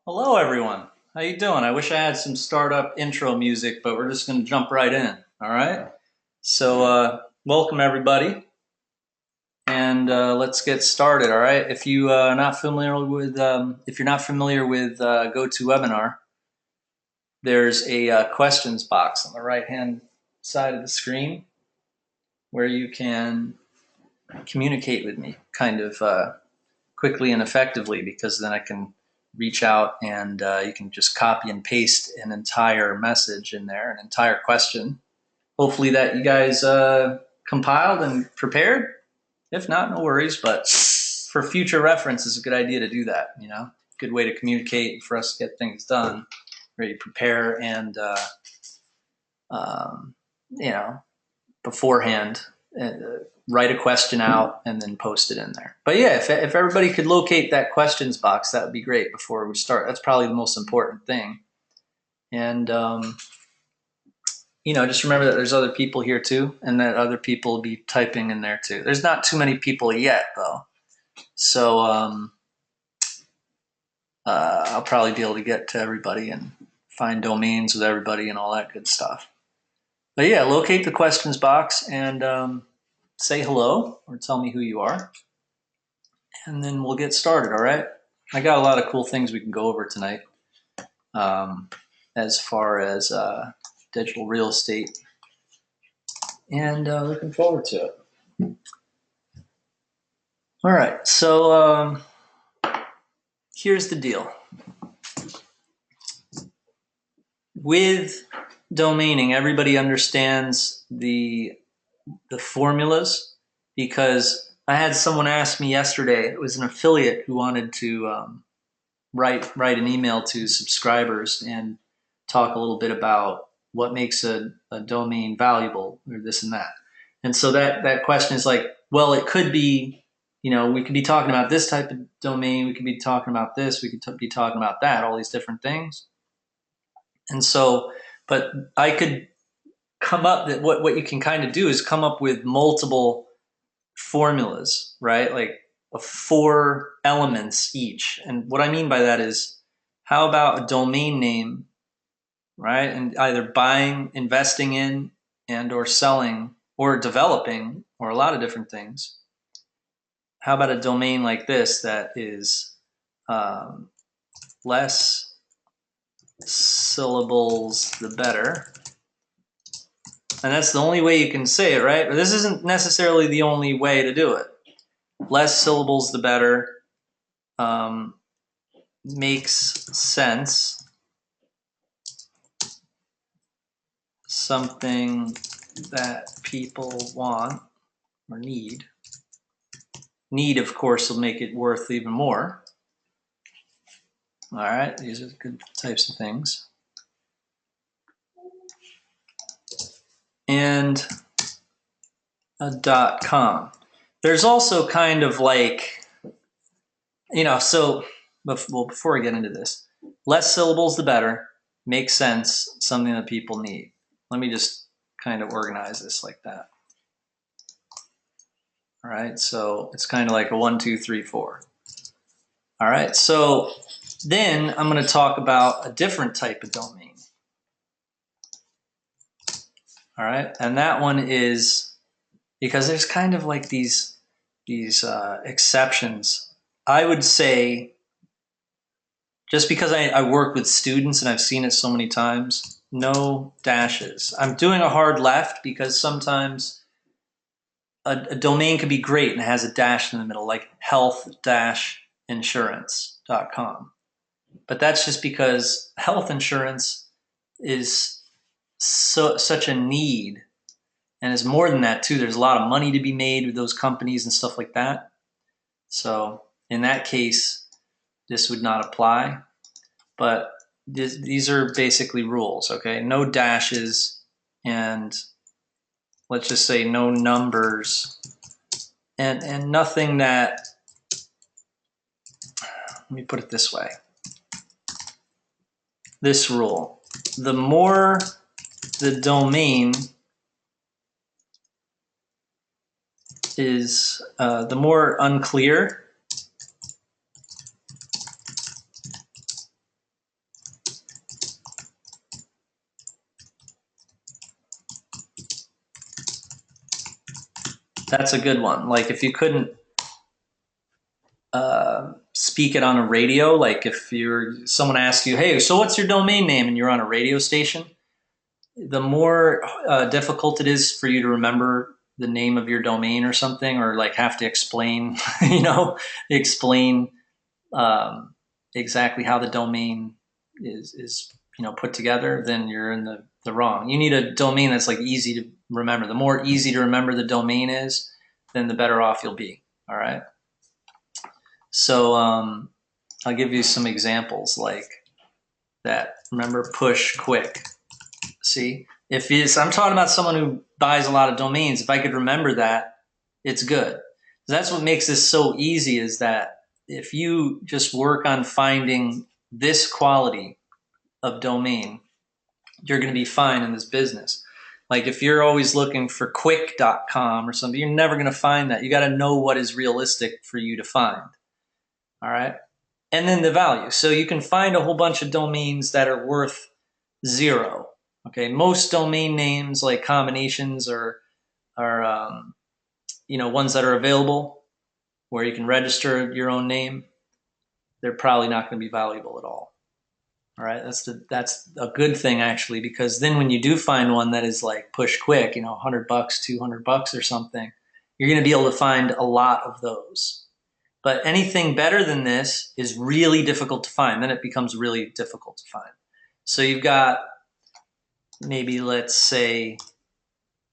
Hello everyone. How you doing? I wish I had some startup intro music, but we're just going to jump right in. All right. Welcome everybody, and let's get started. All right. If you not familiar with, if you're not familiar with GoToWebinar, there's a questions box on the right hand side of the screen where you can communicate with me, kind of quickly and effectively, because then I can reach out and you can just copy and paste an entire message in there, an entire question. Hopefully that you guys compiled and prepared. If not, no worries. But for future reference, it's a good idea to do that. Good way to communicate for us to get things done. Where you prepare and um, you know beforehand. Write a question out and then post it in there. But yeah, if everybody could locate that questions box, that would be great before we start. That's probably the most important thing. And, just remember that there's other people here too, and that other people will be typing in there too. There's not too many people yet, though. So I'll probably be able to get to everybody and find domains with everybody and all that good stuff. But yeah, locate the questions box and say hello or tell me who you are. And then we'll get started, all right? I got a lot of cool things we can go over tonight as far as digital real estate, and looking forward to it. All right, so here's the deal. With domaining, everybody understands the formulas, because I had someone ask me yesterday, it was an affiliate who wanted to write an email to subscribers and talk a little bit about what makes a domain valuable, or this and that. And so that question is like, well, it could be, we could be talking about this type of domain, we could be talking about this, we could be talking about that, all these different things. And so, but I could come up that what you can kind of do is come up with multiple formulas, right? Like 4 elements each. And what I mean by that is, how about a domain name, right? And either buying, investing in, and or selling, or developing, or a lot of different things. How about a domain like this that is less syllables the better? And that's the only way you can say it, right? But this isn't necessarily the only way to do it. Less syllables the better makes sense. Something that people want or need. Need, of course, will make it worth even more. All right, these are good types of things. And a .com. There's also kind of like, so before I get into this, less syllables the better, makes sense, something that people need. Let me just kind of organize this like that. All right, so it's kind of like a 1, 2, 3, 4. All right, so then I'm going to talk about a different type of domain. All right, and that one is, because there's kind of like these exceptions. I would say, just because I work with students and I've seen it so many times, no dashes. I'm doing a hard left because sometimes a domain could be great and it has a dash in the middle, like health-insurance.com. But that's just because health insurance is such a need, and it's more than that too. There's a lot of money to be made with those companies and stuff like that. So in that case, this would not apply. But these are basically rules, okay? No dashes, and let's just say no numbers, and nothing that, let me put it this way. This rule, the more the domain is, the more unclear That's a good one. Like if you couldn't speak it on a radio, like if someone asks you, hey, so what's your domain name, and you're on a radio station, the more difficult it is for you to remember the name of your domain or something, or like have to explain, explain exactly how the domain is put together, then you're in the wrong. You need a domain that's like easy to remember. The more easy to remember the domain is, then the better off you'll be. All right. So I'll give you some examples like that. Remember, push quick. See, I'm talking about someone who buys a lot of domains. If I could remember that, it's good. That's what makes this so easy, is that if you just work on finding this quality of domain, you're going to be fine in this business. Like if you're always looking for quick.com or something, you're never going to find that. You got to know what is realistic for you to find. All right. And then the value. So you can find a whole bunch of domains that are worth 0. Okay. Most domain names, like combinations, are ones that are available where you can register your own name. They're probably not going to be valuable at all. All right. That's a good thing, actually, because then when you do find one that is like push quick, $100, $200 or something, you're going to be able to find a lot of those. But anything better than this is really difficult to find. Then it becomes really difficult to find. So you've got maybe, let's say,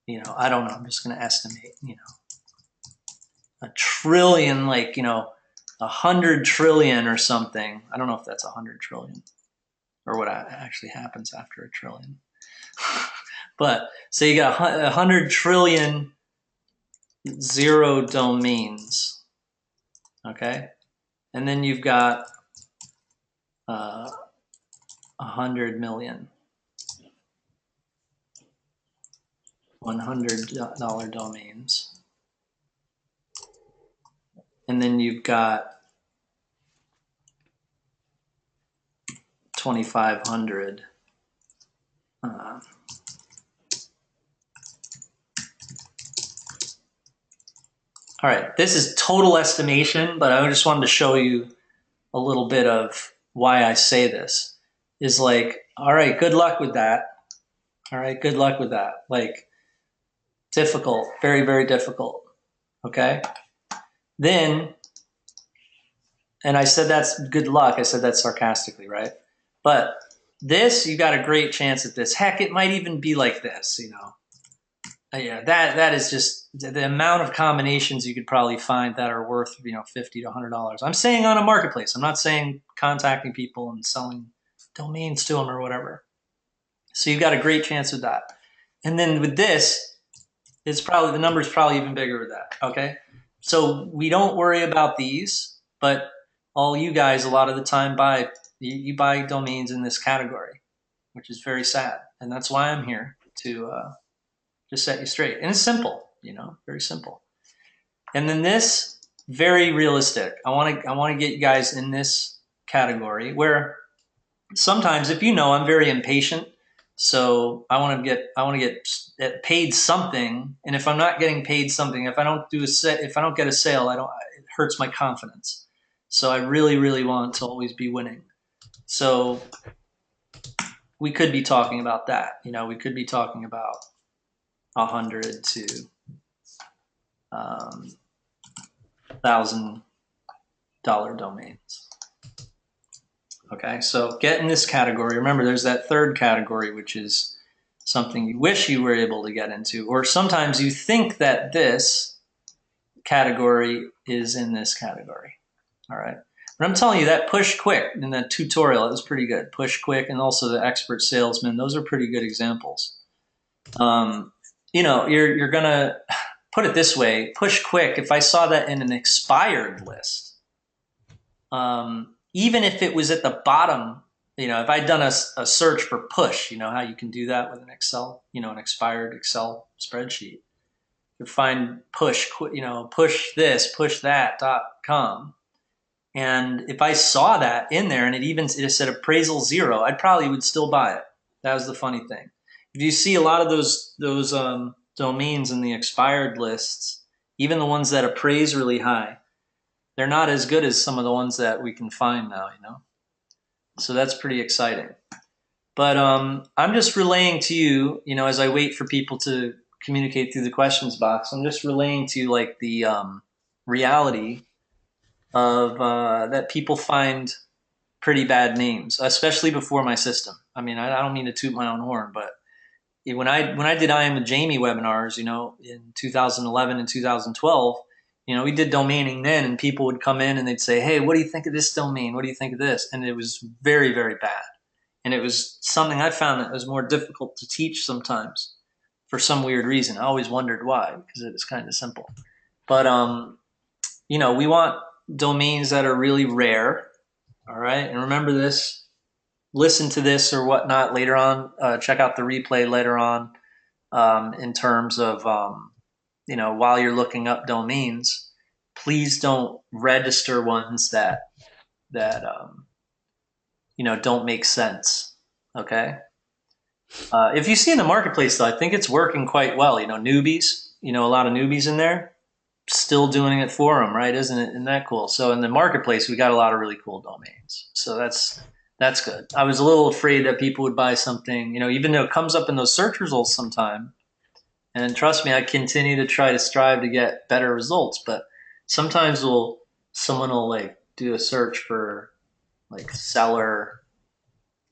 I don't know, I'm just going to estimate, a trillion, like, 100 trillion or something. I don't know if that's 100 trillion or what actually happens after a trillion. But so you got 100 trillion 0 domains. Okay. And then you've got 100 million $100 domains. And then you've got 2,500 all right, this is total estimation, but I just wanted to show you a little bit of why I say this. Is like, all right, good luck with that. All right, good luck with that. Like, difficult, very, very difficult. Okay? Then, and I said that's good luck. I said that sarcastically, right? But this, you got a great chance at this. Heck, it might even be like this, Yeah, that is just the amount of combinations you could probably find that are worth, $50 to $100. I'm saying on a marketplace. I'm not saying contacting people and selling domains to them or whatever. So you've got a great chance with that. And then with this, the number's probably even bigger with that. Okay. So we don't worry about these, but all you guys a lot of the time you buy domains in this category, which is very sad. And that's why I'm here to just set you straight. And it's simple, very simple. And then this, very realistic. I want to get you guys in this category where sometimes, if I'm very impatient, so I want to get paid something. And if I'm not getting paid something, if I don't get a sale, it hurts my confidence. So I really, really want to always be winning. So we could be talking about that. We could be talking about 100 to $1,000 domains. Okay, so get in this category. Remember, there's that third category, which is something you wish you were able to get into, or sometimes you think that this category is in this category. All right, but I'm telling you that push quick in that tutorial, that was pretty good. Push quick, and also the expert salesman, those are pretty good examples. You're gonna put it this way: push quick. If I saw that in an expired list, even if it was at the bottom, if I'd done a search for push, how you can do that with an Excel, an expired Excel spreadsheet. You find push, push this, push that.com. And if I saw that in there and it said appraisal 0, I probably would still buy it. That was the funny thing. If you see a lot of those domains in the expired lists, even the ones that appraise really high, they're not as good as some of the ones that we can find now, you know? So that's pretty exciting. But I'm just relaying to you, you know, as I wait for people to communicate through the questions box, I'm just relaying to you like the reality of that people find pretty bad names, especially before my system. I mean, I don't mean to toot my own horn, but when I did I Am a Jamie webinars, you know, in 2011 and 2012, you know, we did domaining then, and people would come in and they'd say, "Hey, what do you think of this domain? What do you think of this?" And it was very, very bad. And it was something I found that was more difficult to teach sometimes for some weird reason. I always wondered why, because it was kind of simple. But you know, we want domains that are really rare. All right, and remember this. Listen to this or whatnot later on. Check out the replay later on in terms of you know, while you're looking up domains, please don't register ones that you know, don't make sense. Okay. If you see in the marketplace, though, I think it's working quite well. You know, newbies, you know, a lot of newbies in there still doing it for them, right? Isn't it? Isn't that cool? So in the marketplace, we got a lot of really cool domains. So that's good. I was a little afraid that people would buy something, you know, even though it comes up in those search results sometime. And trust me, I continue to try to strive to get better results. But sometimes someone will like do a search for like seller,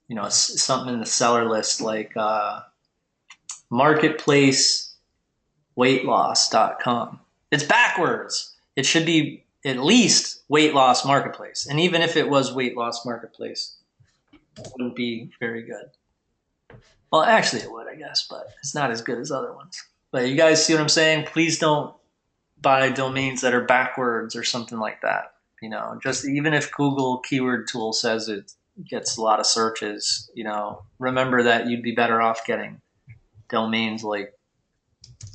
you know, something in the seller list like marketplace weightloss.com. It's backwards. It should be at least weight loss marketplace. And even if it was weight loss marketplace, it wouldn't be very good. Well, actually it would, I guess, but it's not as good as other ones. But you guys see what I'm saying? Please don't buy domains that are backwards or something like that. You know, just even if Google keyword tool says it gets a lot of searches, you know, remember that you'd be better off getting domains like,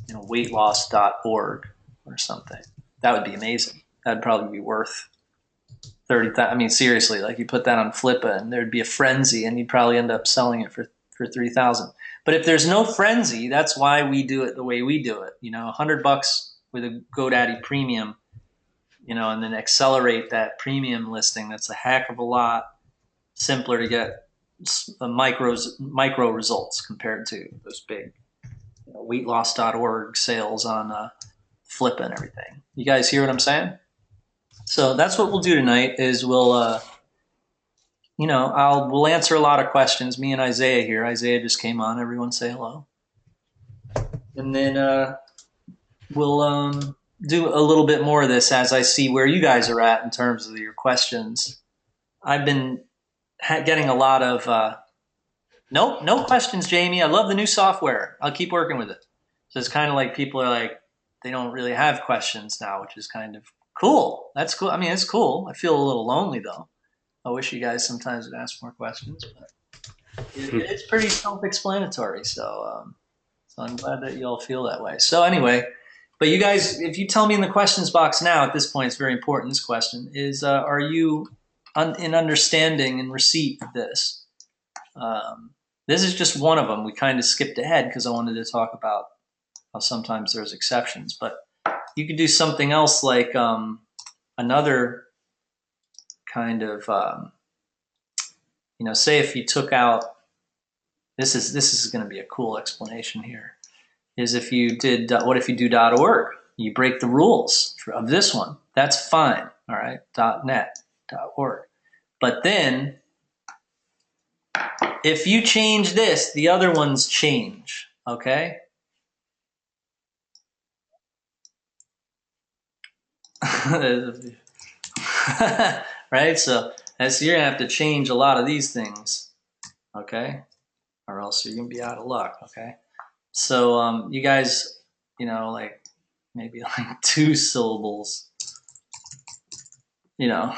you know, weightloss.org or something. That would be amazing. That'd probably be worth 30,000. I mean, seriously, like you put that on Flippa and there'd be a frenzy and you'd probably end up selling it for 3,000. But if there's no frenzy, that's why we do it the way we do it. You know, $100 with a GoDaddy premium, you know, and then accelerate that premium listing. That's a heck of a lot simpler to get micro results compared to those big, you know, weightloss.org sales on Flippa and everything. You guys hear what I'm saying? So that's what we'll do tonight is we'll you know, we'll answer a lot of questions. Me and Isaiah here. Isaiah just came on. Everyone say hello. And then we'll do a little bit more of this as I see where you guys are at in terms of your questions. I've been getting a lot of no questions, Jamie. I love the new software. I'll keep working with it. So it's kind of like people are like, they don't really have questions now, which is kind of cool. That's cool. I mean, it's cool. I feel a little lonely though. I wish you guys sometimes would ask more questions, but it's pretty self-explanatory. So I'm glad that you all feel that way. So anyway, but you guys, if you tell me in the questions box now, at this point, it's very important. This question is, are you in understanding and receipt of this? This is just one of them. We kind of skipped ahead because I wanted to talk about how sometimes there's exceptions, but you could do something else like another kind of, you know, say if you took out, this is going to be a cool explanation here, is if you did, what if you do .org? You break the rules of this one. That's fine, all right, .net, .org. But then, if you change this, the other ones change, okay? Right? So you're gonna have to change a lot of these things, okay? Or else you're gonna be out of luck, okay? So you guys, you know, like maybe like 2 syllables, you know,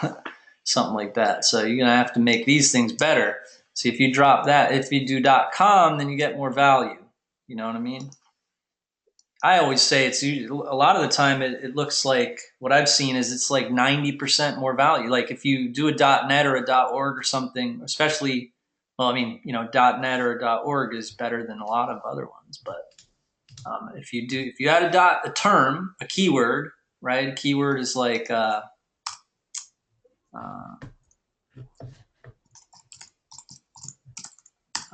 something like that. So you're gonna have to make these things better. So if you drop that, if you do .com, then you get more value. You know what I mean? I always say it's usually, a lot of the time it looks like, what I've seen is it's like 90% more value. Like if you do a .net or a .org or something, especially, well, I mean, you know, .net or .org is better than a lot of other ones, but If you add a term, a keyword, right? A keyword is like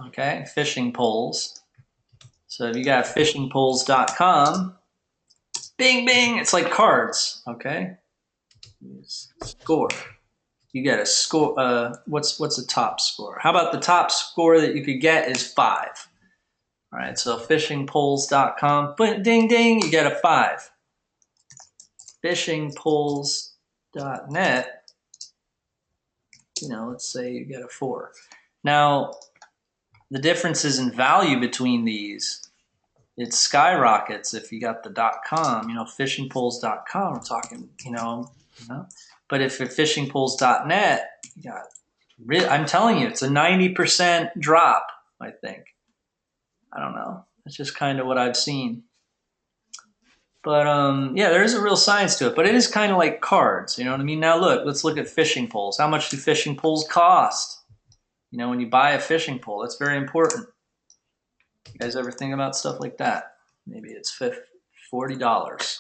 okay, fishing poles. So if you got fishingpoles.com, bing, bing, it's like cards, okay? Score. You get a score. What's the top score? How about the top score that you could get is 5. All right, so fishingpoles.com, ding, ding, you get a 5. Fishingpoles.net, let's say you get a 4. Now, the differences in value between these, it skyrockets if you got the .com, fishingpoles.com, we're talking, but if it's fishingpoles.net, you got, I'm telling you, it's a 90% drop, I think. I don't know. It's just kind of what I've seen. But yeah, there is a real science to it, but it is kind of like cards, you know what I mean? Now look, let's look at fishing poles. How much do fishing poles cost? When you buy a fishing pole, that's very important. You guys ever think about stuff like that? Maybe it's $40.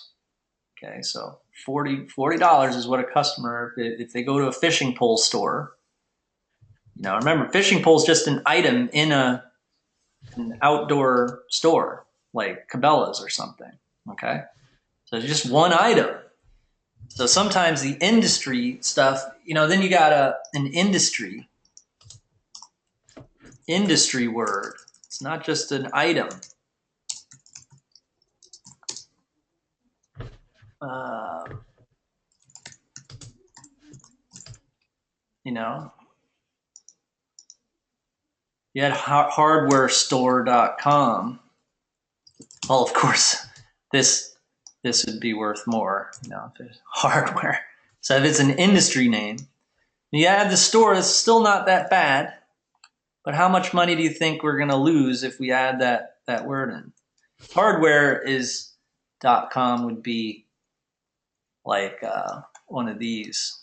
Okay, so $40 is what a customer, if they go to a fishing pole store, remember, fishing pole is just an item in an outdoor store, like Cabela's or something, okay? So it's just one item. So sometimes the industry stuff, then you got an industry word. It's not just an item. You had hardwarestore.com. Well, of course, this would be worth more, if it's hardware. So if it's an industry name, you add the store, it's still not that bad. But how much money do you think we're going to lose if we add that word in? Hardware is .com would be like one of these.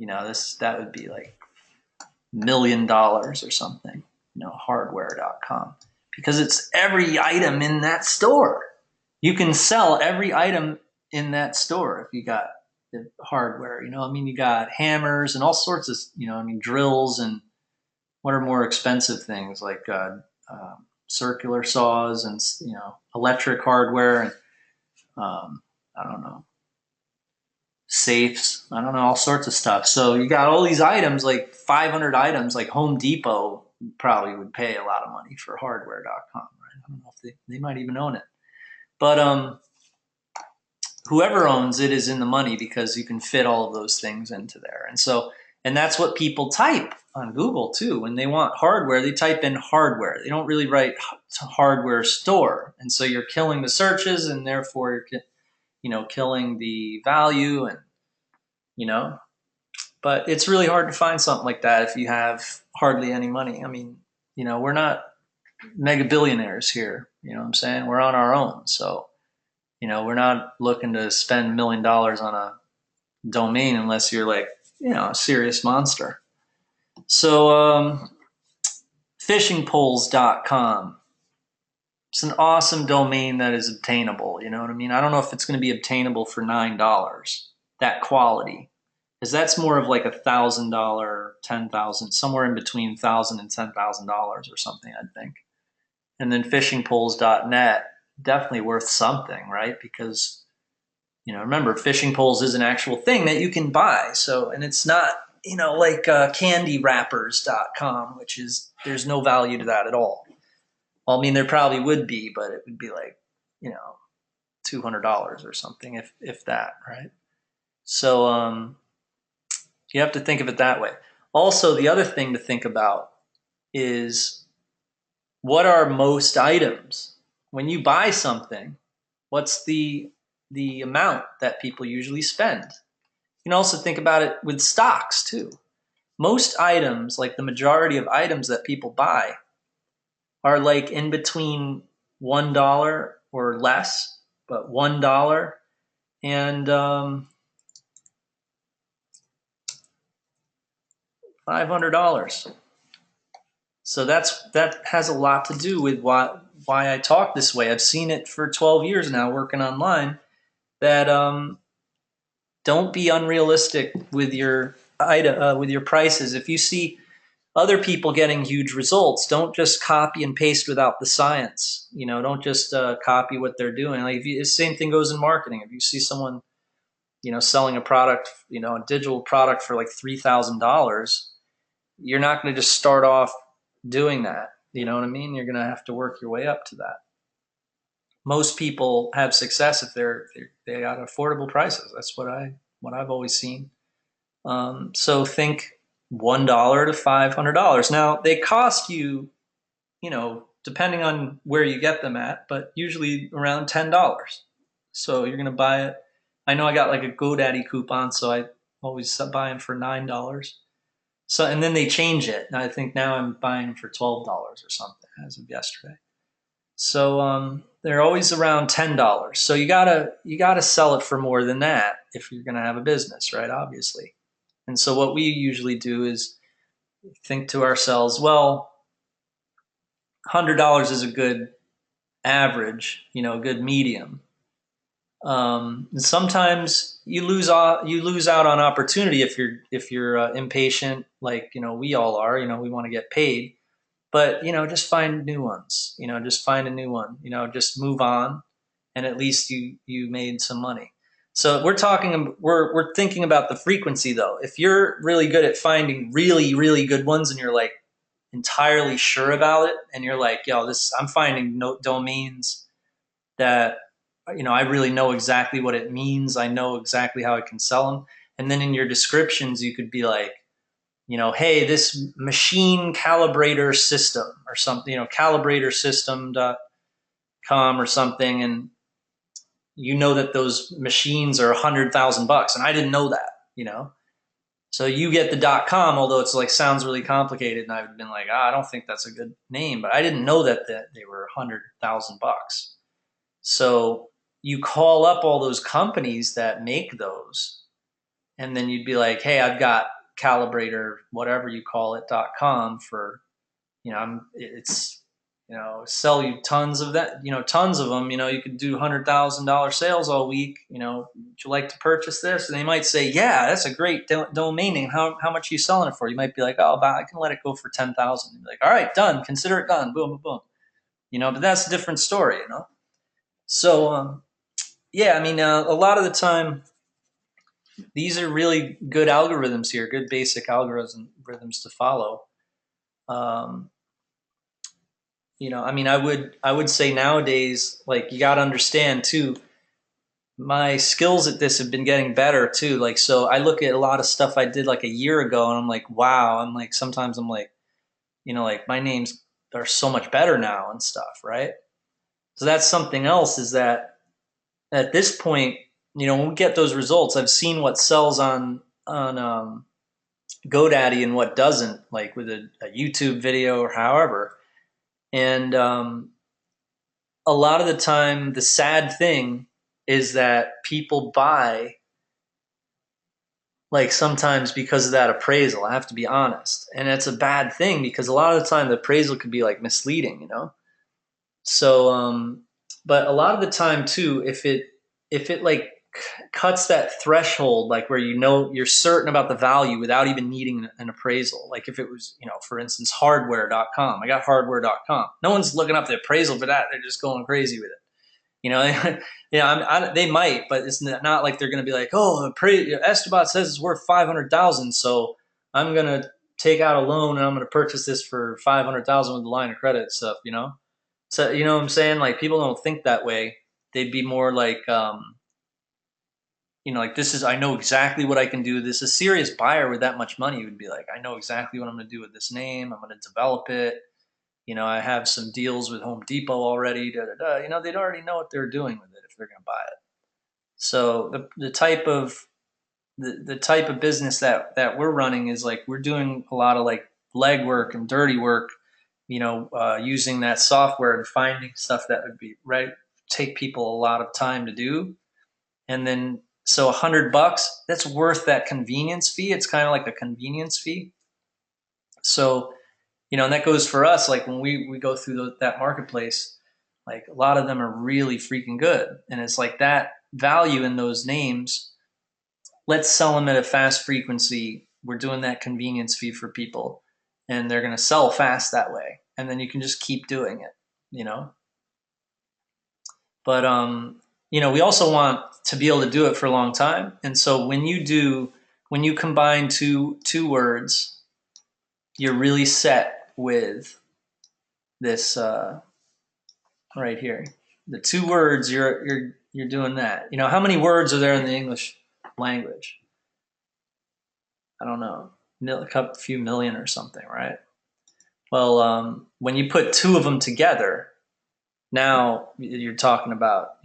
That would be like $1 million or something. Hardware.com, because it's every item in that store. You can sell every item in that store if you got the hardware. You got hammers and all sorts of, drills, and what are more expensive things like circular saws and electric hardware and I don't know, safes. I don't know, all sorts of stuff. So you got all these items, like 500 items, like Home Depot probably would pay a lot of money for hardware.com, right? I don't know if they might even own it. But whoever owns it is in the money because you can fit all of those things into there. And that's what people type on Google too. When they want hardware, they type in hardware. They don't really write hardware store. And so you're killing the searches, and therefore you're killing the value, and but it's really hard to find something like that if you have hardly any money. We're not mega billionaires here. You know what I'm saying? We're on our own. So, we're not looking to spend $1 million on a domain unless you're like, a serious monster. So, fishingpoles.com. It's an awesome domain that is obtainable. You know what I mean? I don't know if it's going to be obtainable for $9, that quality, because that's more of like $1,000, $10,000, somewhere in between $1,000 and $10,000 or something, I'd think. And then fishingpoles.net, definitely worth something, right? Because, remember, fishing poles is an actual thing that you can buy. So, and it's not, like candywrappers.com, which is, there's no value to that at all. Well, there probably would be, but it would be like, $200 or something, if that, right? So you have to think of it that way. Also, the other thing to think about is, what are most items? When you buy something, what's the amount that people usually spend? You can also think about it with stocks too. Most items, like the majority of items that people buy, are like in between $1 or less, but $1 and $500. So that has a lot to do with why I talk this way. I've seen it for 12 years now working online that don't be unrealistic with your with your prices. If you see other people getting huge results, don't just copy and paste without the science. Don't just copy what they're doing. Like the same thing goes in marketing. If you see someone, selling a product, a digital product for like $3,000, you're not going to just start off doing that. You know what I mean? You're going to have to work your way up to that. Most people have success if they got affordable prices. That's what I've always seen. So think $1 to $500. Now they cost you, depending on where you get them at, but usually around $10. So you're gonna buy it. I know I got like a GoDaddy coupon, so I always buy them for $9. So and then they change it. And I think now I'm buying them for $12 or something as of yesterday. So they're always around $10. So you gotta sell it for more than that if you're gonna have a business, right? Obviously. And so what we usually do is think to ourselves, well, $100 is a good average, a good medium. And sometimes you lose out on opportunity if you're impatient, like we all are. We want to get paid, but just find new ones. Just find a new one. Just move on, and at least you made some money. So we're thinking about the frequency though. If you're really good at finding really really good ones, and you're like entirely sure about it, and you're like, yo, this I'm finding no domains that I really know exactly what it means. I know exactly how I can sell them. And then in your descriptions, you could be like, hey, this machine calibrator system or something, calibratorsystem.com or something, and that those machines are $100,000, and I didn't know that. So you get the .com, although it's like sounds really complicated, and I've been like, I don't think that's a good name, but I didn't know that they were $100,000. So you call up all those companies that make those, and then you'd be like, hey, I've got calibrator, whatever you call it, .com for, it's, sell you tons of that, tons of them, you could do $100,000 sales all week. Would you like to purchase this? And they might say, yeah, that's a great domain name. How much are you selling it for? You might be like, oh, I can let it go for 10,000. You'd be like, all right, done. Consider it done. Boom, boom, boom. But that's a different story. So, yeah, I mean, a lot of the time, these are really good algorithms here, good basic algorithms to follow. Um, I mean, I would say nowadays, like you got to understand too. My skills at this have been getting better too. Like, so I look at a lot of stuff I did like a year ago, and I'm like, wow. I'm like, sometimes I'm like, like my names are so much better now and stuff, right? So that's something else. Is that at this point, when we get those results, I've seen what sells on GoDaddy and what doesn't, like with a YouTube video or however. And a lot of the time, the sad thing is that people buy like sometimes because of that appraisal. I have to be honest, and it's a bad thing because a lot of the time the appraisal could be like misleading. So, but a lot of the time too, if it like cuts that threshold, like where you're certain about the value without even needing an appraisal. Like if it was, for instance, hardware.com. I got hardware.com. No one's looking up the appraisal for that. They're just going crazy with it. They might, but it's not like they're going to be like, oh, Esteban says it's worth 500,000, so I'm going to take out a loan and I'm going to purchase this for 500,000 with the line of credit and stuff. So, you know what I'm saying? Like people don't think that way. They'd be more like, like this is, I know exactly what I can do. This is a serious buyer with that much money would be like, I know exactly what I'm going to do with this name. I'm going to develop it. I have some deals with Home Depot already. Da, da, da. They'd already know what they're doing with it if they're going to buy it. So the type of business that we're running is like we're doing a lot of like legwork and dirty work. Using that software and finding stuff that would be right take people a lot of time to do, and then so $100 that's worth that convenience fee. It's kind of like a convenience fee. So And that goes for us. Like when we go through that marketplace, like a lot of them are really freaking good. And it's like that value in those names. Let's sell them at a fast frequency. We're doing that convenience fee for people, and they're going to sell fast that way. And then you can just keep doing it. But we also want to be able to do it for a long time. And so when you combine two words, you're really set with this right here. The two words, you're doing that. How many words are there in the English language? I don't know, a few million or something, right? Well, when you put two of them together, now you're talking about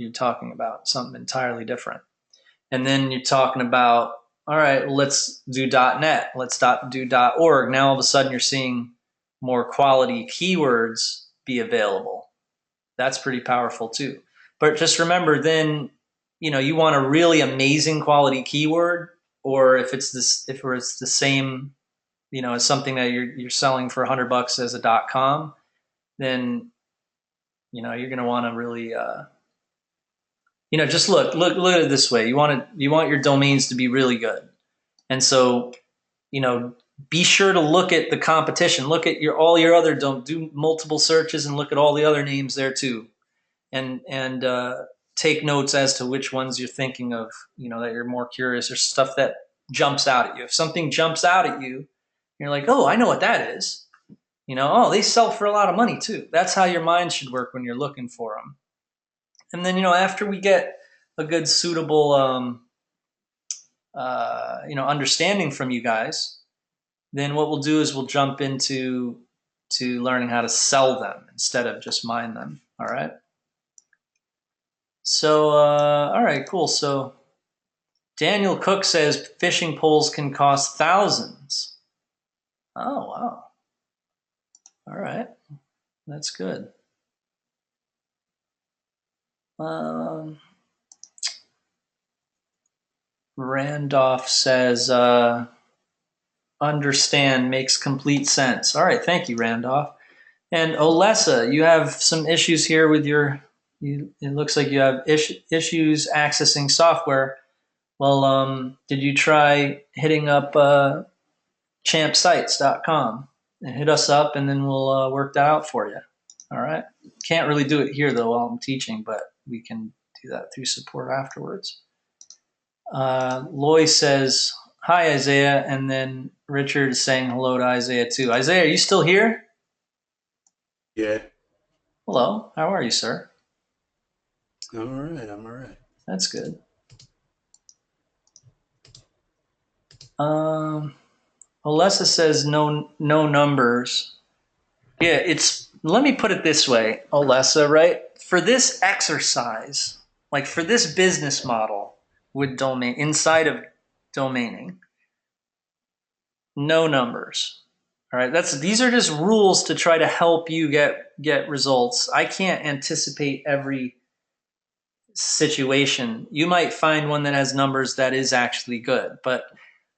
something entirely different. And then you're talking about, all right, well, let's do .net, let's do .org. Now all of a sudden you're seeing more quality keywords be available. That's pretty powerful too. But just remember, then you want a really amazing quality keyword, or if it's the same, as something that you're selling for $100 as a .com, then you're going to want to really just look at it this way. You want your domains to be really good, and so be sure to look at the competition. Look at all your other, don't do multiple searches, and look at all the other names there too, and take notes as to which ones you're thinking of. That you're more curious, or stuff that jumps out at you. If something jumps out at you, you're like, oh, I know what that is. Oh, they sell for a lot of money too. That's how your mind should work when you're looking for them. And then, after we get a good suitable, understanding from you guys, then what we'll do is we'll jump into learning how to sell them instead of just mine them. All right. So, all right, cool. So Daniel Cook says fishing poles can cost thousands. Oh, wow. All right. That's good. Randolph says, understand, makes complete sense. All right, thank you, Randolph. And Olesa, you have some issues here with it looks like you have issues accessing software. Well, did you try hitting up champsites.com and hit us up, and then we'll work that out for you. All right. Can't really do it here though while I'm teaching, but we can do that through support afterwards. Loy says, hi, Isaiah. And then Richard is saying hello to Isaiah too. Isaiah, are you still here? Yeah. Hello. How are you, sir? All right. I'm all right. That's good. Alessa says no numbers. Yeah, let me put it this way, Alessa, right? For this exercise, like for this business model with inside of domaining, no numbers. All right, these are just rules to try to help you get results. I can't anticipate every situation. You might find one that has numbers that is actually good, but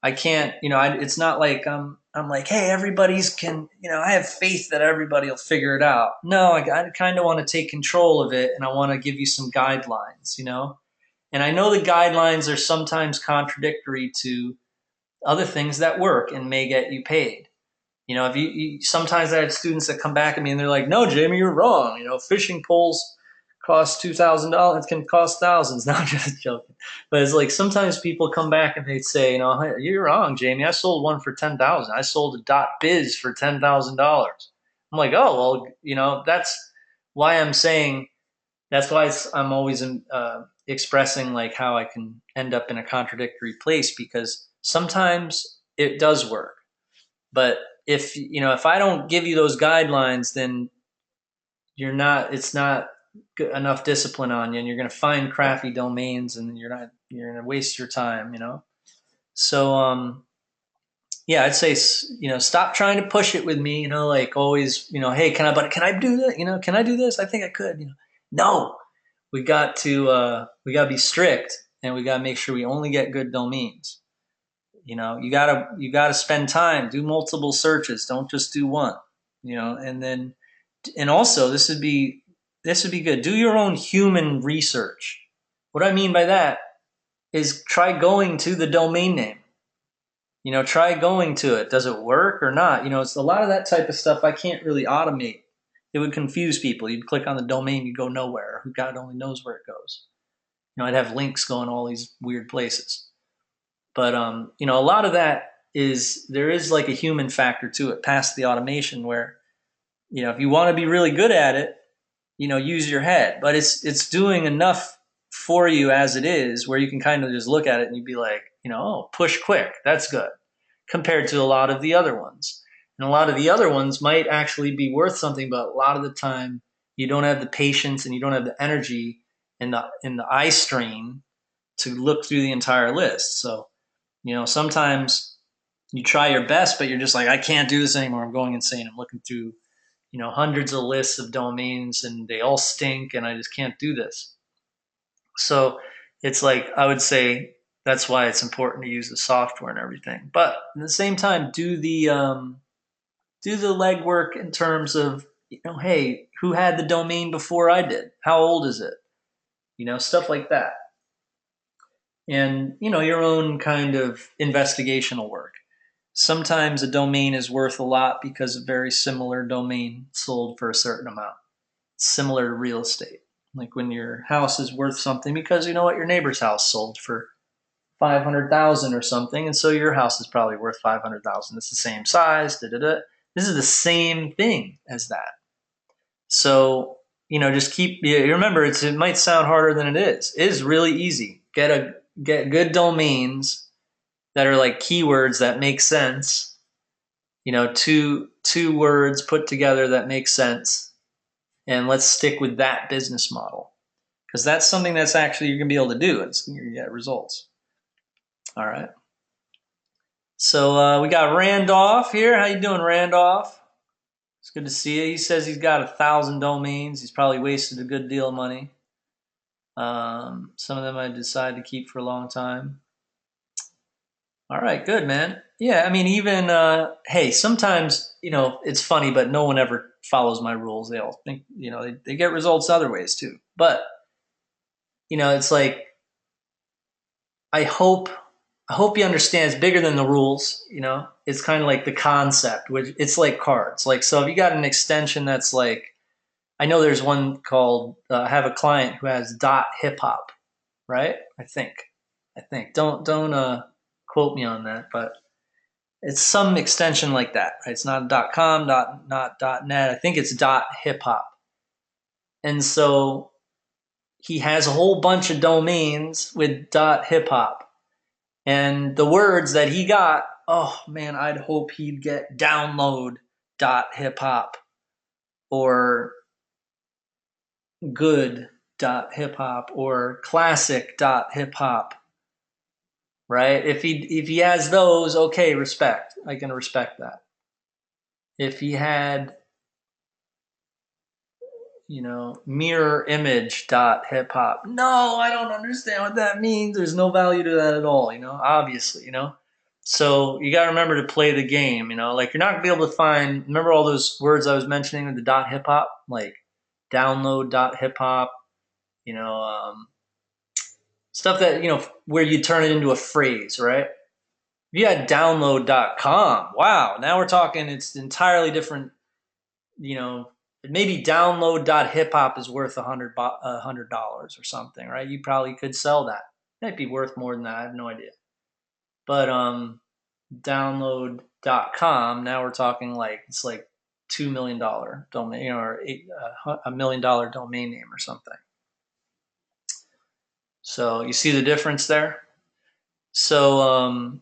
I can't, it's not like I'm like, hey, everybody's I have faith that everybody will figure it out. No, I kind of want to take control of it, and I want to give you some guidelines, and I know the guidelines are sometimes contradictory to other things that work and may get you paid. If you sometimes I have students that come back at me and they're like, no, Jamie, you're wrong. Fishing poles cost $2,000, can cost thousands. No, I'm just joking. But it's like sometimes people come back and they say, hey, you're wrong, Jamie. I sold one for 10,000. I sold a .biz for $10,000. I'm like, oh, well, that's why I'm saying, that's why I'm always expressing like how I can end up in a contradictory place, because sometimes it does work. But if I don't give you those guidelines, then it's not enough discipline on you, and you're going to find crappy domains, and you're going to waste your time, So, yeah, I'd say, stop trying to push it with me, like always, hey, can I do that? Can I do this? I think I could, no, we got to be strict, and we got to make sure we only get good domains. You gotta spend time, do multiple searches. Don't just do one. and also this would be good. Do your own human research. What I mean by that is try going to the domain name. Try going to it. Does it work or not? It's a lot of that type of stuff I can't really automate. It would confuse people. You'd click on the domain, you'd go nowhere. Who God only knows where it goes. I'd have links going all these weird places. But a lot of that there is like a human factor to it, past the automation, where if you want to be really good at it, use your head. But it's doing enough for you as it is, where you can kind of just look at it and you'd be like, oh, push quick, that's good, compared to a lot of the other ones. And a lot of the other ones might actually be worth something, but a lot of the time you don't have the patience and you don't have the energy and the eye strain to look through the entire list. So, sometimes you try your best, but you're just like, I can't do this anymore. I'm going insane. I'm looking through, hundreds of lists of domains and they all stink and I just can't do this. So it's like, I would say that's why it's important to use the software and everything. But at the same time, do the legwork in terms of, hey, who had the domain before I did? How old is it? Stuff like that. And, your own kind of investigational work. Sometimes a domain is worth a lot because a very similar domain sold for a certain amount. Similar to real estate. Like when your house is worth something because your neighbor's house sold for 500,000 or something, and so your house is probably worth 500,000. It's the same size. Da, da, da. This is the same thing as that. So just keep. You remember, it might sound harder than it is. It is really easy. Get good domains that are like keywords that make sense. Two words put together that make sense, and let's stick with that business model, because that's something that's actually you're gonna be able to do. It's you're gonna get results. All right. So we got Randolph here. How you doing, Randolph? It's good to see you. He says he's got 1,000 domains. He's probably wasted a good deal of money. Some of them I decide to keep for a long time. All right, good, man. Yeah, I mean, even hey, sometimes it's funny, but no one ever follows my rules. They all think they get results other ways too. But it's like I hope you understand it's bigger than the rules. It's kind of like the concept, which it's like cards. Like, so if you got an extension that's like, I know there's one called, I have a client who has .hip hop, right? I think. Don't quote me on that, but it's some extension like that, right? It's not .com, not .net. I think it's .hip hop. And so he has a whole bunch of domains with .hip hop. And the words that he got, oh man, I'd hope he'd get download.hip hop or good.hip hop or classic.hip hop, right? If he has those, okay, respect. I can respect that. If he had, mirror image dot hip hop, no, I don't understand what that means. There's no value to that at all, obviously. So you got to remember to play the game, like you're not gonna be able to find, remember all those words I was mentioning with the dot hip hop, like download dot hip hop, stuff that, where you turn it into a phrase, right? If you had download.com, wow, now we're talking, it's entirely different, maybe download.hip hop is worth $100 or something, right? You probably could sell that. It might be worth more than that. I have no idea. But download.com, now we're talking like, it's like $2 million domain, or $1 million domain name or something. So you see the difference there? So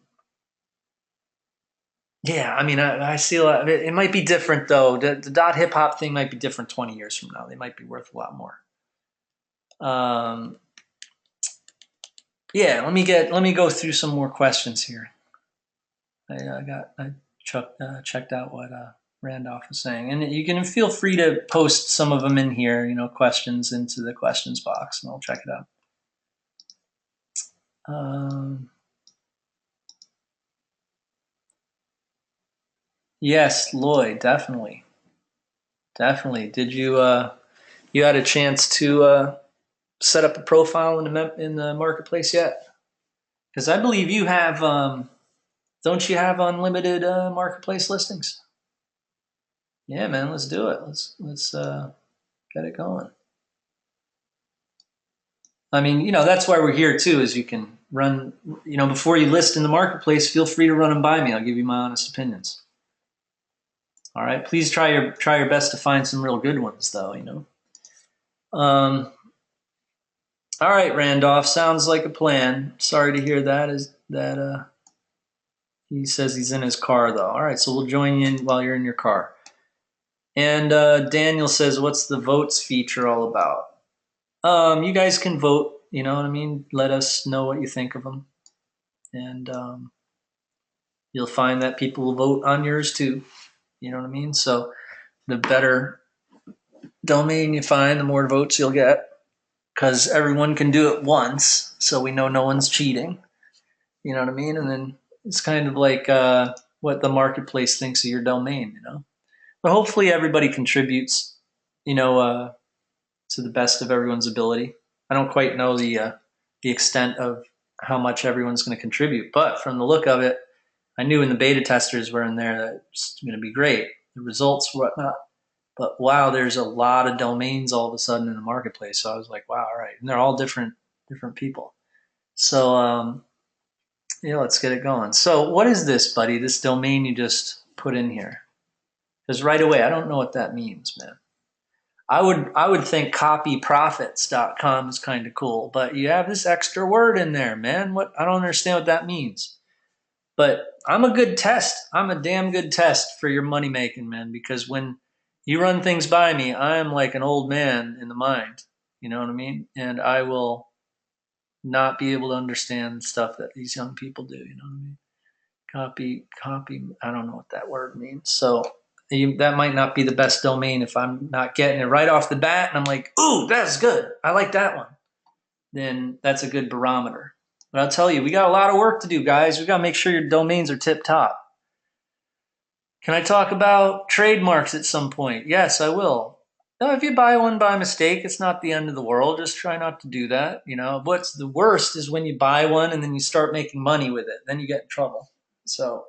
yeah, I mean, I see a lot. It might be different though. The dot hip hop thing might be different 20 years from now. They might be worth a lot more. Yeah, let me go through some more questions here. I checked out what Randolph was saying, and you can feel free to post some of them in here. Questions into the questions box, and I'll check it out. Yes, Lloyd, definitely. definitely. Did you you had a chance to set up a profile in the marketplace yet? Because I believe you have. Don't you have unlimited marketplace listings? Yeah, man. Let's do it. Let's get it going. I mean, that's why we're here too. Is you can run. Before you list in the marketplace, feel free to run them by me. I'll give you my honest opinions. All right. Please try your best to find some real good ones, though. Um, all right, Randolph. Sounds like a plan. Sorry to hear that. Is that he says he's in his car though. All right, so we'll join you in while you're in your car. And Daniel says, "What's the votes feature all about?" You guys can vote. You know what I mean? Let us know what you think of them, and you'll find that people will vote on yours too. You know what I mean? So the better domain you find, the more votes you'll get, because everyone can do it once, so we know no one's cheating. You know what I mean? And then it's kind of like what the marketplace thinks of your domain. But hopefully everybody contributes. To the best of everyone's ability. I don't quite know the extent of how much everyone's going to contribute, but from the look of it, I knew when the beta testers were in there that it's going to be great. The results, whatnot. But wow, there's a lot of domains all of a sudden in the marketplace. So I was like, wow, all right, and they're all different people. So yeah, let's get it going. So what is this, buddy? This domain you just put in here? Because right away, I don't know what that means, man. I would think copyprofits.com is kind of cool, but you have this extra word in there, man. What I don't understand what that means. But I'm a good test. I'm a damn good test for your money making, man, because when you run things by me, I am like an old man in the mind. You know what I mean? And I will not be able to understand stuff that these young people do, you know what I mean? Copy, I don't know what that word means. So that might not be the best domain if I'm not getting it right off the bat and I'm like, ooh, that's good. I like that one. Then that's a good barometer. But I'll tell you, we got a lot of work to do, guys. We got to make sure your domains are tip top. Can I talk about trademarks at some point? Yes, I will. No, if you buy one by mistake, it's not the end of the world. Just try not to do that. What's the worst is when you buy one and then you start making money with it. Then you get in trouble. So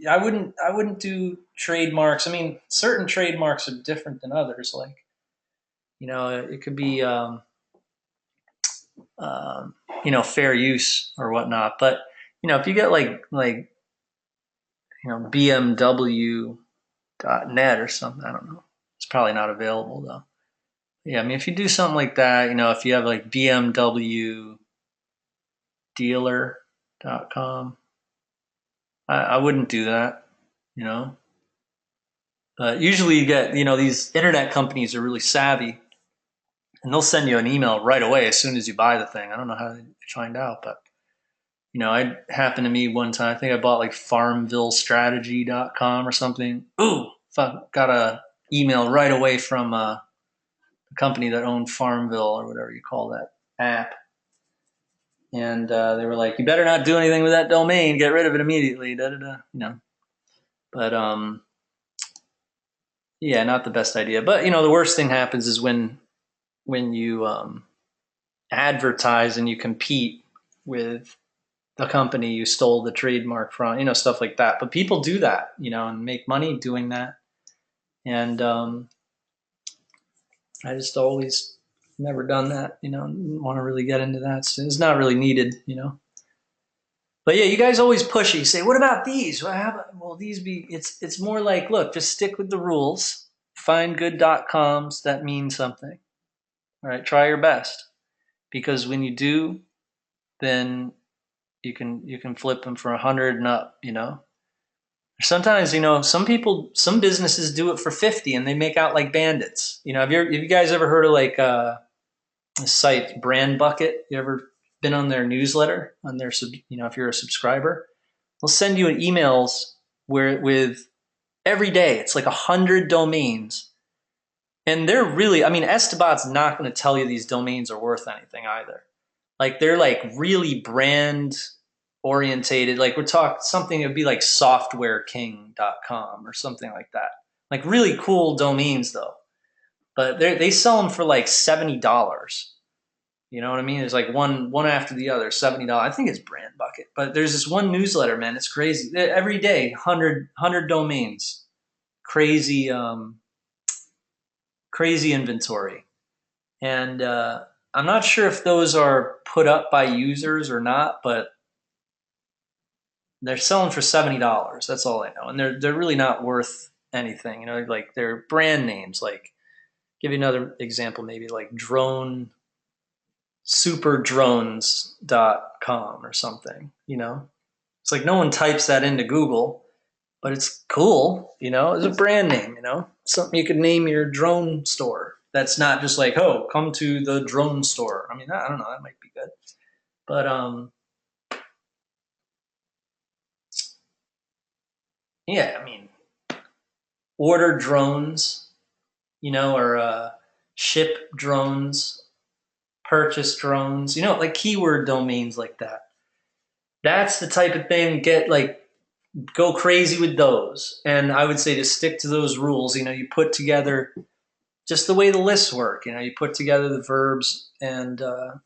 I wouldn't do trademarks. I mean, certain trademarks are different than others. Like, it could be fair use or whatnot. But if you get like BMW .net or something, I don't know. It's probably not available though. Yeah, I mean, if you do something like that, if you have like BMW dealer.com, I wouldn't do that. You know, But usually you get, these internet companies are really savvy and they'll send you an email right away as soon as you buy the thing. I don't know how they find out, but it happened to me one time. I think I bought like farmvillestrategy.com or something. Ooh, fuck, got a email right away from a company that owned Farmville or whatever you call that app. And they were like, you better not do anything with that domain. Get rid of it immediately. Da, da, da, But yeah, not the best idea. But the worst thing happens is when you advertise and you compete with the company you stole the trademark from, stuff like that. But people do that, and make money doing that. And I just always never done that, want to really get into that. So it's not really needed. But yeah, you guys always push it. You say, what about these? Well, these it's more like, look, just stick with the rules. Find good .coms that mean something. All right, try your best. Because when you do, then you can flip them for 100 and up. Sometimes some businesses do it for 50 and they make out like bandits. Have you guys ever heard of like a site Brand Bucket? You ever been on their newsletter on their if you're a subscriber, they'll send you emails with every day it's like 100 domains. And they're really, I mean, Estebat's not going to tell you these domains are worth anything either. Like they're like really brand orientated. Like we're talking something that would be like softwareking.com or something like that. like really cool domains though. But they sell them for like $70. You know what I mean? It's like one after the other, $70. I think it's Brand Bucket. But there's this one newsletter, man. It's crazy. Every day, 100 domains. Crazy, crazy inventory. And I'm not sure if those are put up by users or not, but they're selling for $70. That's all I know. And they're really not worth anything. You know, like they're brand names. Like, give you another example, maybe like drone superdrones.com or something, you know? It's like no one types that into Google, but it's cool, you know? It's a brand name, you know? Something you could name your drone store. That's not just like, oh, come to the drone store. I mean, I don't know, that might be good. But yeah, I mean, order drones, you know, or ship drones, purchase drones, you know, like keyword domains like that. That's the type of thing, get like, go crazy with those. And I would say to stick to those rules. You know, you put together just the way the lists work. You know, you put together the verbs and or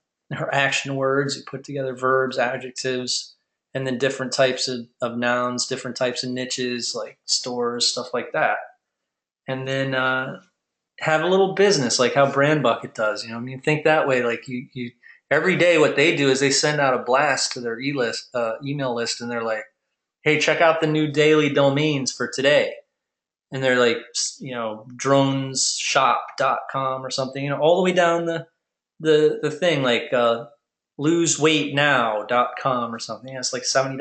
action words. You put together verbs, adjectives, and then different types of nouns, different types of niches like stores, stuff like that. And then have a little business like how Brand Bucket does. You know, I mean, think that way. Like you every day, what they do is they send out a blast to their email list, and they're like, hey, check out the new daily domains for today. And they're like, you know, droneshop.com or something, you know, all the way down the thing, like loseweightnow.com or something. That's like $70.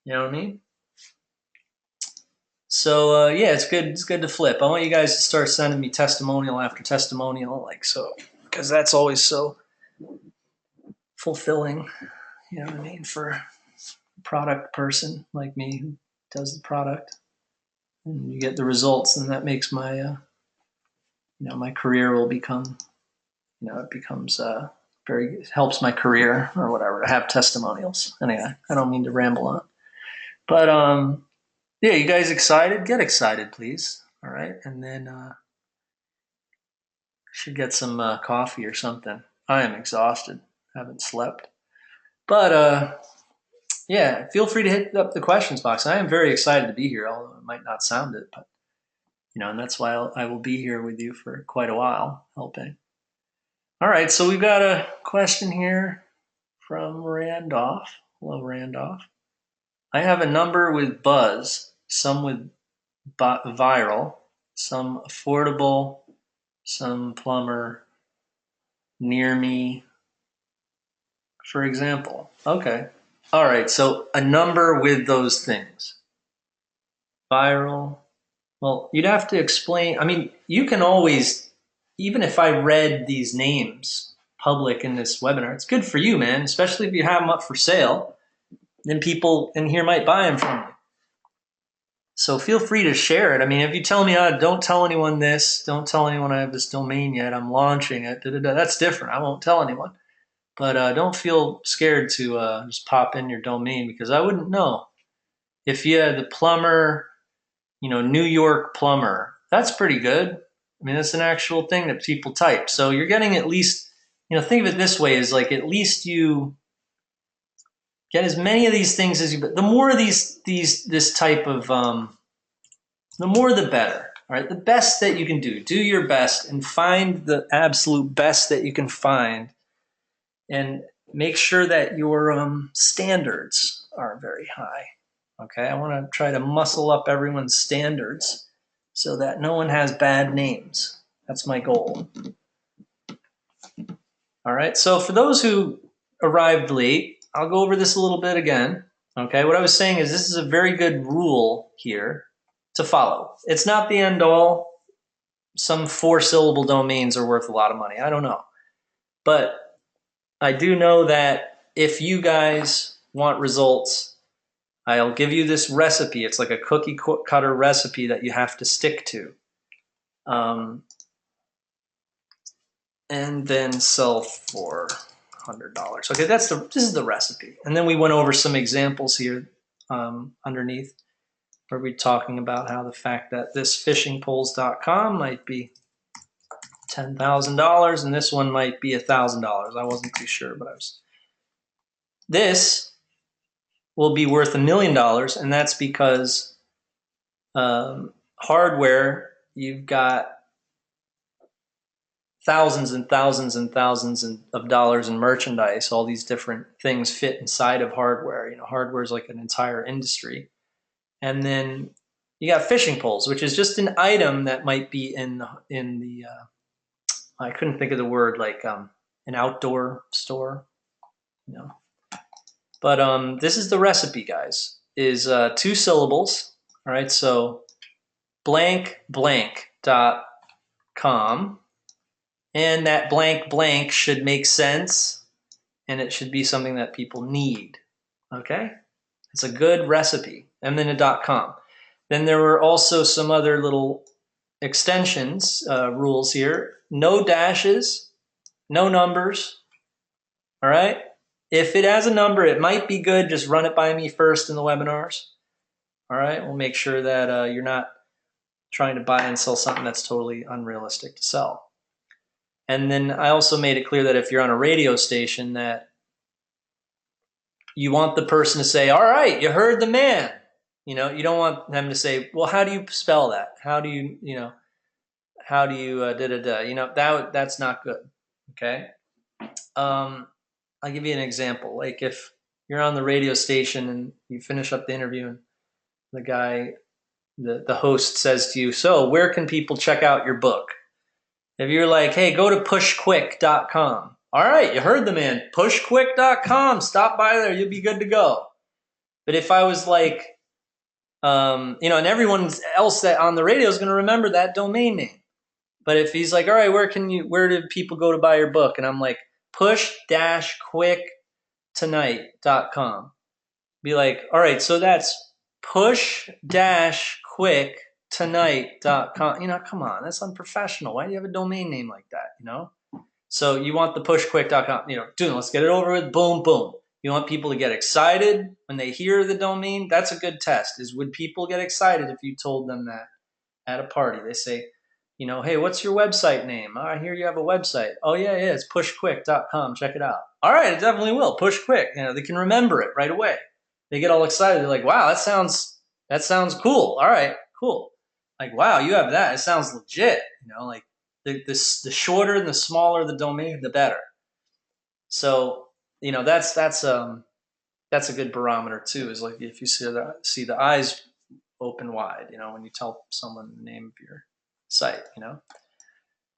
You know what I mean? So yeah, it's good. It's good to flip. I want you guys to start sending me testimonial after testimonial, like so, because that's always so fulfilling. You know what I mean? For a product person like me who does the product. And you get the results, and that makes my my career will become, it becomes very, it helps my career or whatever to have testimonials. Anyway, I don't mean to ramble on, but yeah, you guys excited? Get excited, please. All right, and then should get some coffee or something. I am exhausted, haven't slept, but yeah, feel free to hit up the questions box. I am very excited to be here, although it might not sound it, but and that's why I will be here with you for quite a while, helping. All right, so we've got a question here from Randolph. Hello, Randolph. I have a number with buzz, some with viral, some affordable, some plumber near me, for example. Okay. All right, so a number with those things. Viral. Well, you'd have to explain. I mean, you can always, even if I read these names public in this webinar, it's good for you, man, especially if you have them up for sale. Then people in here might buy them from you. So feel free to share it. I mean, if you tell me, don't tell anyone this, don't tell anyone I have this domain yet, I'm launching it, that's different. I won't tell anyone. But don't feel scared to just pop in your domain, because I wouldn't know. If you had the plumber, New York plumber, that's pretty good. I mean, that's an actual thing that people type. So you're getting at least, think of it this way, is like at least you get as many of these things as you, the more of this type of, the more the better. All right. The best that you can do your best and find the absolute best that you can find, and make sure that your standards are very high. Okay. I want to try to muscle up everyone's standards so that no one has bad names. That's my goal. All right. So for those who arrived late, I'll go over this a little bit again. Okay. What I was saying is this is a very good rule here to follow. It's not the end all. Some 4-syllable domains are worth a lot of money. I don't know. But I do know that if you guys want results, I'll give you this recipe. It's like a cookie cutter recipe that you have to stick to. And then sell for $100. Okay, this is the recipe. And then we went over some examples here underneath. where we're talking about how the fact that this fishingpoles.com might be $10,000 and this one might be $1,000. I wasn't too sure, but I was. This will be worth $1 million, and that's because hardware, you've got thousands and thousands and thousands of dollars in merchandise. All these different things fit inside of hardware. Hardware is like an entire industry. And then you got fishing poles, which is just an item that might be in the I couldn't think of the word, like an outdoor store, But this is the recipe, guys. Is 2 syllables. All right, so blank.com. And that blank blank should make sense, and it should be something that people need. Okay? It's a good recipe. And then a .com. Then there were also some other little extensions, rules here. No dashes, no numbers. All right? If it has a number, it might be good. Just run it by me first in the webinars. All right? We'll make sure that you're not trying to buy and sell something that's totally unrealistic to sell. And then I also made it clear that if you're on a radio station, that you want the person to say, all right, you heard the man. You don't want them to say, well, how do you spell that? How do you da-da-da? That's not good, okay? I'll give you an example. Like if you're on the radio station and you finish up the interview and the guy, the host says to you, so where can people check out your book? If you're like, hey, go to pushquick.com. All right, you heard the man. Pushquick.com. Stop by there. You'll be good to go. But if I was like, and everyone else that on the radio is going to remember that domain name. But if he's like, all right, where do people go to buy your book? And I'm like, push-quicktonight.com. Be like, all right, so that's push-quicktonight.com. Come on, that's unprofessional. Why do you have a domain name like that, So you want the pushquick.com, dude, let's get it over with, boom, boom. You want people to get excited when they hear the domain. That's a good test, is would people get excited if you told them that at a party? They say, hey, what's your website name? Oh, I hear you have a website. Oh, yeah, it's pushquick.com. Check it out. All right, it definitely will. Pushquick. They can remember it right away. They get all excited. They're like, wow, that sounds cool. All right, cool. Like, wow, you have that. It sounds legit. Like the shorter and the smaller the domain, the better. So, that's a good barometer too, is like if you see the eyes open wide, when you tell someone the name of your site,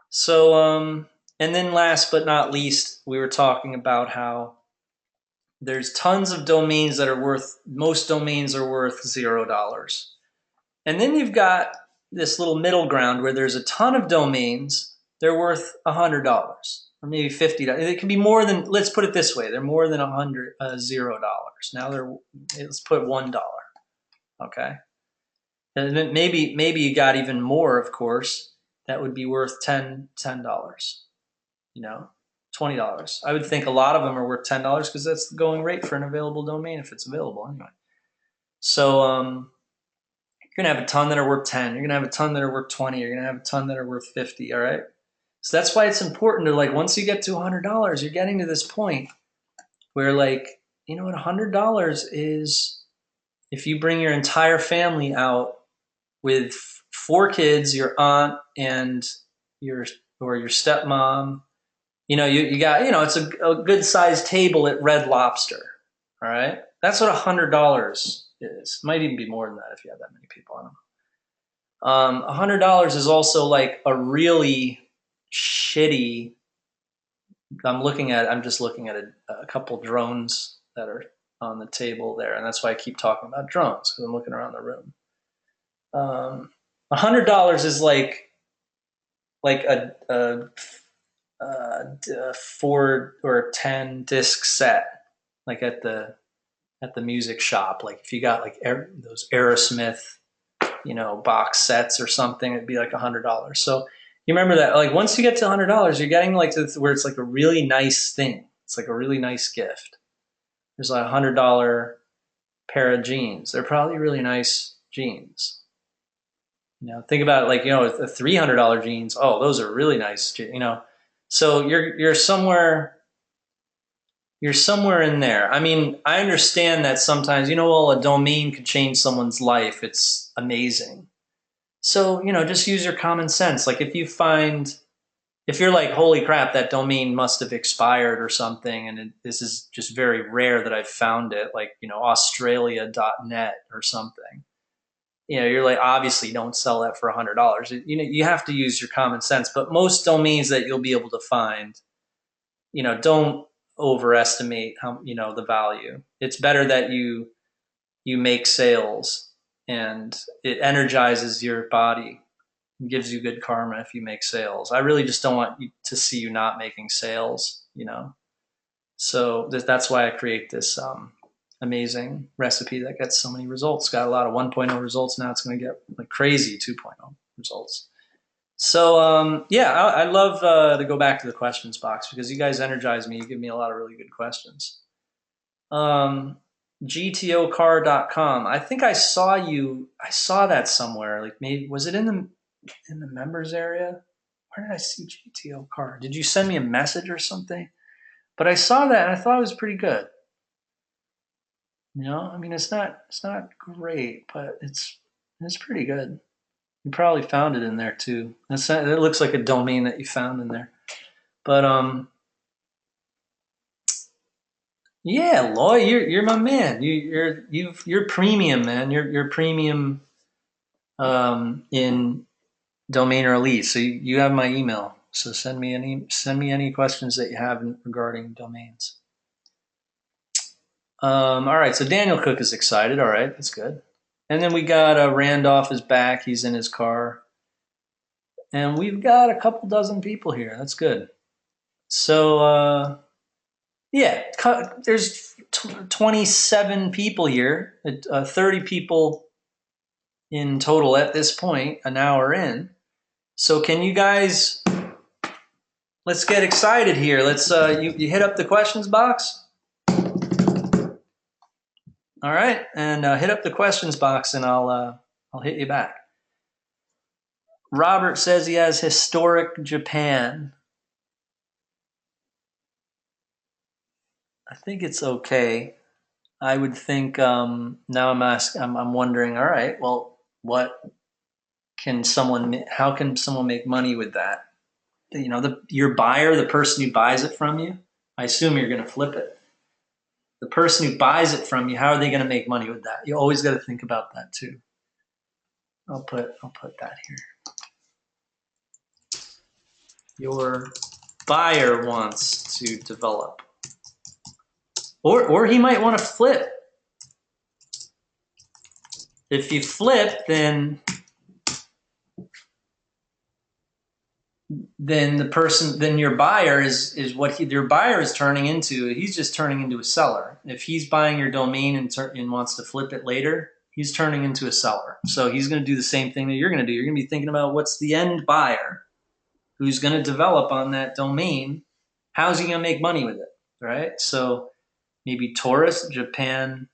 So, and then last but not least, we were talking about how there's tons of domains that are most domains are worth $0. And then you've got this little middle ground where there's a ton of domains, they're worth $100 or maybe $50. It can be more than, let's put it this way, they're more than $0. Now let's put $1. Okay. And then maybe you got even more, of course, that would be worth $10, $20. I would think a lot of them are worth $10 because that's the going rate for an available domain if it's available anyway. So you're going to have a ton that are worth 10. You're going to have a ton that are worth 20. You're going to have a ton that are worth 50, all right? So that's why it's important to, like, once you get to $100, you're getting to this point where, like, what $100 is, if you bring your entire family out with 4 kids, your aunt and your stepmom, you got, it's a good sized table at Red Lobster. All right. That's what $100 is. Might even be more than that if you have that many people on them. $100 is also like a really shitty, I'm just looking at a couple drones that are on the table there. And that's why I keep talking about drones, because I'm looking around the room. $100 is like a 4 or 10 disc set, like at the music shop. Like if you got like those Aerosmith, box sets or something, it'd be like $100. So you remember that, like once you get to $100, you're getting like to where it's like a really nice thing. It's like a really nice gift. There's like $100 pair of jeans. They're probably really nice jeans. Think about it, like, the $300 jeans. Oh, those are really nice. So you're somewhere in there. I mean, I understand that sometimes, well, a domain could change someone's life. It's amazing. So, just use your common sense. Like if you're like, holy crap, that domain must have expired or something, and this is just very rare that I've found it, like, Australia.net or something. You're like, obviously don't sell that for $100. You have to use your common sense, but most domains that you'll be able to find, don't overestimate the value. It's better that you make sales, and it energizes your body, gives you good karma if you make sales. I really just don't want to see you not making sales. So that's why I create this amazing recipe that gets so many results. Got a lot of 1.0 results. Now it's going to get like crazy 2.0 results. So yeah, I love to go back to the questions box because you guys energize me. You give me a lot of really good questions. GTOcar.com. I think I saw that somewhere. Like, maybe was it in the members area? Where did I see GTO Car? Did you send me a message or something? But I saw that and I thought it was pretty good. I mean, it's not great, but it's pretty good. You probably found it in there too. It looks like a domain that you found in there. But yeah, Loy, you're my man. You're premium, man. You're premium in Domainer Elite. So you have my email. So send me any questions that you have regarding domains. All right. So Daniel Cook is excited. All right, that's good. And then we got Randolph is back. He's in his car, and we've got a couple dozen people here. That's good. So yeah, there's 27 people here. 30 people in total at this point, an hour in. So can you guys? Let's get excited here. Let's you hit up the questions box. All right, and hit up the questions box, and I'll hit you back. Robert says he has historic Japan. I think it's okay. I would think now I'm wondering. All right, well, how can someone make money with that? Your buyer, the person who buys it from you. I assume you're going to flip it. The person who buys it from you, how are they going to make money with that? You always got to think about that too. I'll put that here. Your buyer wants to develop, or he might want to flip. If you flip, then your buyer is what your buyer is turning into. He's just turning into a seller. If he's buying your domain and wants to flip it later, he's turning into a seller. So he's going to do the same thing that you're going to do. You're going to be thinking about what's the end buyer who's going to develop on that domain. How's he going to make money with it, right? So maybe tourist, Japan,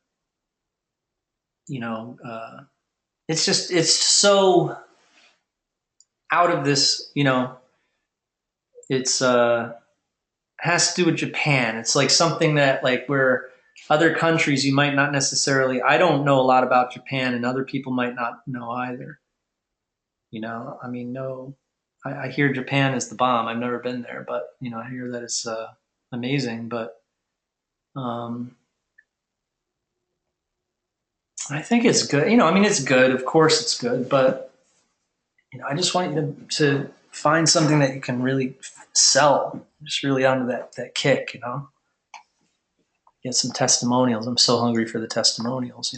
it's so out of this, it's has to do with Japan. It's like something that, like, where other countries you might not necessarily. I don't know a lot about Japan, and other people might not know either. I mean, no, I hear Japan is the bomb. I've never been there, but I hear that it's amazing. But I think it's good. I mean, it's good. Of course, it's good, but I just want you to find something that you can really sell. I'm just really onto that kick, Get some testimonials. I'm so hungry for the testimonials,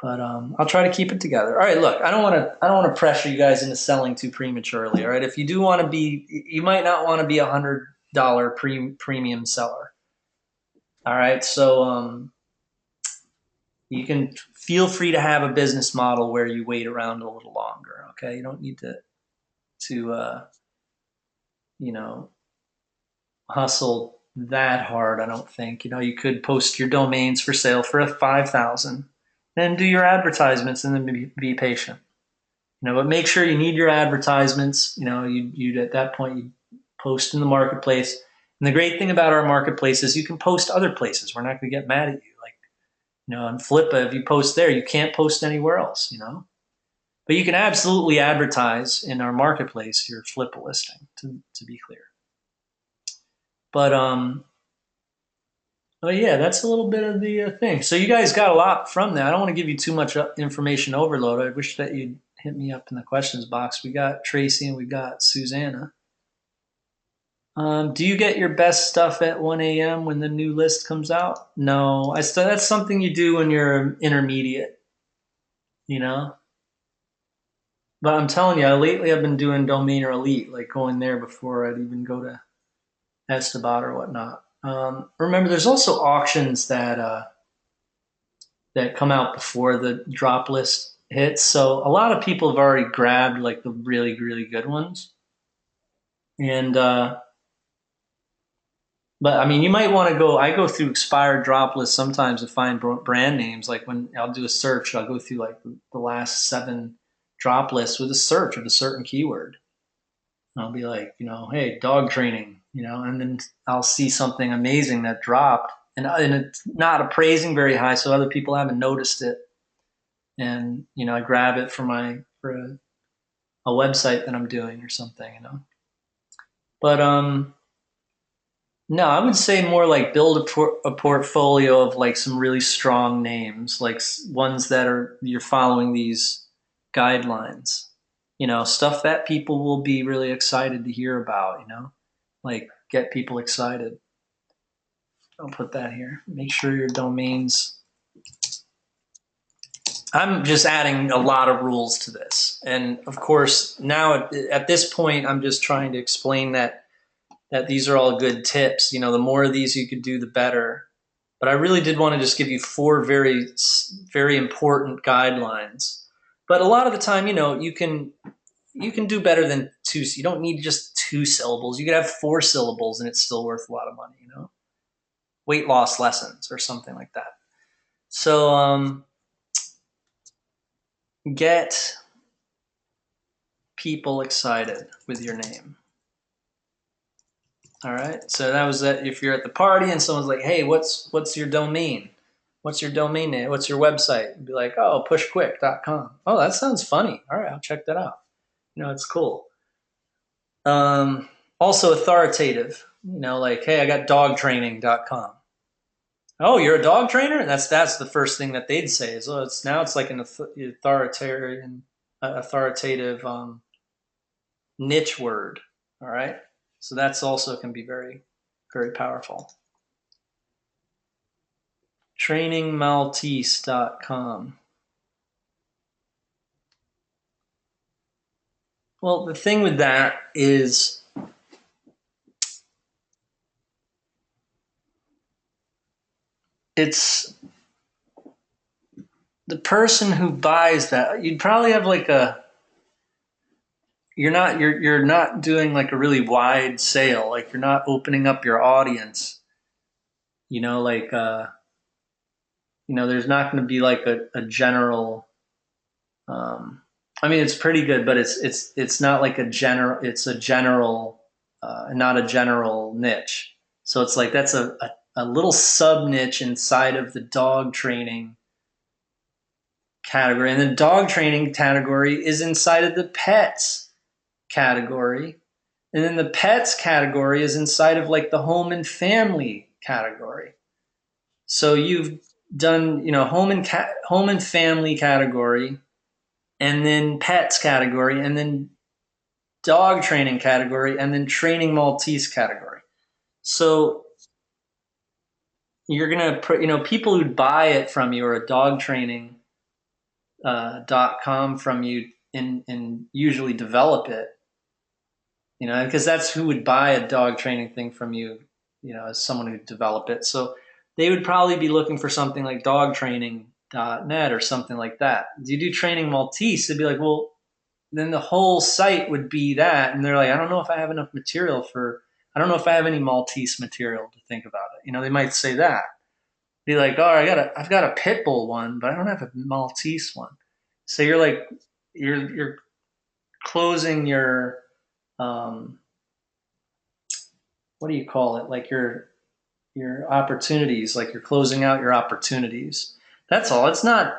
But I'll try to keep it together. All right, look, I don't want to pressure you guys into selling too prematurely. All right, if you do want to be, you might not want to be $100 premium seller. All right, so you can feel free to have a business model where you wait around a little longer. Okay, you don't need to hustle that hard. I don't think. You could post your domains for sale for $5,000. then do your advertisements and then be patient. But make sure you need your advertisements. You at that point you post in the marketplace. And the great thing about our marketplace is you can post other places. We're not going to get mad at you. Like, on Flippa, if you post there, you can't post anywhere else. But you can absolutely advertise in our marketplace your Flippa listing, to be clear. But yeah, that's a little bit of the thing. So you guys got a lot from that. I don't want to give you too much information overload. I wish that you'd hit me up in the questions box. We got Tracy and we got Susanna. Do you get your best stuff at 1 a.m. when the new list comes out? No, that's something you do when you're intermediate, you know. But I'm telling you, lately I've been doing Domainer Elite, like going there before I'd even go to Esteban or whatnot. Remember, there's also auctions that come out before the drop list hits. So a lot of people have already grabbed like the really, really good ones. And but I mean, you might want to go. I go through expired drop lists sometimes to find brand names. Like when I'll do a search, I'll go through like the last 7 drop lists with a search of a certain keyword. And I'll be like, hey, dog training, and then I'll see something amazing that dropped, and it's not appraising very high, so other people haven't noticed it. And I grab it for a website that I'm doing or something. But no, I would say more like build a portfolio of like some really strong names, like ones that you're following these guidelines. Stuff that people will be really excited to hear about. Like get people excited. I'll put that here. Make sure your domains. I'm just adding a lot of rules to this, and of course now at this point I'm just trying to explain that these are all good tips. The more of these you could do, the better. But I really did want to just give you 4 very, very important guidelines. But a lot of the time, you can do better than 2. You don't need just 2 syllables. You could have 4 syllables, and it's still worth a lot of money. Weight loss lessons or something like that. So get people excited with your name. All right. So that was that. If you're at the party and someone's like, "Hey, what's your domain? What's your domain name? What's your website?" You'd be like, "Oh, pushquick.com." Oh, that sounds funny. All right, I'll check that out. It's cool. Also authoritative. Like, "Hey, I got dogtraining.com." Oh, you're a dog trainer? That's the first thing that they'd say is, "Oh, it's like an authoritative niche word." All right. So that's also can be very, very powerful. Trainingmaltese.com. Well, the thing with that is it's the person who buys that. You'd probably have like you're not doing like a really wide sale. Like you're not opening up your audience. There's not going to be like a general. I mean, it's pretty good, but it's not like a general. It's a general, not a general niche. So it's like that's a little sub niche inside of the dog training category, and the dog training category is inside of the pets category, and then the pets category is inside of like the home and family category. So you've done home and family category, and then pets category, and then dog training category, and then training Maltese category. So you're gonna people who'd buy it from you or a dog training .com from you and usually develop it, because that's who would buy a dog training thing from you, as someone who developed it. So they would probably be looking for something like dogtraining.net or something like that. You do training Maltese, they'd be like, well, then the whole site would be that. And they're like, I don't know if I have enough material I don't know if I have any Maltese material to think about it. They might say that. Be like, oh, I've got a pit bull one, but I don't have a Maltese one. So you're like, you're closing your, um, what do you call it? Like your opportunities, like you're closing out your opportunities. That's all. It's not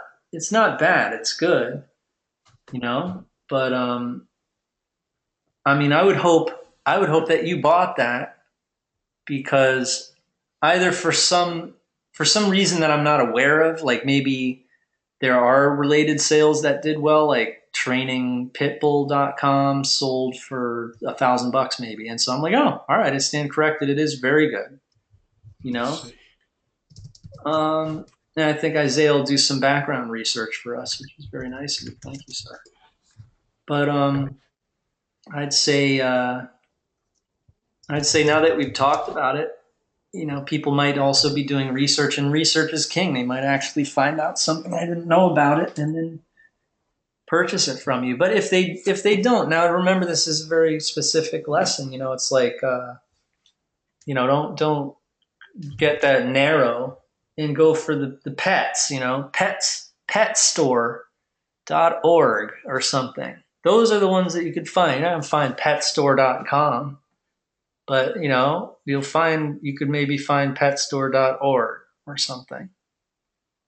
bad. It's good, you know. But I mean, I would hope that you bought that because either for some reason that I'm not aware of, like maybe there are related sales that did well, like trainingpitbull.com sold for $1,000 maybe. And so I'm like, oh, all right, I stand corrected. It is very good, you I know? see. Um, and I think Isaiah will do some background research for us, which is very nice of you. Thank you, sir. But I'd say uh, I'd say now that we've talked about it, you know, people might also be doing research, and research is king. They might actually find out something I didn't know about it, and then purchase it from you. But if they don't, now remember this is a very specific lesson. You know, it's like you know, don't get that narrow and go for the pets. You know, petstore.org or something. Those are the ones that you could find. You're not gonna find petstore.com, but you know, you could maybe find petstore.org or something.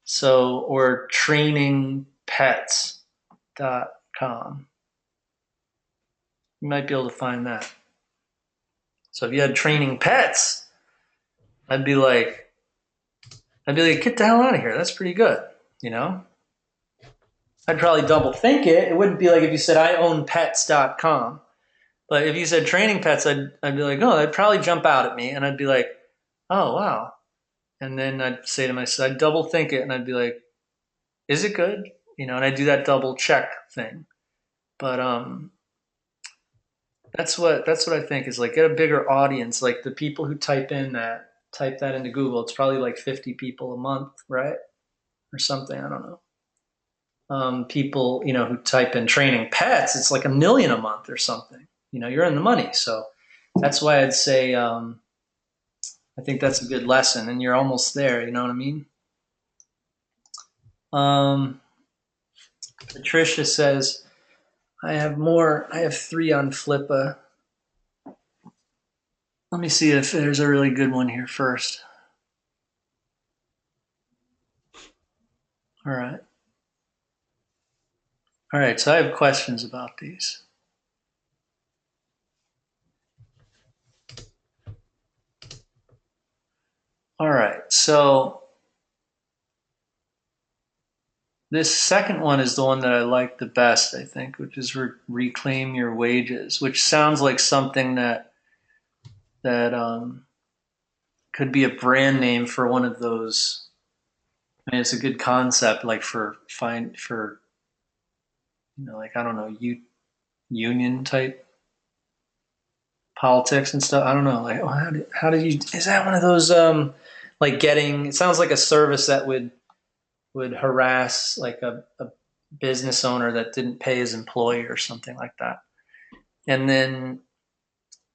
So or trainingpets.com. You might be able to find that. So if you had training pets, I'd be like, get the hell out of here. That's pretty good, you know? I'd probably double think it. It wouldn't be like if you said I own pets.com. But if you said training pets, I'd be like, oh, that'd probably jump out at me. And I'd be like, oh, wow. And then I'd say to myself, I'd double think it and I'd be like, is it good? You know, and I'd do that double check thing. But that's what I think is like get a bigger audience. Like the people who type that into Google, it's probably like 50 people a month, right? Or something. I don't know. People, you know, who type in training pets, it's like 1 million a month or something. You know, you're in the money. So that's why I'd say I think that's a good lesson, and you're almost there. You know what I mean? Um, Patricia says I have more. I have 3 on Flippa. Let me see if there's a really good one here first. All right. All right. So I have questions about these. All right. So this second one is the one that I like the best, I think, which is reclaim your wages, which sounds like something that could be a brand name for one of those. I mean, it's a good concept, like for you know, like I don't know, union type politics and stuff. I don't know, like how did you? Is that one of those like getting? It sounds like a service that would harass like a business owner that didn't pay his employee or something like that. And then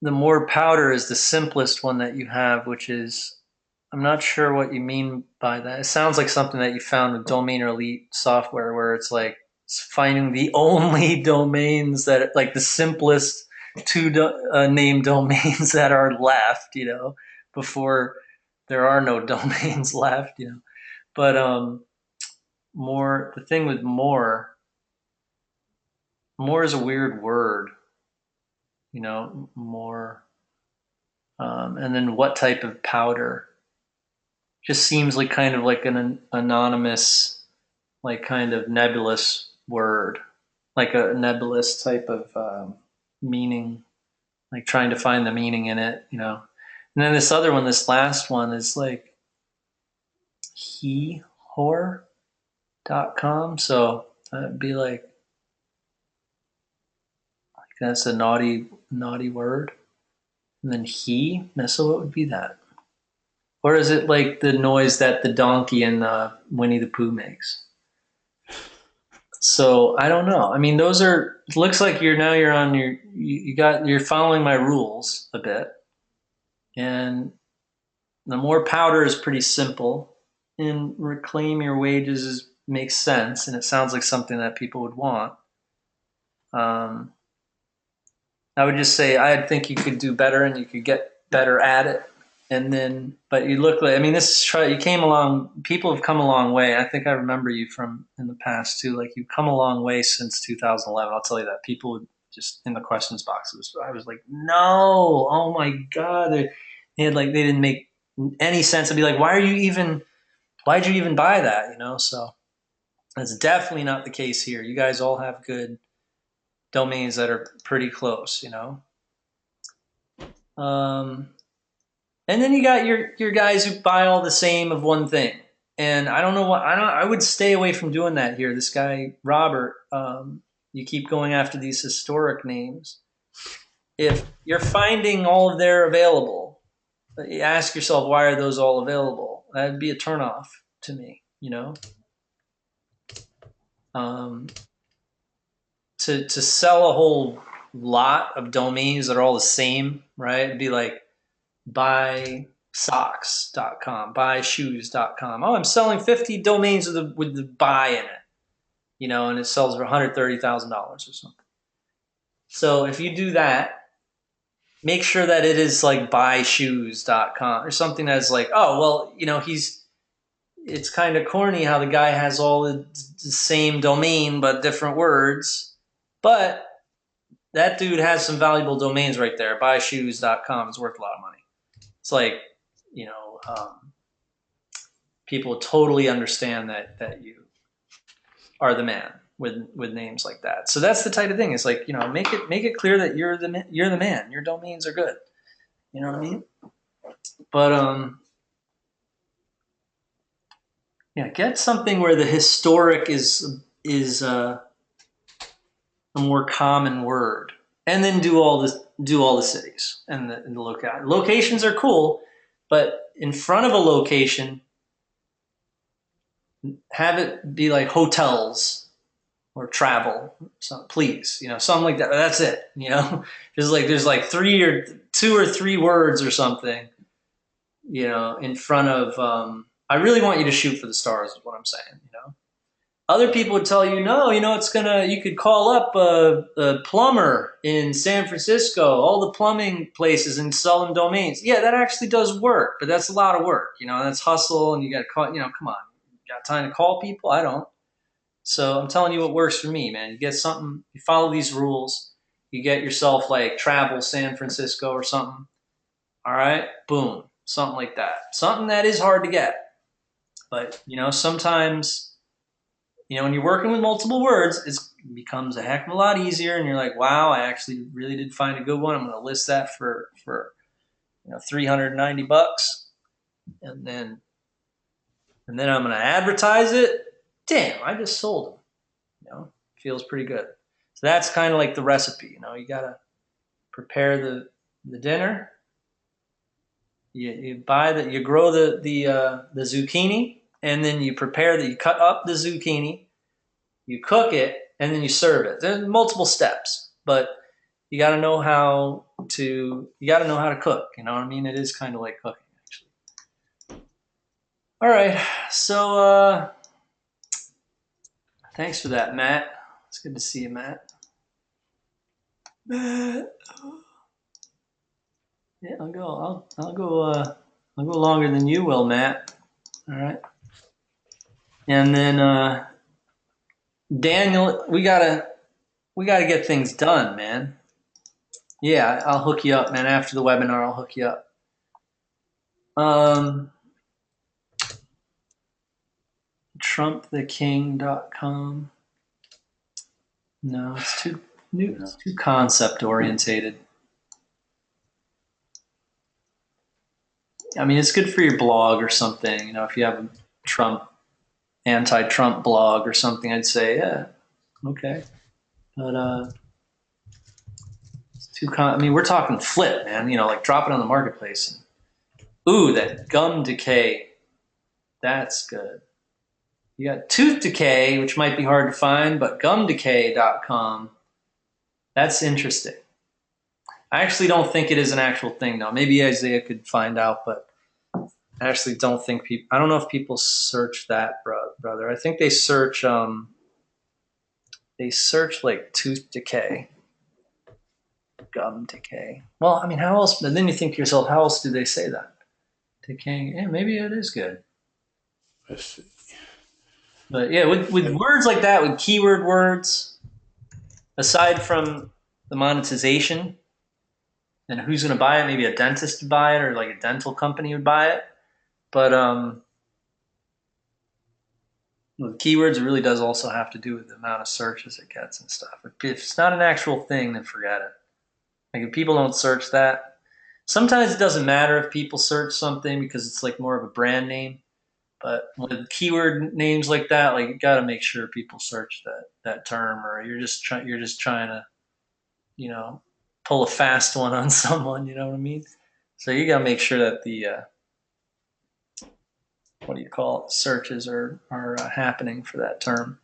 the more powder is the simplest one that you have, which is I'm not sure what you mean by that. It sounds like something that you found with Domainer Elite software, where it's like it's finding the only domains that like the simplest name domains that are left, you know, before there are no domains left, you know. But more the thing with more is a weird word, you know, more. And then what type of powder? Just seems like kind of like an anonymous, like kind of nebulous word, like a nebulous type of meaning, like trying to find the meaning in it, you know. And then this other one, this last one is like hehor.com. So that'd be like that's a naughty word. And then so what would be that? Or is it like the noise that the donkey in Winnie the Pooh makes? So I don't know. I mean, those are. It looks like you're on your. You're following my rules a bit, and the more powder is pretty simple, and reclaim your wages makes sense, and it sounds like something that people would want. Um, I would just say I think you could do better and you could get better at it. And then, but you look like, I mean, this is you came along, people have come a long way. I think I remember you from in the past too. Like you've come a long way since 2011. I'll tell you that. People would just in the questions box, I was like, no, oh my God. They had like, they didn't make any sense. I'd be like, why'd you even buy that? You know? So that's definitely not the case here. You guys all have good domains that are pretty close, you know? Um, and then you got your guys who buy all the same of one thing. And I don't know what I would stay away from doing that here. This guy Robert, you keep going after these historic names. If you're finding all of their available, you ask yourself why are those all available? That'd be a turnoff to me, you know. Um, to sell a whole lot of domains that are all the same, right? It'd be like buysocks.com, buyshoes.com. Oh, I'm selling 50 domains with the buy in it, you know, and it sells for $130,000 or something. So if you do that, make sure that it is like buyshoes.com or something that's like, oh, well, you know, it's kind of corny how the guy has all the same domain but different words. But that dude has some valuable domains right there. Buyshoes.com is worth a lot of money. It's like, you know, people totally understand that you are the man with names like that. So that's the type of thing. It's like, you know, make it clear that you're the man. Your domains are good. You know what I mean? But yeah, get something where the historic is a more common word, and then do all the cities and the locale. Locations are cool, but in front of a location, have it be like hotels or travel, so please, you know, something like that. That's it, you know. There's like two or three words or something, you know, in front of. I really want you to shoot for the stars, is what I'm saying, you know. Other people would tell you, no, you know, you could call up a plumber in San Francisco, all the plumbing places, and sell them domains. Yeah, that actually does work, but that's a lot of work, you know. That's hustle, and you got to call, you know, come on, you got time to call people? I don't. So I'm telling you what works for me, man. You get something, you follow these rules, you get yourself like travel San Francisco or something. All right, boom, something like that. Something that is hard to get, but you know, sometimes, you know, when you're working with multiple words, it becomes a heck of a lot easier, and you're like, wow, I actually really did find a good one. I'm going to list that for you know $390, and then I'm going to advertise it. Damn, I just sold them. You know, feels pretty good. So that's kind of like the recipe. You know, you got to prepare the dinner. You grow the zucchini, and then you you cut up the zucchini, you cook it, and then you serve it. There's multiple steps, but you got to know how to cook. You know what I mean? It is kind of like cooking, actually. All right, so thanks for that, Matt. It's good to see you, Matt. Matt. Yeah, I'll go. I'll go. I'll go longer than you will, Matt. All right. And then Daniel, we gotta get things done, man. Yeah, I'll hook you up, man. After the webinar, I'll hook you up. TrumpTheKing.com. No, it's too new. It's too concept orientated. I mean, it's good for your blog or something. You know, if you have a anti-Trump blog or something, I'd say, yeah, okay. But it's too. I mean, we're talking flip, man. You know, like drop it on the marketplace. Ooh, that gum decay. That's good. You got tooth decay, which might be hard to find, but gumdecay.com. That's interesting. I actually don't think it is an actual thing, though. Maybe Isaiah could find out, but I actually don't think people. I don't know if people search that, brother. I think they search like tooth decay, gum decay. Well, I mean, how else? But then you think to yourself, how else do they say that? Decaying. Yeah, maybe it is good. Let's see. But yeah, with words like that, with keyword words, aside from the monetization and who's going to buy it, maybe a dentist would buy it or like a dental company would buy it. But with keywords, it really does also have to do with the amount of searches it gets and stuff. If it's not an actual thing, then forget it. Like if people don't search that, sometimes it doesn't matter if people search something because it's like more of a brand name. But with keyword names like that, like you got to make sure people search that term, or you're just trying to, you know, pull a fast one on someone. You know what I mean? So you got to make sure that the what do you call it, searches are happening for that term.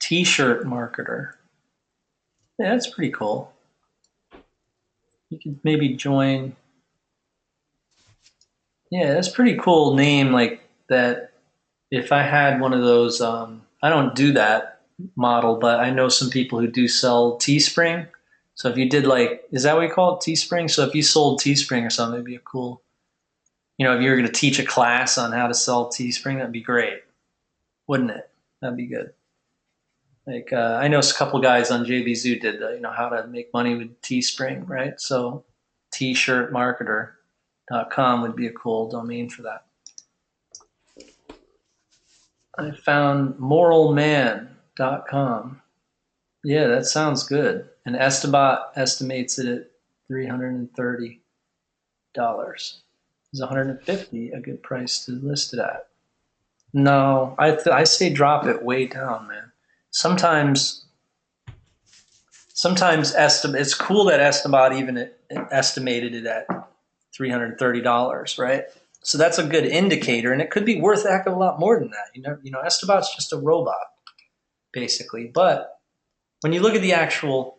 T-shirt marketer. Yeah, that's pretty cool. You could maybe join. Yeah, that's pretty cool name like that. If I had one of those, I don't do that model, but I know some people who do sell Teespring. So if you did like, is that what you call it, Teespring? So if you sold Teespring or something, it'd be a cool, if you were going to teach a class on how to sell Teespring, that'd be great, wouldn't it? That'd be good. Like I know a couple guys on JV Zoo did, how to make money with Teespring, right? So tshirtmarketer.com would be a cool domain for that. I found moralman.com. Yeah, that sounds good. And Esterbot estimates it at $330. Is $150 a good price to list it at? No, I say drop it way down, man. Sometimes it's cool that Esterbot even estimated it at $330, right? So that's a good indicator, and it could be worth a heck of a lot more than that. Esterbot's just a robot, basically. But when you look at the actual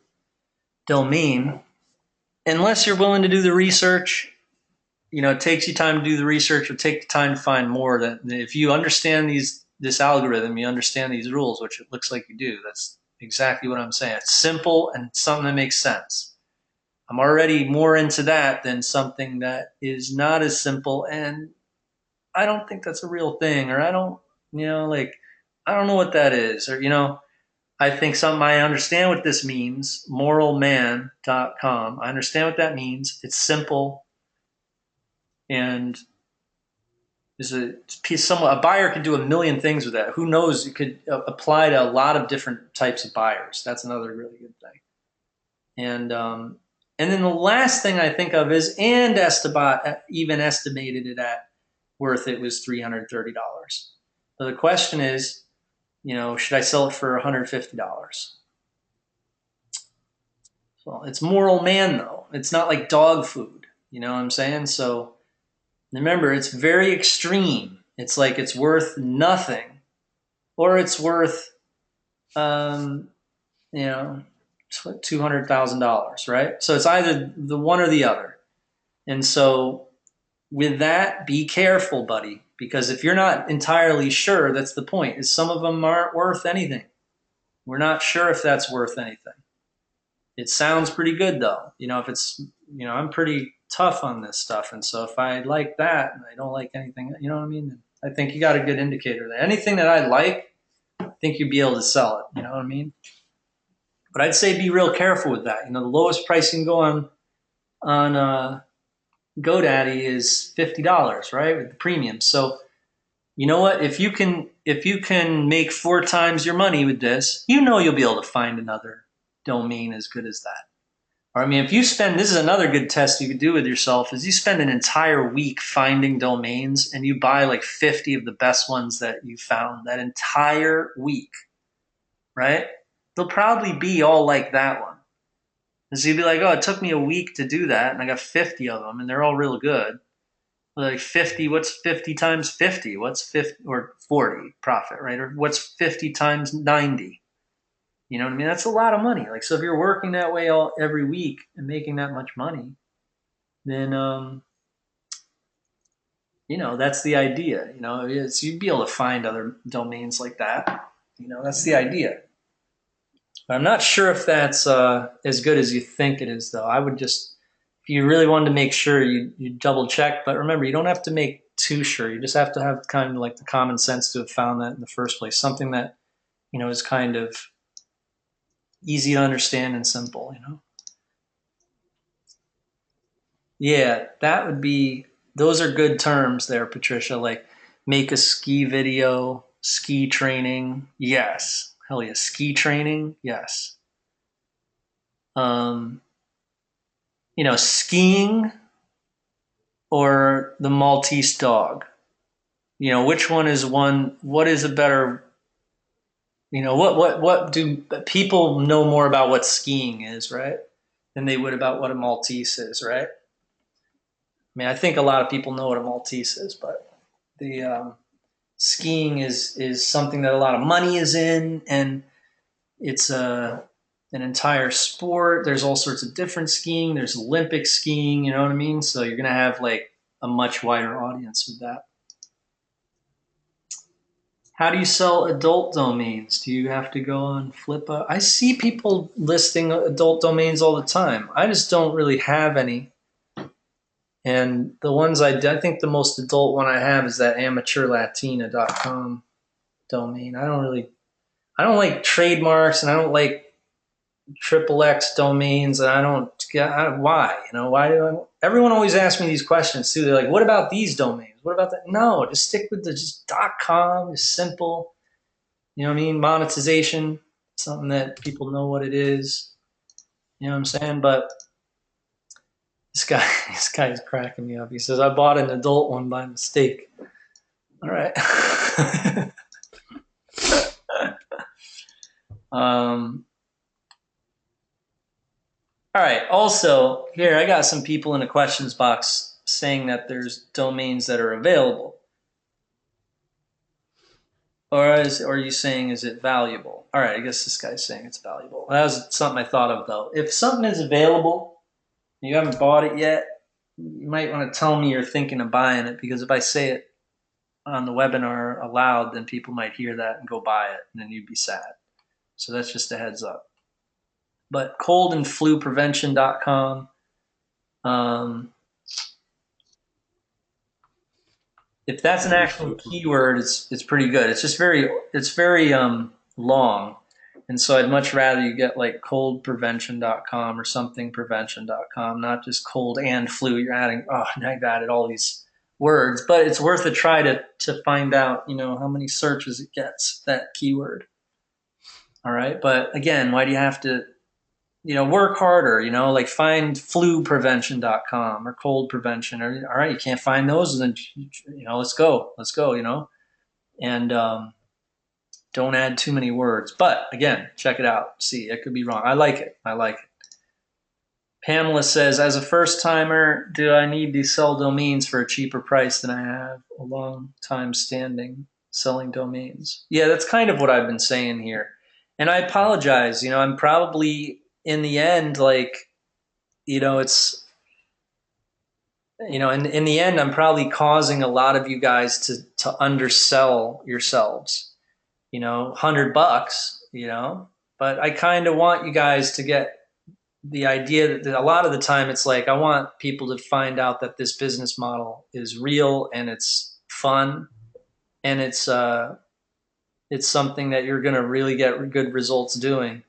domain, unless you're willing to do the research, it takes you time to do the research. It'll take the time to find more. That if you understand this algorithm, you understand these rules, which it looks like you do. That's exactly what I'm saying. It's simple and something that makes sense. I'm already more into that than something that is not as simple, and I don't think that's a real thing, or I don't, I don't know what that is, or I think I understand what this means, moralman.com. I understand what that means. It's simple and a buyer can do a million things with that. Who knows? It could apply to a lot of different types of buyers. That's another really good thing. And then the last thing I think of is, and Esterbot even estimated it at it was $330. So the question is, should I sell it for $150? Well, it's moral man though. It's not like dog food. You know what I'm saying? So remember, it's very extreme. It's like it's worth nothing, or it's worth, $200,000, right? So it's either the one or the other. And so with that, be careful, buddy, because if you're not entirely sure, that's the point. Is some of them aren't worth anything. We're not sure if that's worth anything. It sounds pretty good though. If it's, I'm pretty tough on this stuff. And so if I like that and I don't like anything, you know what I mean? I think you got a good indicator there. Anything that I like, I think you'd be able to sell it. You know what I mean? But I'd say be real careful with that. The lowest price you can go on GoDaddy is $50, right? With the premium. So you know what? If you can make 4 times your money with this, you'll be able to find another domain as good as that. Or I mean, if you spend, this is another good test you could do with yourself, is you spend an entire week finding domains and you buy like 50 of the best ones that you found that entire week, right? They'll probably be all like that one. And so you'd be like, oh, it took me a week to do that and I got 50 of them and they're all real good. Like 50, what's 50 times 50? What's 50 or 40 profit, right? Or what's 50 times 90? You know what I mean? That's a lot of money. Like, so if you're working that way every week and making that much money, then that's the idea. You'd be able to find other domains like that. That's the idea. But I'm not sure if that's as good as you think it is, though. I would just, if you really wanted to make sure, you double check. But remember, you don't have to make too sure. You just have to have kind of like the common sense to have found that in the first place. Something that is kind of easy to understand and simple. Yeah, that would be. Those are good terms there, Patricia. Like make a ski video, ski training. Yes, hell yeah, ski training. Yes. Um, skiing or the Maltese dog? Which one is one? What is a better? What do people know more about what skiing is, right? Than they would about what a Maltese is, right? I mean, I think a lot of people know what a Maltese is, but the skiing is something that a lot of money is in, and it's an entire sport. There's all sorts of different skiing. There's Olympic skiing. You know what I mean? So you're gonna have like a much wider audience with that. How do you sell adult domains? Do you have to go on Flippa? I see people listing adult domains all the time. I just don't really have any. And the ones I think the most adult one I have is that amateurlatina.com domain. I don't like trademarks, and I don't like triple X domains, and I don't why, why do everyone always asks me these questions too. They're like, what about these domains? What about that? No, just stick with the just .com, just simple. You know what I mean? Monetization, something that people know what it is. You know what I'm saying? But this guy, this guy is cracking me up. He says, I bought an adult one by mistake. All right. um, all right. Also, here, I got some people in the questions box saying that there's domains that are available. Or are you saying, is it valuable? All right, I guess this guy's saying it's valuable. That was something I thought of, though. If something is available, you haven't bought it yet, you might want to tell me you're thinking of buying it, because if I say it on the webinar aloud, then people might hear that and go buy it, and then you'd be sad. So that's just a heads up. But coldandfluprevention.com. If that's an actual keyword, it's pretty good. It's just very long. And so I'd much rather you get like coldprevention.com or somethingprevention.com, not just cold and flu. You're adding, now I've added all these words, but it's worth a try to find out, how many searches it gets, that keyword. All right. But again, why do you have to, work harder, like find fluprevention.com or cold prevention, or all right, you can't find those, then, let's go, and don't add too many words. But again, check it out. See, it could be wrong. I like it. Pamela says, as a first timer, do I need to sell domains for a cheaper price than I have a long time standing selling domains? Yeah, that's kind of what I've been saying here. And I apologize. I'm probably in the end, like, it's, in the end, I'm probably causing a lot of you guys to undersell yourselves, $100, but I kind of want you guys to get the idea that a lot of the time it's like, I want people to find out that this business model is real and it's fun, and it's something that you're going to really get good results doing.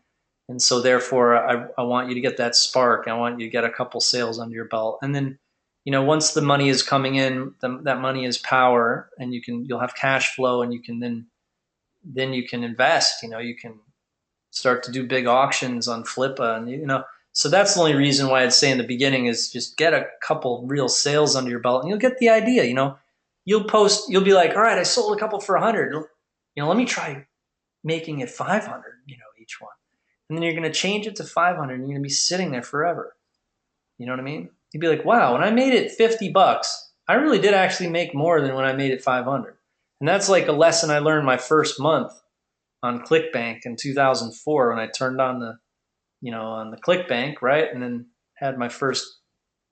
And so therefore I want you to get that spark. I want you to get a couple sales under your belt. And then, once the money is coming in, that money is power, and you'll have cash flow, and you can then you can invest, you can start to do big auctions on Flippa, and so that's the only reason why I'd say in the beginning is just get a couple real sales under your belt, and you'll get the idea. You'll be like, all right, I sold a couple for 100. Let me try making it 500, each one. And then you're going to change it to 500, and you're going to be sitting there forever. You know what I mean? You'd be like, wow, when I made it $50, I really did actually make more than when I made it 500. And that's like a lesson I learned my first month on ClickBank in 2004 when I turned on the ClickBank, right? And then had my first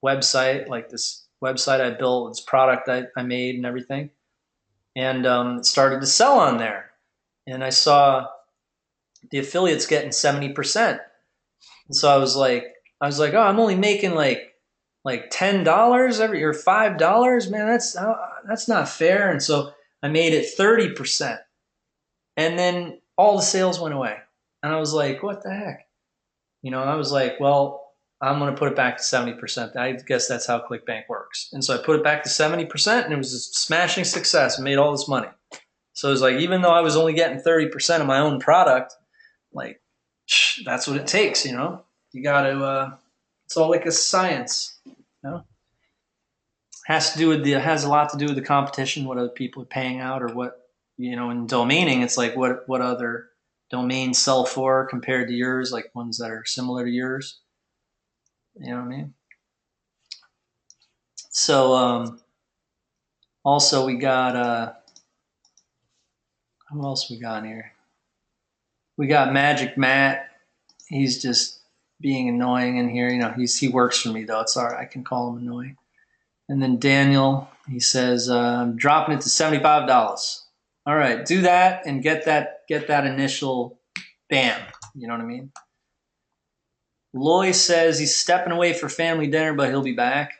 website, like this website I built, this product I made and everything. And it started to sell on there. And I saw the affiliates getting 70%. And so oh, I'm only making like $10 every or $5. Man, that's not fair. And so I made it 30%. And then all the sales went away. And I was like, what the heck? And I was like, well, I'm going to put it back to 70%. I guess that's how ClickBank works. And so I put it back to 70%, and it was a smashing success. I made all this money. So it was like, even though I was only getting 30% of my own product, like, that's what it takes, You got to, it's all like a science, has a lot to do with the competition, what other people are paying out, or what, in domaining, it's like what other domains sell for compared to yours, like ones that are similar to yours. You know what I mean? So also we got who else we got in here? We got Magic Matt. He's just being annoying in here. He works for me though. It's all right. I can call him annoying. And then Daniel, he says, I'm dropping it to $75. All right, do that and get that initial bam. You know what I mean? Loy says he's stepping away for family dinner, but he'll be back.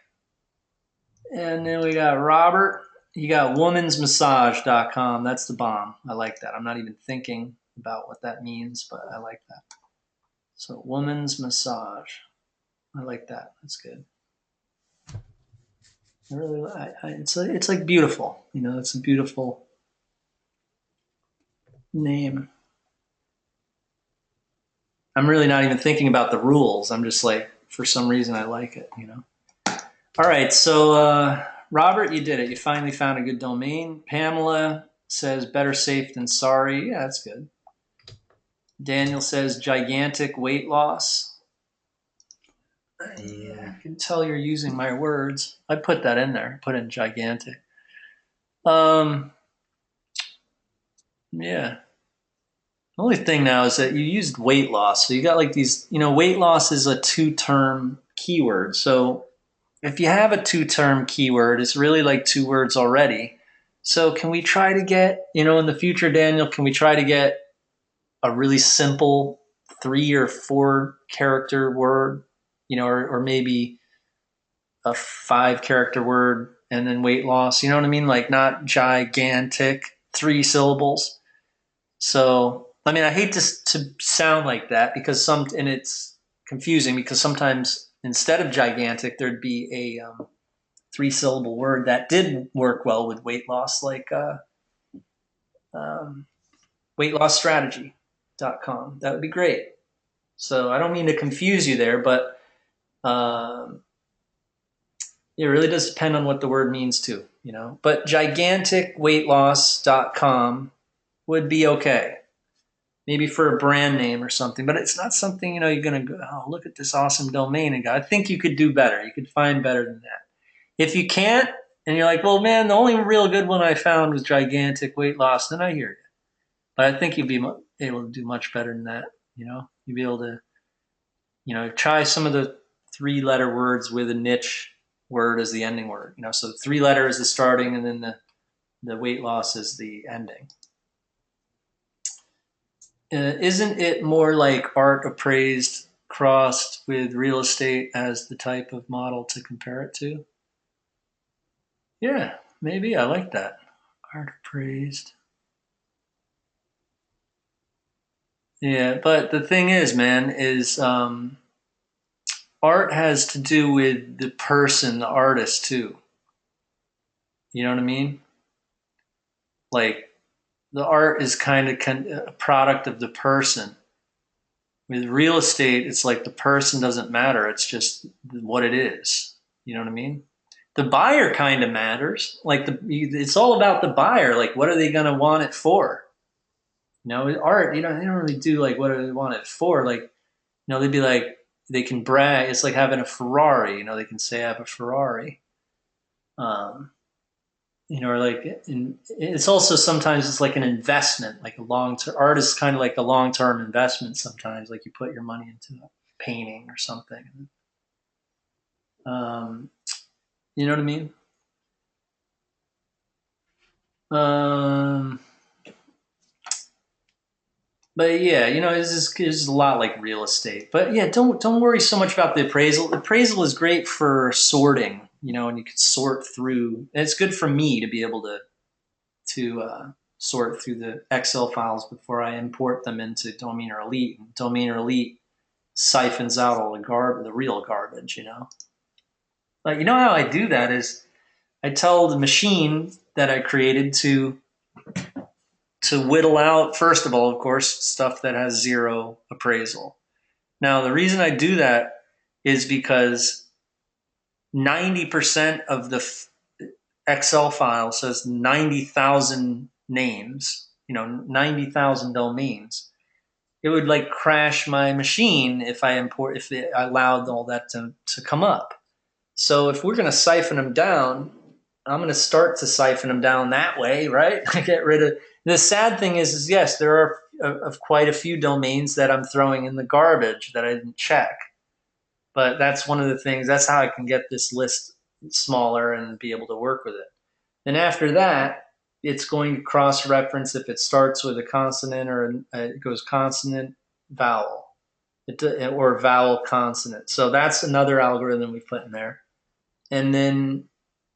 And then we got Robert. You got womansmassage.com. That's the bomb. I like that. I'm not even thinking about what that means, but I like that. So woman's massage. I like that. That's good. I really, it's like beautiful. It's a beautiful name. I'm really not even thinking about the rules. I'm just like, for some reason, I like it. All right, so Robert, you did it. You finally found a good domain. Pamela says better safe than sorry. Yeah, that's good. Daniel says gigantic weight loss. Yeah, I can tell you're using my words. I put that in there. Put in gigantic. Yeah. The only thing now is that you used weight loss. So you got like these, weight loss is a 2-term keyword. So if you have a 2-term keyword, it's really like 2 words already. So can we try to get, in the future, Daniel, can we try to get a really simple 3 or 4 character word, or maybe a 5 character word and then weight loss, you know what I mean? Like not gigantic 3 syllables. So, I mean, I hate to sound like that because and it's confusing because sometimes instead of gigantic, there'd be a 3-syllable word that did work well with weight loss, like weightlossstrategy.com. That would be great. So I don't mean to confuse you there, but it really does depend on what the word means too, But giganticweightloss.com would be okay. Maybe for a brand name or something, but it's not something, you're going to go, oh, look at this awesome domain. And I think you could do better. You could find better than that. If you can't, and you're like, well, man, the only real good one I found was gigantic weight loss, then I hear you. But I think you'd be able to do much better than that. You'd be able to, try some of the 3-letter words with a niche word as the ending word. So 3 letters is the starting, and then the weight loss is the ending. Isn't it more like art appraised crossed with real estate as the type of model to compare it to? Yeah, maybe. I like that. Art appraised. Yeah, but the thing is, man, is art has to do with the person, the artist, too. You know what I mean? Like, the art is kind of a product of the person. With real estate, it's like the person doesn't matter. It's just what it is. You know what I mean? The buyer kind of matters. Like it's all about the buyer. Like, what are they going to want it for? Art, they don't really do like what do they want it for. Like, they'd be like, they can brag. It's like having a Ferrari. They can say I have a Ferrari. Or like, it's also sometimes it's like an investment, like a long-term. Art is kind of like a long-term investment sometimes. Like you put your money into a painting or something. You know what I mean? Um, but yeah, it's a lot like real estate. But yeah, don't worry so much about the appraisal. The appraisal is great for sorting, and you can sort through. And it's good for me to be able to sort through the Excel files before I import them into Domainer Elite. And Domainer Elite siphons out all the real garbage. Like how I do that is I tell the machine that I created to whittle out, first of all, of course, stuff that has zero appraisal. Now, the reason I do that is because 90% of the Excel file says 90,000 names, 90,000 domains. It would like crash my machine if I allowed all that to come up. So if we're going to siphon them down, I'm going to start to siphon them down that way, right? Get rid of. The sad thing is yes, there are of quite a few domains that I'm throwing in the garbage that I didn't check. But that's one of the things. That's how I can get this list smaller and be able to work with it. Then after that, it's going to cross-reference if it starts with a consonant or it goes consonant vowel, or vowel consonant. So that's another algorithm we put in there. And then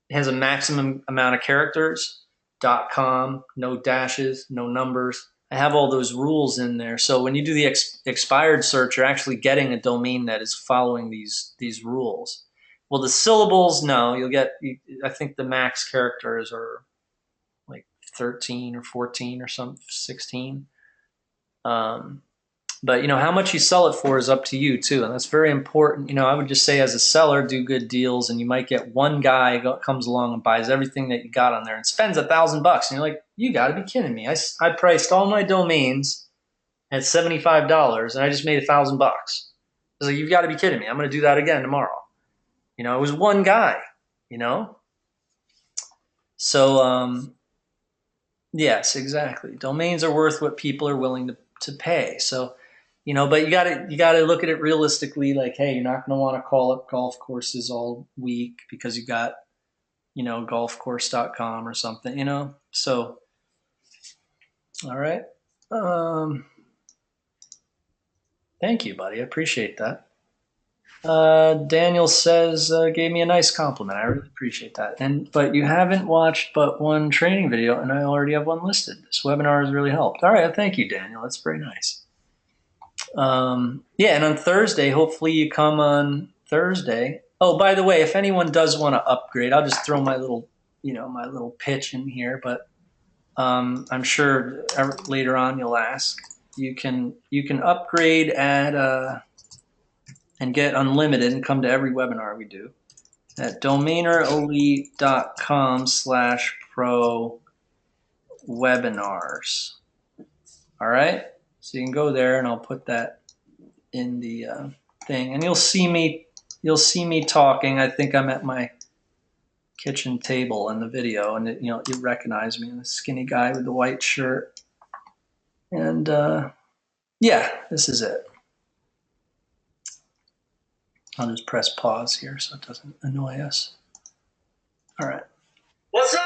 it has a maximum amount of characters, .com, no dashes, no numbers. I have all those rules in there. So when you do the expired search, you're actually getting a domain that is following these rules. Well, the syllables, no, I think the max characters are like 13 or 14 or 16. But how much you sell it for is up to you too, and that's very important. I would just say as a seller, do good deals, and you might get one guy comes along and buys everything that you got on there and spends $1,000, and you're like, you got to be kidding me! I priced all my domains at $75, and I just made $1,000. I was like, you've got to be kidding me! I'm going to do that again tomorrow. It was one guy. So yes, exactly. Domains are worth what people are willing to pay. So. But you gotta look at it realistically. Like, hey, you're not gonna want to call up golf courses all week because you got, golfcourse.com or something. So, all right. Thank you, buddy. I appreciate that. Daniel says gave me a nice compliment. I really appreciate that. But you haven't watched but one training video, and I already have one listed. This webinar has really helped. All right, thank you, Daniel. That's very nice. Yeah, and on Thursday, hopefully you come on Thursday. Oh, by the way, if anyone does want to upgrade, I'll just throw my little pitch in here. But I'm sure later on you'll ask. You can upgrade and get unlimited and come to every webinar we do at DomainerElite.com/pro webinars. All right. So you can go there, and I'll put that in the thing, and you'll see me talking. I think I'm at my kitchen table in the video, and you recognize me, the skinny guy with the white shirt. And yeah, this is it. I'll just press pause here so it doesn't annoy us. All right. What's up?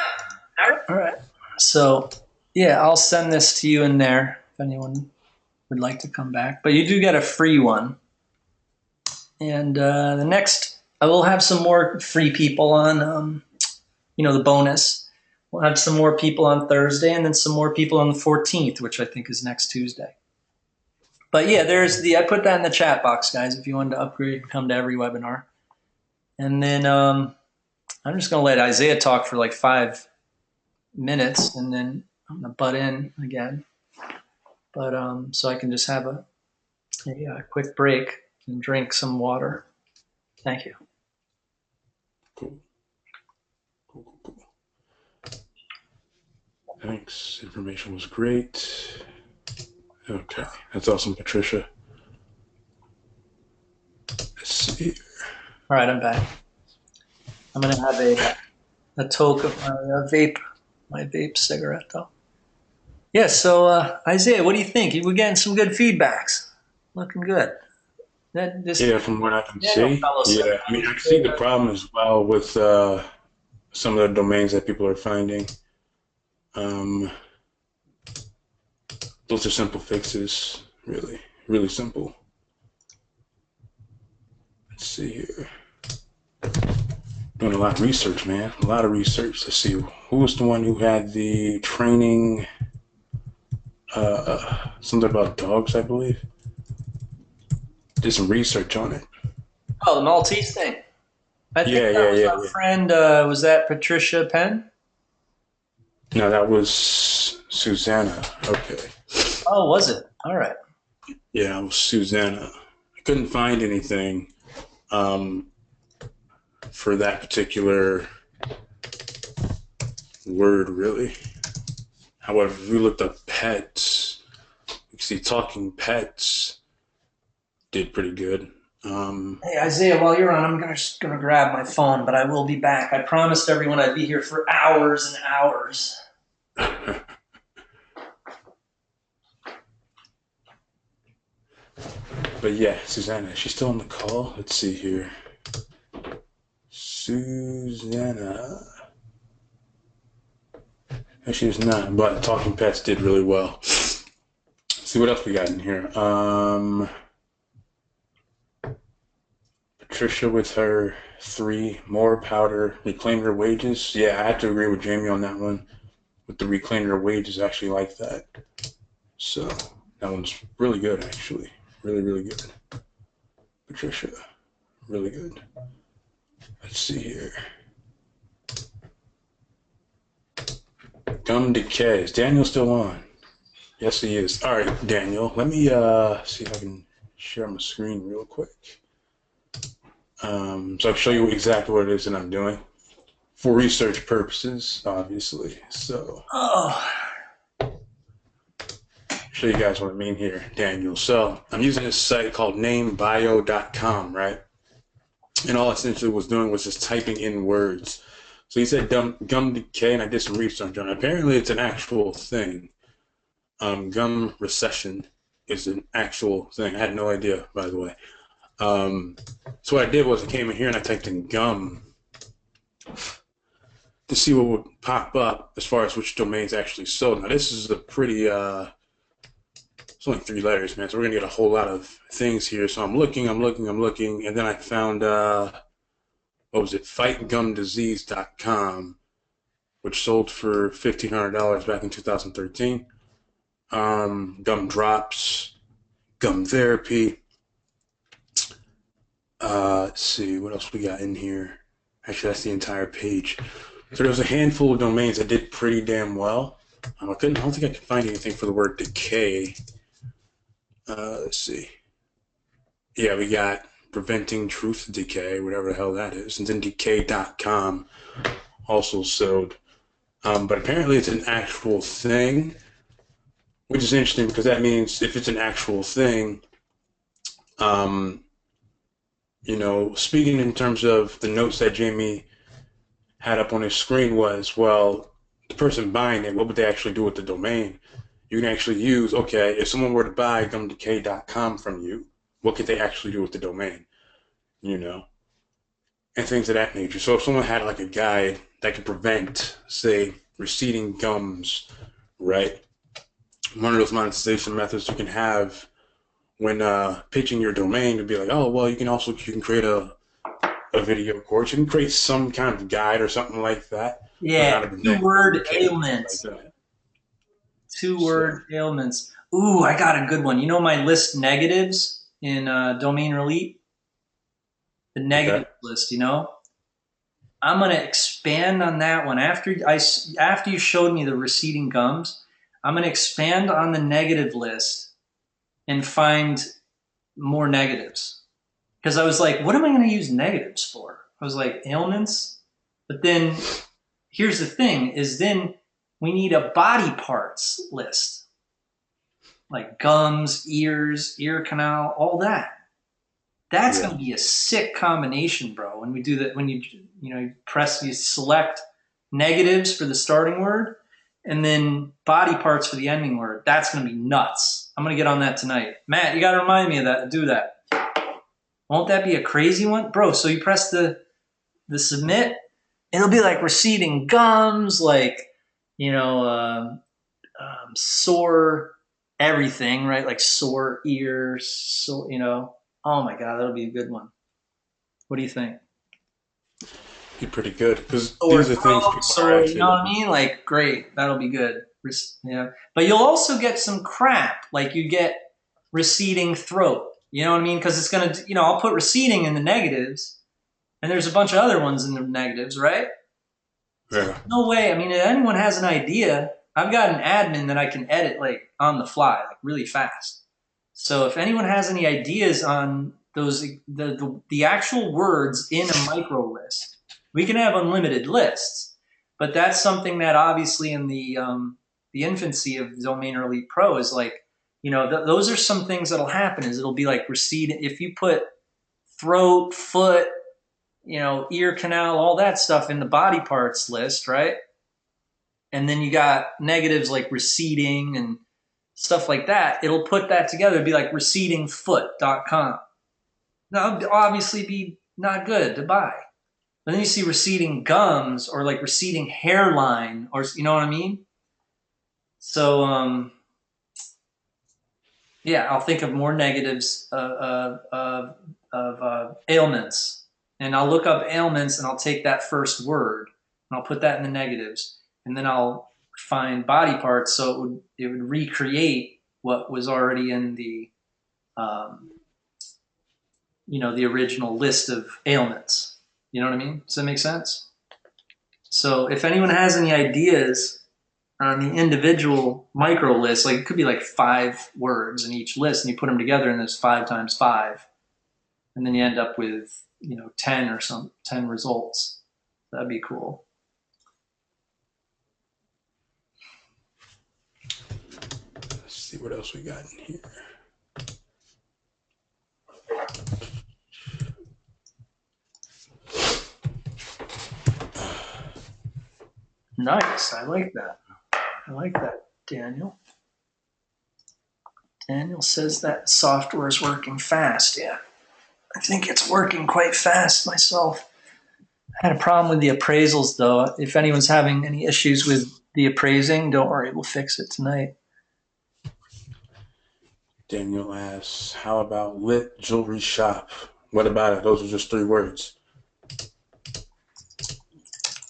All right. So yeah, I'll send this to you in there if anyone would like to come back, but you do get a free one. And the next, I will have some more free people on, the bonus. We'll have some more people on Thursday, and then some more people on the 14th, which I think is next Tuesday. But yeah, I put that in the chat box, guys, if you wanted to upgrade, come to every webinar. And then I'm just going to let Isaiah talk for like 5 minutes, and then I'm going to butt in again. But so I can just have a quick break and drink some water. Thank you. Cool. Thanks. Information was great. Okay, that's awesome, Patricia. Let's see. All right, I'm back. I'm gonna have a toke of my vape cigarette though. Yeah. So Isaiah, what do you think? We're getting some good feedbacks. Looking good. This Yeah, from what I can Daniel see. fellow said Yeah, I that mean, was I can see good. the problem as well with some of the domains that people are finding. Um, those are simple fixes, really, really simple. Let's see here. Doing a lot of research, man. A lot of research to see who was the one who had the training. Something about dogs, I believe. Did some research on it. Oh, the Maltese thing. I think Yeah, that yeah, was yeah, our yeah. friend. Was that Patricia Penn? No, that was Susanna. Okay. Oh, was it? All right. Yeah, it was Susanna. I couldn't find anything um, for that particular word, really. However, if we looked up pets, you can see talking pets did pretty good. Um, Hey Isaiah, while you're on, I'm just gonna grab my phone, but I will be back. I promised everyone I'd be here for hours and hours. but yeah, Susanna, she's still on the call. Let's see here. Susanna. No, she's not, but Talking Pets did really well. Let's see what else we got in here. Patricia with her 3 more powder, reclaim her wages. Yeah, I have to agree with Jamie on that one. With the reclaim her wages, I actually like that. So that one's really good, actually. Really, really good. Patricia, really good. Let's see here. Gum decay. Is Daniel still on? Yes, he is. All right, Daniel. Let me see if I can share my screen real quick. So I can show you exactly what it is that I'm doing for research purposes, obviously. So Oh, show you guys what I mean here, Daniel. So I'm using this site called namebio.com, right? And all I essentially was doing was just typing in words. So he said gum decay, and I did some research on it. Apparently, it's an actual thing. Gum recession is an actual thing. I had no idea, by the way. So what I did was I came in here and I typed in gum to see what would pop up as far as which domains actually sold. Now this is a pretty it's only 3 letters, man. So we're gonna get a whole lot of things here. So I'm looking, and then I found what was it? Fightgumdisease.com, which sold for $1,500 back in 2013. Gum drops, gum therapy. Let's see what else we got in here. Actually, that's the entire page. So there was a handful of domains that did pretty damn well. I don't think I could find anything for the word decay. Let's see. Yeah, we got preventing truth decay, whatever the hell that is, and then decay.com also sold. But apparently it's an actual thing, which is interesting because that means if it's an actual thing, um, speaking in terms of the notes that Jamie had up on his screen was, well, the person buying it, what would they actually do with the domain? You can actually use, okay, if someone were to buy gumdecay.com from you, what could they actually do with the domain? You know, and things of that nature. So if someone had like a guide that could prevent, say, receding gums, right? One of those monetization methods you can have when pitching your domain would be like, oh, well, you can create a video course. You can create some kind of guide or something like that on yeah. how to Two prevent gum word decay, things like ailments. that. Two So, word ailments. Ooh, I got a good one. You know my list negatives in Domainer Elite? The okay. negative list, you know? I'm going to expand on that one. After you showed me the receding gums, I'm going to expand on the negative list and find more negatives. Because I was like, what am I going to use negatives for? I was like, ailments? But then here's the thing is then we need a body parts list, like gums, ears, ear canal, all that. That's Yeah. going to be a sick combination, bro. When we do that, when you select negatives for the starting word, and then body parts for the ending word. That's going to be nuts. I'm going to get on that tonight. Matt, you got to remind me of that. Do that. Won't that be a crazy one, bro? So you press the submit, it'll be like receding gums, like you know, sore everything, right? Like sore ears, so Oh my god, that'll be a good one. What do you think? Be pretty good because Sore these are things throat, people are sore, you know actually what I mean? Like, great, that'll be good. Yeah, but you'll also get some crap, like you get receding throat. You know what I mean? Because it's gonna, I'll put receding in the negatives, and there's a bunch of other ones in the negatives, right? yeah. No way. I mean, if anyone has an idea, I've got an admin that I can edit like on the fly, like really fast. So if anyone has any ideas on those the actual words in a micro list, we can have unlimited lists. But that's something that obviously in the infancy of Domainer Elite Pro is like, those are some things that'll happen. Is it'll be like recede if you put throat, foot, ear canal, all that stuff in the body parts list, right? And then you got negatives like receding and stuff like that. It'll put that together. It'd be like recedingfoot.com. Now, it'll obviously be not good to buy. But then you see receding gums or like receding hairline, or you know what I mean? So, yeah, I'll think of more negatives of ailments. And I'll look up ailments and I'll take that first word and I'll put that in the negatives. And then I'll find body parts so it would recreate what was already in um, the original list of ailments. You know what I mean? Does that make sense? So if anyone has any ideas on the individual micro list, like it could be like 5 words in each list, and you put them together, and there's 5 times 5, and then you end up with 10 results. That'd be cool. Let's see what else we got in here. Nice. I like that. I like that, Daniel. Daniel says that software is working fast. Yeah, I think it's working quite fast myself. I had a problem with the appraisals, though. If anyone's having any issues with the appraising, don't worry, we'll fix it tonight. Daniel asks, "How about lit jewelry shop? What about it? Those are just 3 words."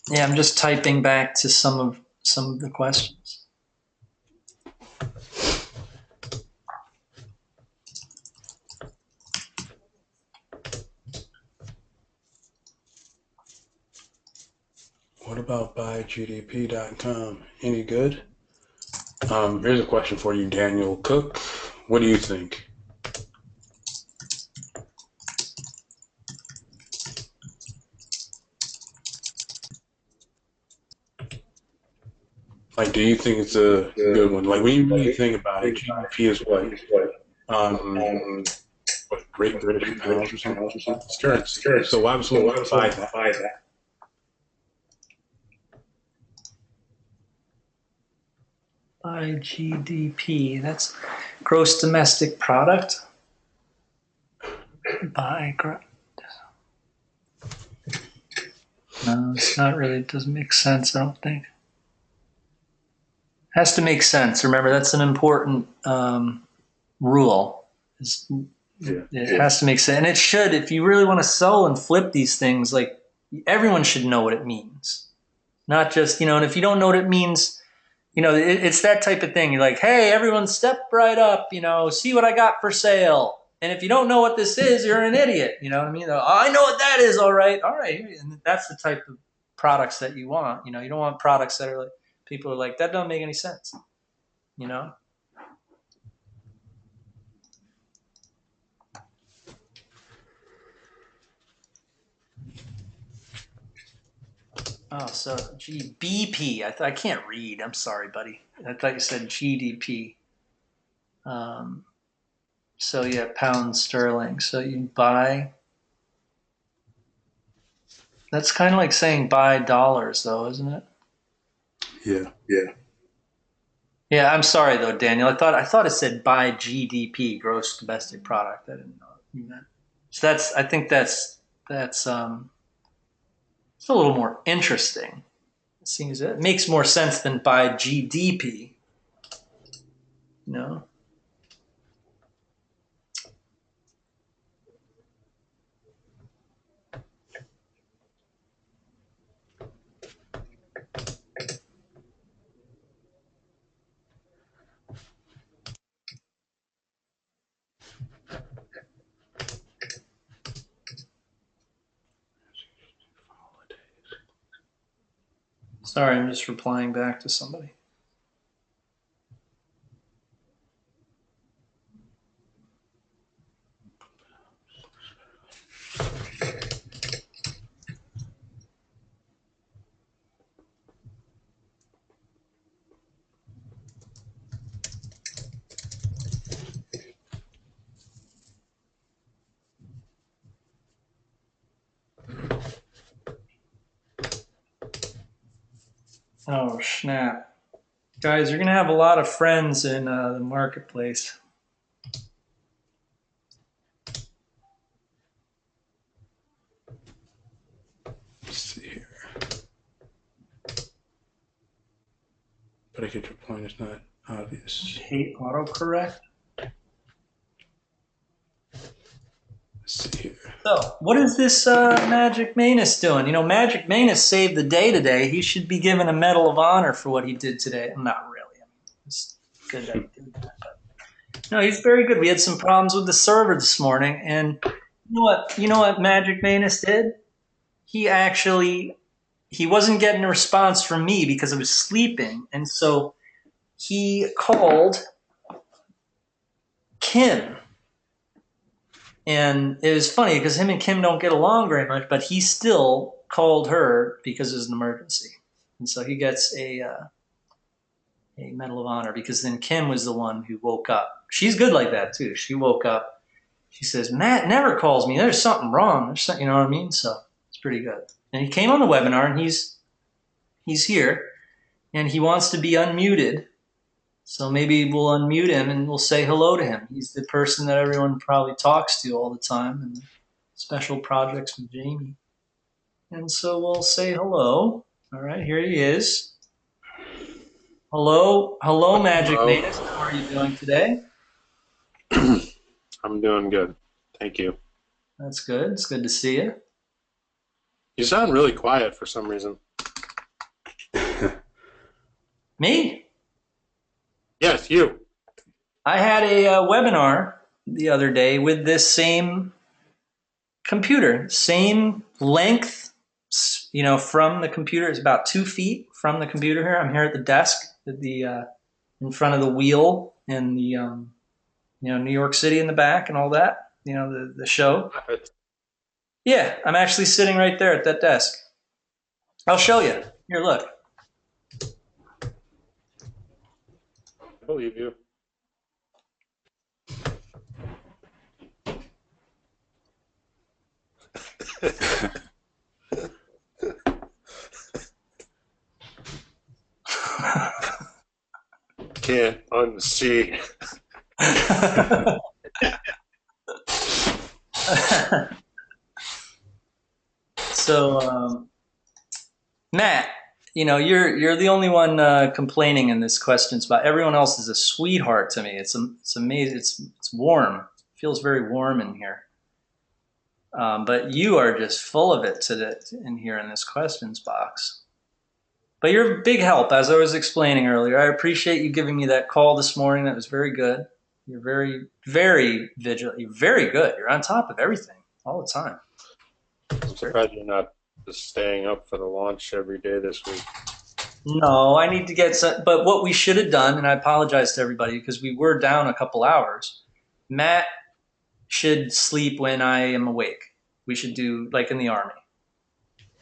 Yeah, I'm just typing back to some of the questions. What about buygdp.com? Any good? Here's a question for you, Daniel Cook. What do you think? Like, do you think it's a good one? Like, when you really think about it, GDP is what? Um, what, Great British pounds or something? It's currency. So why would someone buy that? By GDP, that's gross domestic product. No, it's not really. It doesn't make sense, I don't think. It has to make sense. Remember, that's an important rule. It has to make sense. And it should, if you really want to sell and flip these things, like everyone should know what it means. Not just, and if you don't know what it means, it's that type of thing. You're like, hey, everyone step right up, see what I got for sale. And if you don't know what this is, you're an idiot. You know what I mean? Oh, I know what that is. All right. All right. And that's the type of products that you want. You don't want products that are like, people are like, that don't make any sense. You know? Oh, so GBP. I can't read. I'm sorry, buddy. I thought you said GDP. So yeah, pound sterling. So you buy. That's kind of like saying buy dollars, though, isn't it? Yeah. Yeah, I'm sorry though, Daniel. I thought it said buy GDP, gross domestic product. I didn't know what you meant. So I think that's it's a little more interesting. It makes more sense than by GDP, you know. Sorry, I'm just replying back to somebody. Oh, snap. Guys, you're going to have a lot of friends in the marketplace. Let's see here. But I get your point. It's not obvious. Hate autocorrect. Let's see here. So, what is this Magic Manus doing? You know, Magic Manus saved the day today. He should be given a Medal of Honor for what he did today. Not really. I mean, it's good that he did that. But, no, he's very good. We had some problems with the server this morning, and you know what Magic Manus did? He wasn't getting a response from me because I was sleeping, and so he called Kim. And it was funny because him and Kim don't get along very much, but he still called her because it was an emergency. And so he gets a Medal of Honor because then Kim was the one who woke up. She's good like that too. She woke up. She says, Matt never calls me. There's something wrong. There's something, you know what I mean? So it's pretty good. And he came on the webinar and he's here and he wants to be unmuted. So maybe we'll unmute him and we'll say hello to him. He's the person that everyone probably talks to all the time in special projects with Jamie. And so we'll say hello. All right, here he is. Hello, Magic Manus. How are you doing today? I'm doing good. Thank you. That's good. It's good to see you. You sound really quiet for some reason. Me? Yes, you. I had a webinar the other day with this same computer, same length, you know, from the computer. It's about 2 feet from the computer here. I'm here at the desk, at the in front of the wheel and the you know, New York City in the back and all that. You know, the show. Yeah, I'm actually sitting right there at that desk. I'll show you. Here, look. I believe you. Can't unsee. So, Matt, you know, you're the only one complaining in this question spot. Everyone else is a sweetheart to me. It's amazing. It's warm. It feels very warm in here. But you are just full of it in here in this questions box. But you're a big help, as I was explaining earlier. I appreciate you giving me that call this morning. That was very good. You're very, very vigilant. You're very good. You're on top of everything all the time. I'm surprised you're not just staying up for the launch every day this week. No, I need to get some. But what we should have done, and I apologize to everybody because we were down a couple hours. Matt should sleep when I am awake. We should do like in the Army.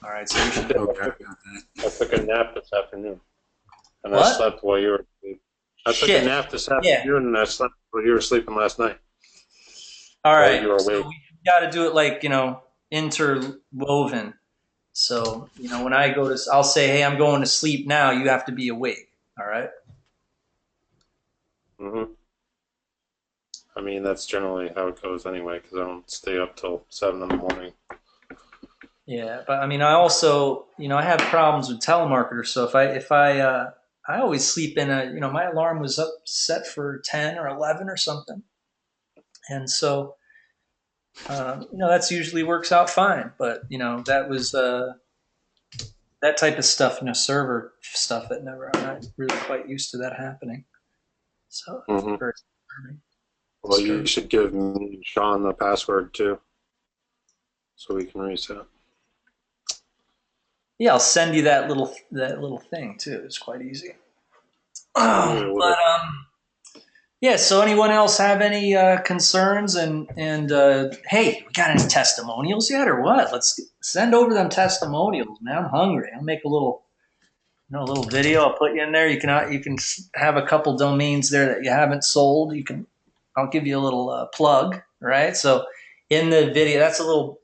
All right, so we should. Okay. I took a nap this afternoon, and What? I slept while you were asleep. I took Shit. a nap this afternoon, and I slept while you were sleeping last night. All right, you were so awake. we got to do it like, you know, interwoven. So, you know, when I go to, I'll say, hey, I'm going to sleep now. You have to be awake. All right. Mm-hmm. I mean, that's generally how it goes anyway, because I don't stay up till 7 in the morning. Yeah, but I mean, I also, I have problems with telemarketers. So I always sleep in my alarm was up set for 10 or 11 or something. And so, that's usually works out fine. But, that was, that type of stuff, server stuff that never, I'm not really quite used to that happening. So, it's Hmm. very disturbing. Well, you should give me and Sean the password too, so we can reset. Yeah, I'll send you that little thing too. It's quite easy. Yeah, But yeah. So anyone else have any concerns? And hey, we got any testimonials yet, or what? Let's send over them testimonials, man. I'm hungry. I'll make a little video. I'll put you in there. You can have a couple domains there that you haven't sold. I'll give you a little plug, right? So in the video, that's a little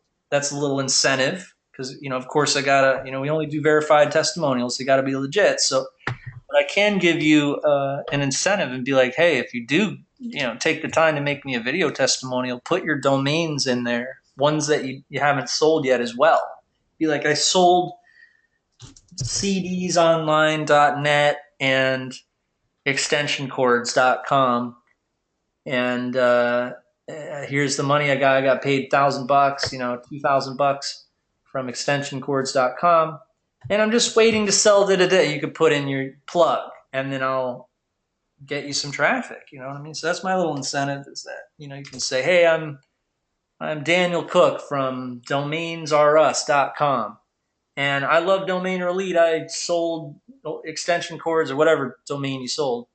incentive because of course I gotta we only do verified testimonials. So you got to be legit. So but I can give you an incentive and be like, hey, if you do take the time to make me a video testimonial, put your domains in there, ones that you haven't sold yet as well. Be like, I sold cdsonline.net and extensioncords.com, and here's the money I got. I got paid $1,000, $2,000 from extensioncords.com, and I'm just waiting to sell today. You could put in your plug, and then I'll get you some traffic. You know what I mean? So that's my little incentive is that you can say, hey, I'm Daniel Cook from domainsrus.com. And I love Domainer Elite. I sold extension cords or whatever domain you sold,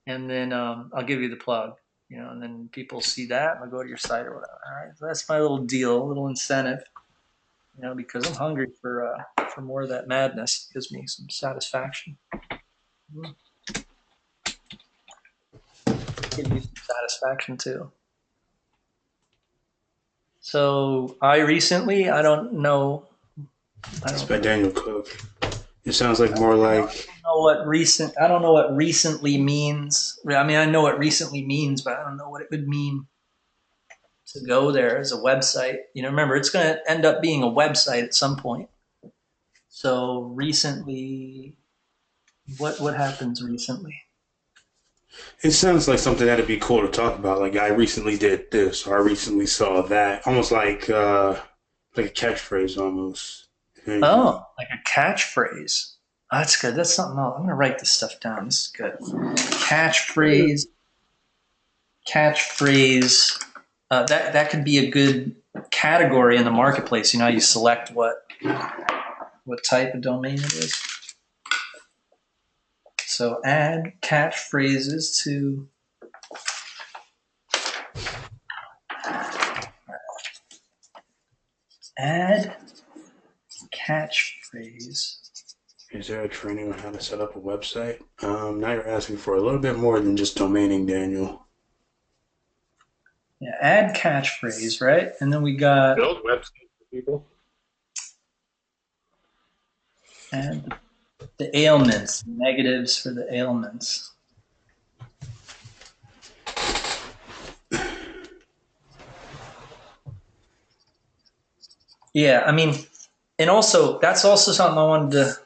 and then I'll give you the plug, and then people see that and they'll go to your site or whatever. All right, so that's my little deal, a little incentive, because I'm hungry for more of that madness. It gives me some satisfaction. Give you some satisfaction too. So I don't know. It's by Daniel Cook. It sounds like more like I don't know what recently means. I mean, I know what recently means, but I don't know what it would mean to go there as a website. Remember, it's going to end up being a website at some point. So recently, what happens recently? it sounds like something that'd be cool to talk about. Like I recently did this, or I recently saw that. Almost like a catchphrase, almost. If anything. Oh, like a catchphrase. Oh, that's good. That's something else. I'm going to write this stuff down. This is good. Catchphrase. That could be a good category in the marketplace. You select what type of domain it is. So add catchphrases to add catchphrase. Is there a training on how to set up a website? Now you're asking for a little bit more than just domaining, Daniel. Yeah, add catchphrase, right? And then we got Build websites for people. add the ailments, negatives for the ailments. Yeah, I mean, and also that's also something I wanted to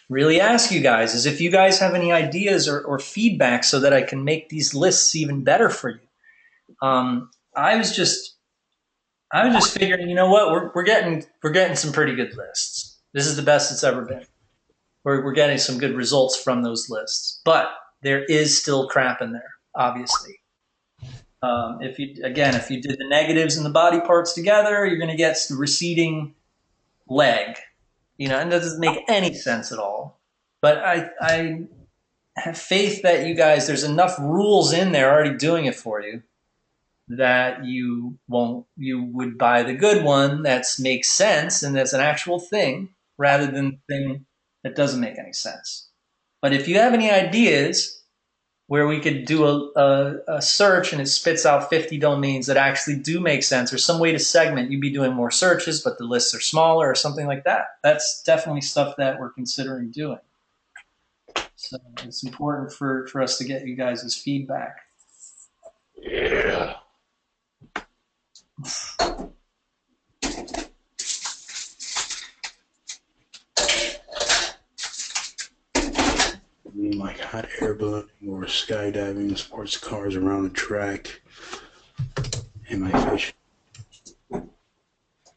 really ask you guys is if you guys have any ideas or feedback so that I can make these lists even better for you. I was just figuring, you know what, we're getting some pretty good lists. This is the best it's ever been. We're getting some good results from those lists, but there is still crap in there, obviously. If you did the negatives and the body parts together, you're going to get the receding leg, and that doesn't make any sense at all. But I have faith that you guys, there's enough rules in there already doing it for you that you would buy the good one that makes sense and that's an actual thing rather than the thing that doesn't make any sense. But if you have any ideas where we could do a search and it spits out 50 domains that actually do make sense or some way to segment, you'd be doing more searches, but the lists are smaller or something like that. That's definitely stuff that we're considering doing. So it's important for us to get you guys' feedback. hot air ballooning or skydiving, sports cars around the track. Am I fish? Sports?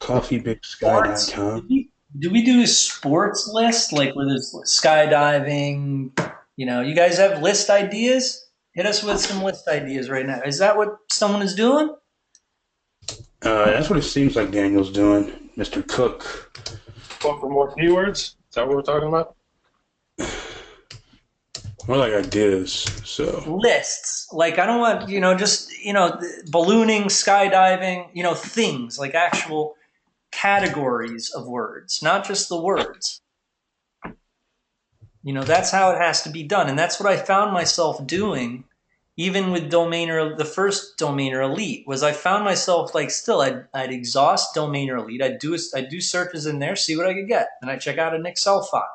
CoffeeBigSky.com. Do we do a sports list like where there's skydiving? You guys have list ideas? Hit us with some list ideas right now. Is that what someone is doing? That's what it seems like Daniel's doing, Mr. Cook. Going for more keywords? Is that what we're talking about? More like ideas. So Lists. Like I don't want, just, ballooning, skydiving, things like actual categories of words, not just the words. That's how it has to be done. And that's what I found myself doing even with the first Domainer Elite was I found myself like still I'd exhaust Domainer Elite. I'd do searches in there, see what I could get. Then I check out an Excel file.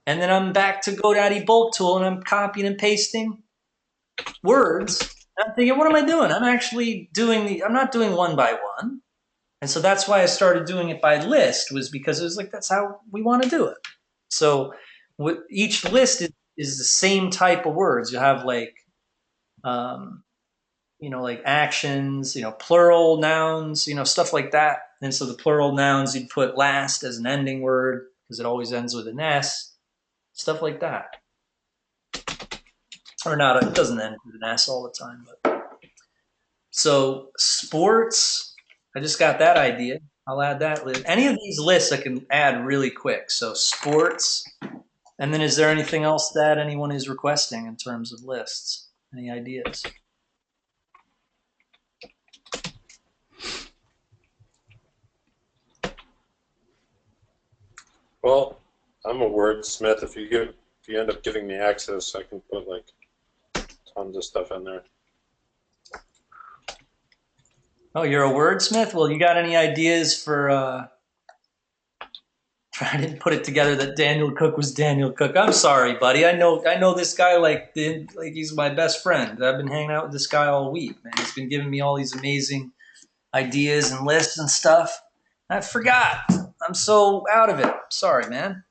And then I'm back to GoDaddy bulk tool and I'm copying and pasting words. And I'm thinking, what am I doing? I'm not doing one by one. And so that's why I started doing it by list, was because it was like, that's how we want to do it. So each list is the same type of words. You have like actions, plural nouns, stuff like that. And so the plural nouns you'd put last as an ending word because it always ends with an S, stuff like that. Or not, it doesn't end with an S all the time. But so sports, I just got that idea. I'll add that list. Any of these lists I can add really quick. So sports, and then is there anything else that anyone is requesting in terms of lists? Any ideas? Well, I'm a wordsmith. If you end up giving me access, I can put like tons of stuff in there. Oh, you're a wordsmith? Well, you got any ideas for I didn't put it together that Daniel Cook was Daniel Cook. I'm sorry, buddy. I know this guy like he's my best friend. I've been hanging out with this guy all week, man. He's been giving me all these amazing ideas and lists and stuff. I forgot. I'm so out of it. Sorry, man.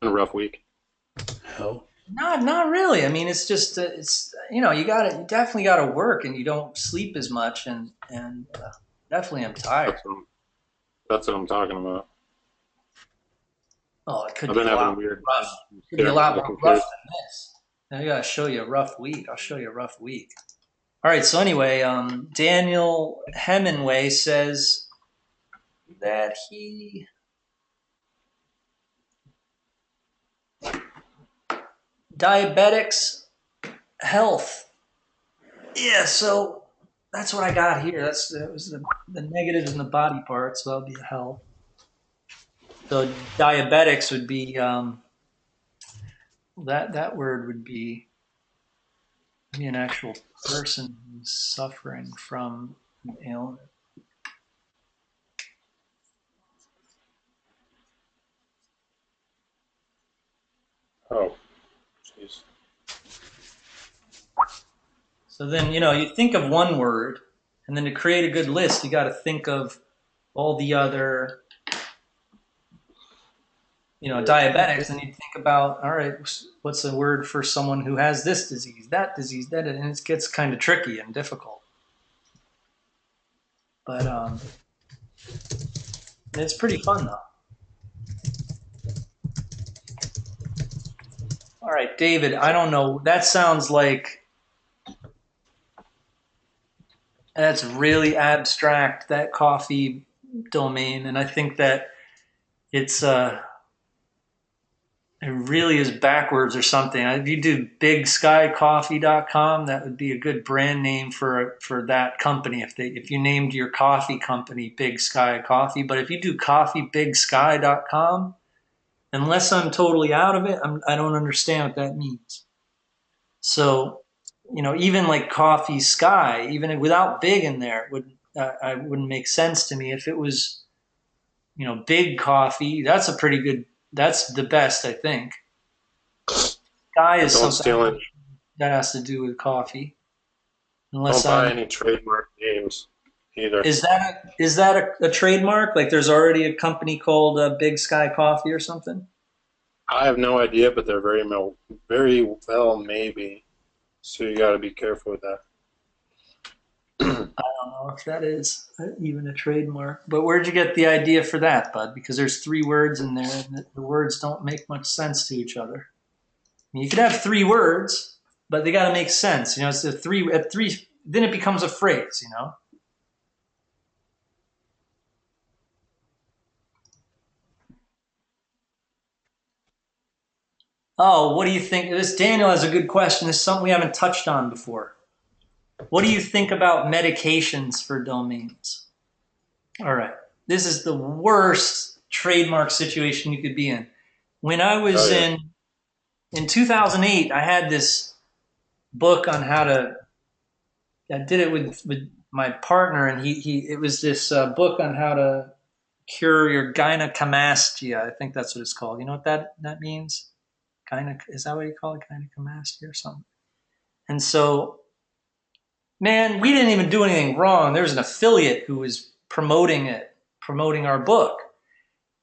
A rough week. Hell. Not really. I mean, it's just you definitely got to work, and you don't sleep as much, and definitely I'm tired. That's what I'm talking about. Oh, it could I've be been a having lot weird. rough. Could be a lot more rough than this. I gotta show you a rough week. I'll show you a rough week. All right. So anyway, Daniel Hemingway says that he diabetics health. Yeah. So that's what I got here. That was the negatives in the body part. So that'll be health. So diabetics would be that word would be an actual person who's suffering from an ailment. Oh, jeez. So then you think of one word, and then to create a good list, you got to think of all the other. Diabetics, and you think about, all right, what's a word for someone who has this disease, that, and it gets kind of tricky and difficult. But it's pretty fun though. All right, David, I don't know. That sounds like that's really abstract, that coffee domain, and I think that it's it really is backwards or something. If you do bigskycoffee.com, that would be a good brand name for that company. If you named your coffee company Big Sky Coffee, but if you do coffeebigsky.com, unless I'm totally out of it, I don't understand what that means. So, even like Coffee Sky, even without big in there, it wouldn't make sense to me. If it was, Big Coffee, that's a pretty good. That's the best, I think. Sky is something that has to do with coffee. Don't buy any trademark names either. Is that a trademark? Like there's already a company called Big Sky Coffee or something? I have no idea, but they're very well maybe. So you got to be careful with that. I don't know if that is even a trademark. But where'd you get the idea for that, bud? Because there's 3 words in there, and the words don't make much sense to each other. I mean, you could have 3 words, but they got to make sense. You know, it's a three at three. Then it becomes a phrase. You know. Oh, what do you think? This Daniel has a good question. This is something we haven't touched on before. What do you think about medications for domains? All right. This is the worst trademark situation you could be in. When I Oh was yeah. in 2008, I had this book on how to. I did it with my partner, and he it was this book on how to cure your gynecomastia. I think that's what it's called. You know what that means? Is that what you call it? Gynecomastia or something? And so, man, we didn't even do anything wrong. There was an affiliate who was promoting it, promoting our book.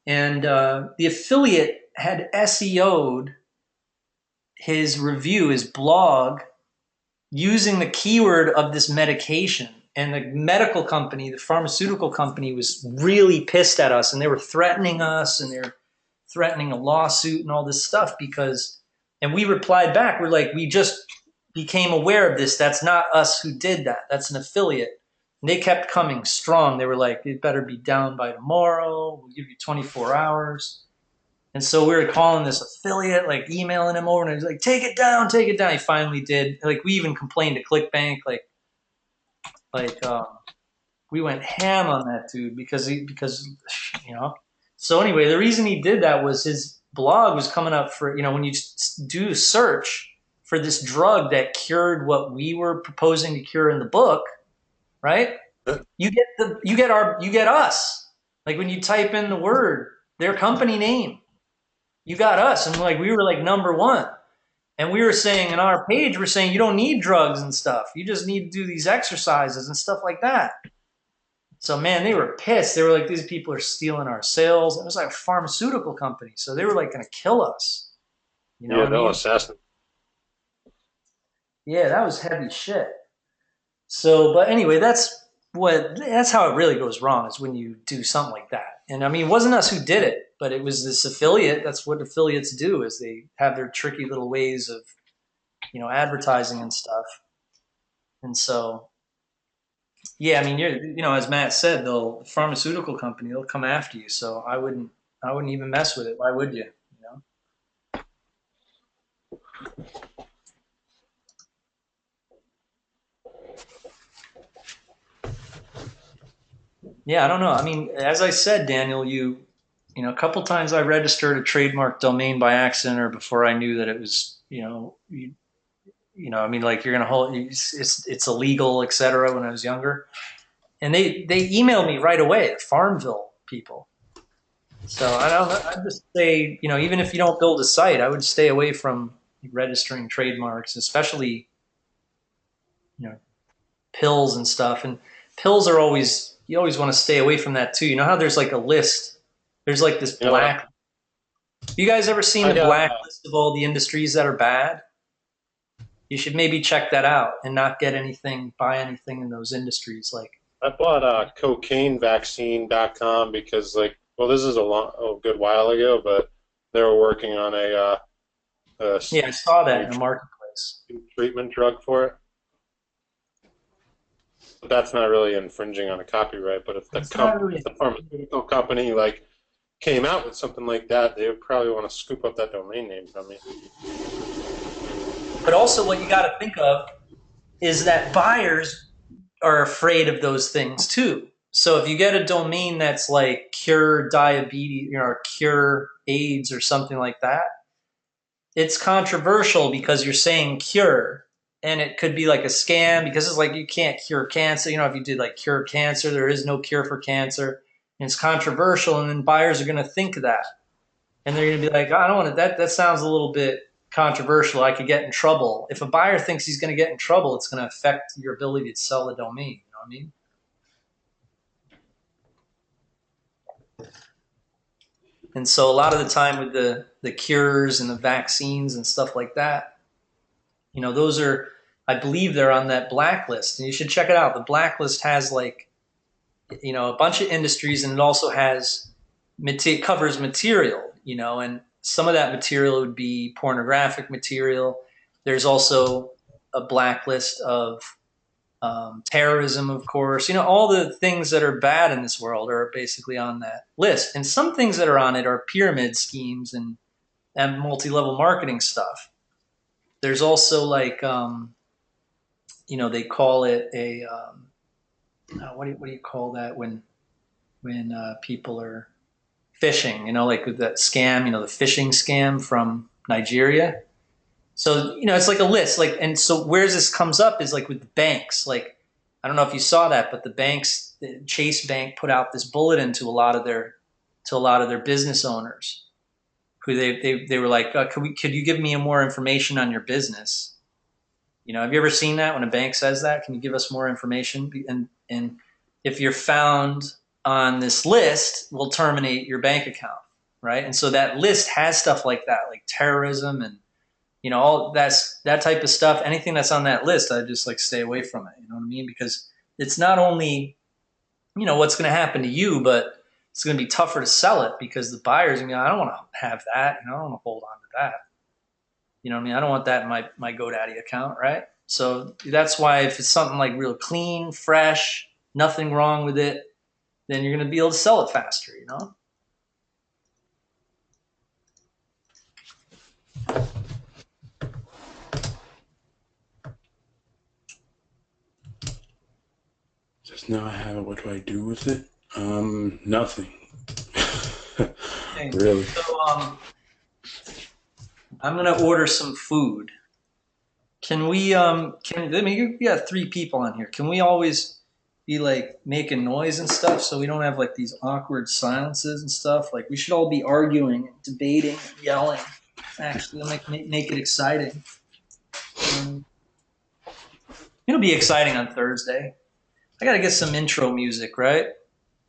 And the affiliate had SEO'd his review, his blog, using the keyword of this medication. And the medical company, the pharmaceutical company, was really pissed at us, and they were threatening us, and they're threatening a lawsuit and all this stuff because, and we replied back, we're like, we just became aware of this. That's not us who did that. That's an affiliate. And they kept coming strong. They were like, it better be down by tomorrow. We'll give you 24 hours. And so we were calling this affiliate, like emailing him over, and he was like, take it down, take it down. He finally did. Like, we even complained to ClickBank, like we went ham on that dude because you know. So anyway, the reason he did that was his blog was coming up for, you know, when you do search for this drug that cured what we were proposing to cure in the book, right? You get us. Like when you type in the word, their company name, you got us, and like we were like #1. And we were saying in our page, we're saying you don't need drugs and stuff. You just need to do these exercises and stuff like that. So man, they were pissed. They were like, these people are stealing our sales. It was like a pharmaceutical company, so they were like going to kill us. You know Yeah, what I they'll mean? assassinate. Yeah, that was heavy shit. So, but anyway, that's how it really goes wrong is when you do something like that. And I mean, it wasn't us who did it, but it was this affiliate. That's what affiliates do is they have their tricky little ways of, you know, advertising and stuff. And so, yeah, I mean, you know, as Matt said, the pharmaceutical company, they'll come after you. So I wouldn't even mess with it. Why would you? You know? Yeah, I don't know. I mean, as I said, Daniel, you know, a couple times I registered a trademark domain by accident or before I knew that it was, you know, you know, I mean, like you're gonna hold it's illegal, et cetera. When I was younger, and they emailed me right away, the Farmville people. So I just say, you know, even if you don't build a site, I would stay away from registering trademarks, especially, you know, pills and stuff. And pills are always, you always want to stay away from that too. You know how there's like a list, there's like this You know what? black. You guys ever seen I the got black list of all the industries that are bad? You should maybe check that out and not get anything, buy anything in those industries. Like, I bought cocainevaccine.com because like, well, this is a good while ago, but they were working on a yeah, I saw that new in the marketplace. treatment drug for it. But that's not really infringing on a copyright. But if It's not if really, the pharmaceutical company like came out with something like that, they would probably want to scoop up that domain name from me. but also what you got to think of is that buyers are afraid of those things too. So if you get a domain that's like cure diabetes, you know, or cure AIDS or something like that, it's controversial because you're saying cure, and it could be like a scam because it's like you can't cure cancer. You know, if you did like cure cancer, there is no cure for cancer, and it's controversial, and then buyers are going to think that, and they're going to be like, I don't want to. That sounds a little bit controversial. I could get in trouble. If a buyer thinks he's going to get in trouble, it's going to affect your ability to sell the domain. You know what I mean? And so a lot of the time with the cures and the vaccines and stuff like that, those are, I believe they're on that blacklist, and you should check it out. The blacklist has like, a bunch of industries, and it also has covers material, and some of that material would be pornographic material. There's also a blacklist of terrorism, of course. All the things that are bad in this world are basically on that list. And some things that are on it are pyramid schemes and multi-level marketing stuff. There's also like, they call it a, what do you call that when people are phishing, like with that scam, the phishing scam from Nigeria. So, it's like a list, like, and so where this comes up is like with the banks. Like, I don't know if you saw that, but the Chase Bank put out this bulletin to a lot of their business owners, who they were like, could you give me more information on your business? Have you ever seen that when a bank says that? Can you give us more information? And if you're found on this list, we'll terminate your bank account, right? And so that list has stuff like that, like terrorism and all that type of stuff. Anything that's on that list, I just like stay away from it. You know what I mean? Because it's not only what's going to happen to you, but it's going to be tougher to sell it because the buyers. I don't want to have that. I don't want to hold on to that. You know what I mean? I don't want that in my GoDaddy account, right? So that's why if it's something like real clean, fresh, nothing wrong with it, then you're going to be able to sell it faster, Just now I have it. What do I do with it? Nothing. Okay. Really. So I'm going to order some food. Can we, we got 3 people on here. Can we always be like making noise and stuff so we don't have like these awkward silences and stuff? Like we should all be arguing and debating and yelling. Actually, make it exciting. It'll be exciting on Thursday. I got to get some intro music, right?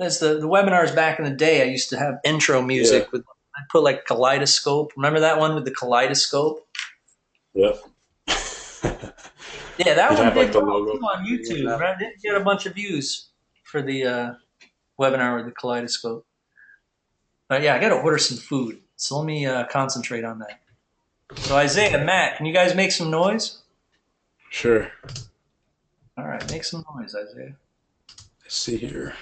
As the webinars back in the day, I used to have intro music with, I put like kaleidoscope. Remember that one with the kaleidoscope? Yeah. Yeah, that one like did the well logo too on YouTube. Right? It get a bunch of views for the webinar with the kaleidoscope. But yeah, I got to order some food. So let me concentrate on that. So Isaiah and Matt, can you guys make some noise? Sure. All right, make some noise, Isaiah. Let's see here.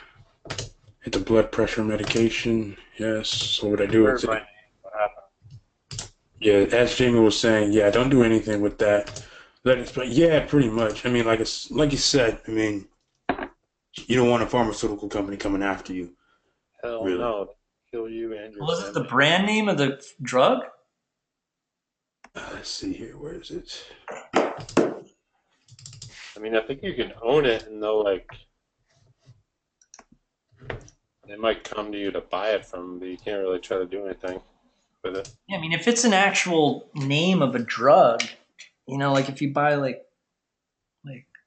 Hit the blood pressure medication. Yes. So what I do with it? What happened? Yeah, as Jamie was saying, yeah, don't do anything with that. But yeah, pretty much. I mean, like you said, I mean, you don't want a pharmaceutical company coming after you. Hell Really? no. Kill you and your Was it the family. brand name of the drug? Let's see here. Where is it? I mean, I think you can own it and they'll like, they might come to you to buy it from, but you can't really try to do anything with it. Yeah, I mean, if it's an actual name of a drug, like if you buy like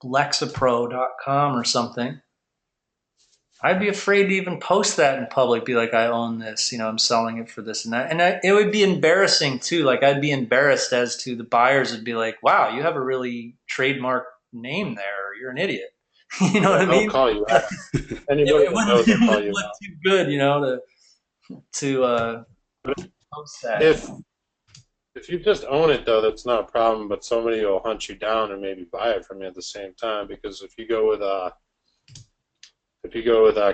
Lexapro.com or something, I'd be afraid to even post that in public, be like, I own this, I'm selling it for this and that. And it would be embarrassing too. Like I'd be embarrassed as to the buyers would be like, wow, you have a really trademark name there. Or you're an idiot. You know what I mean? They'll call you out. Anybody that knows will call you look out. too good, to post that. If you just own it, though, that's not a problem. But somebody will hunt you down and maybe buy it from you at the same time. Because if you go with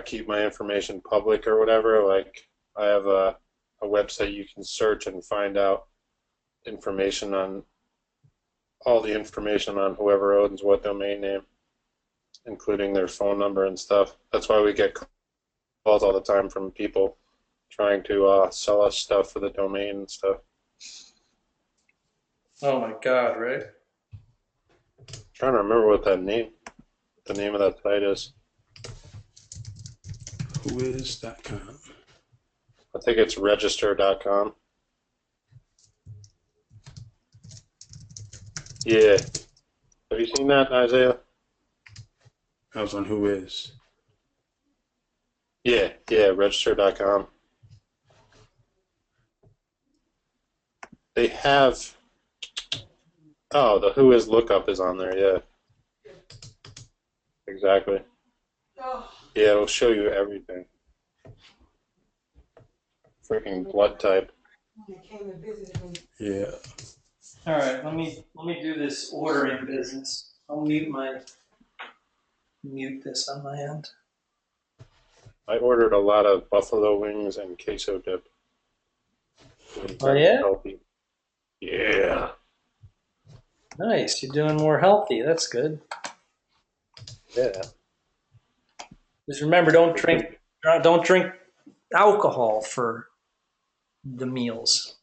keep my information public or whatever, like I have a website you can search and find out information on all the information on whoever owns what domain name, including their phone number and stuff. That's why we get calls all the time from people trying to sell us stuff for the domain and stuff. Oh my God, right? I'm trying to remember what the name of that site is. Whois.com. I think it's register.com. Yeah. Have you seen that, Isaiah? I was on Whois. Yeah, register.com. They have. Oh, the who is lookup is on there. Yeah, exactly. Yeah, it'll show you everything. Freaking blood type. Yeah. All right, let me do this ordering business. I'll mute this on my end. I ordered a lot of buffalo wings and queso dip. Oh yeah, Healthy. Yeah. nice. You're doing more healthy. That's good. Yeah. Just remember, don't drink alcohol for the meals.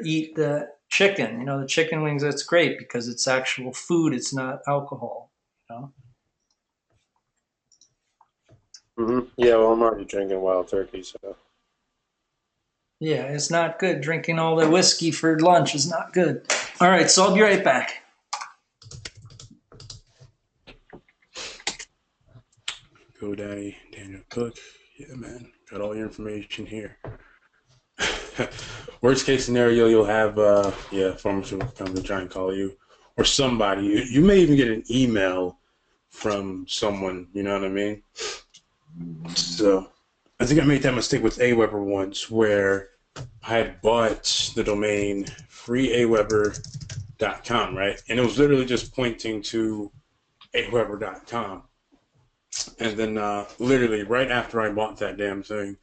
Eat the chicken. You know, the chicken wings. That's great because it's actual food. It's not alcohol. You know. Yeah, well, I'm already drinking wild turkey, so. Yeah, it's not good. Drinking all the whiskey for lunch is not good. All right, so I'll be right back. GoDaddy, Daniel Cook. Yeah, man. Got all your information here. Worst case scenario, you'll have pharmaceutical company try and call you, or somebody. You may even get an email from someone. You know what I mean? So, I think I made that mistake with Aweber once, where I had bought the domain freeaweber.com, right? And it was literally just pointing to aweber.com. And then literally right after I bought that damn thing,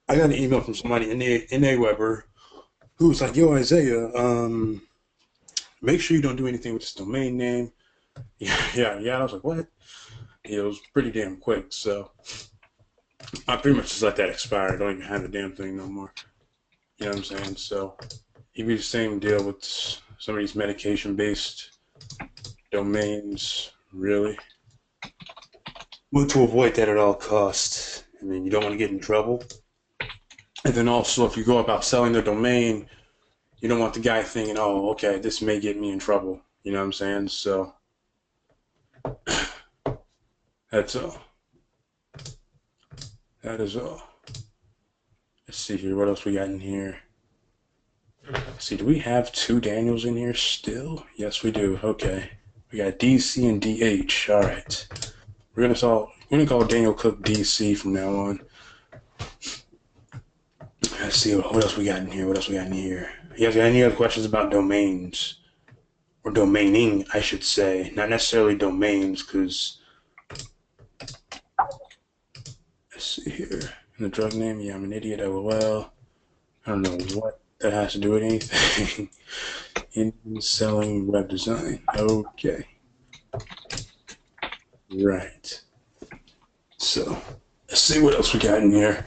I got an email from somebody in Aweber who was like, "Yo, Isaiah, make sure you don't do anything with this domain name." Yeah. I was like, "What?" Yeah, it was pretty damn quick, so I pretty much just let that expire. I don't even have the damn thing no more. You know what I'm saying? So it'd be the same deal with some of these medication-based domains, really. Want to avoid that at all costs. I mean, you don't want to get in trouble. And then also, if you go about selling the domain, you don't want the guy thinking, "Oh, okay, this may get me in trouble." You know what I'm saying? So that's all. That is all. Let's see here. What else we got in here? Let's see, do we have two Daniels in here still? Yes, we do. Okay. We got DC and DH. All right. We're gonna call Daniel Cook DC from now on. Let's see what else we got in here. You guys got any other questions about domains? Or domaining, I should say. Not necessarily domains, because let's see here. In the drug name, yeah, I'm an idiot, LOL. I don't know what that has to do with anything. In selling web design. Okay. Right. So, let's see what else we got in here.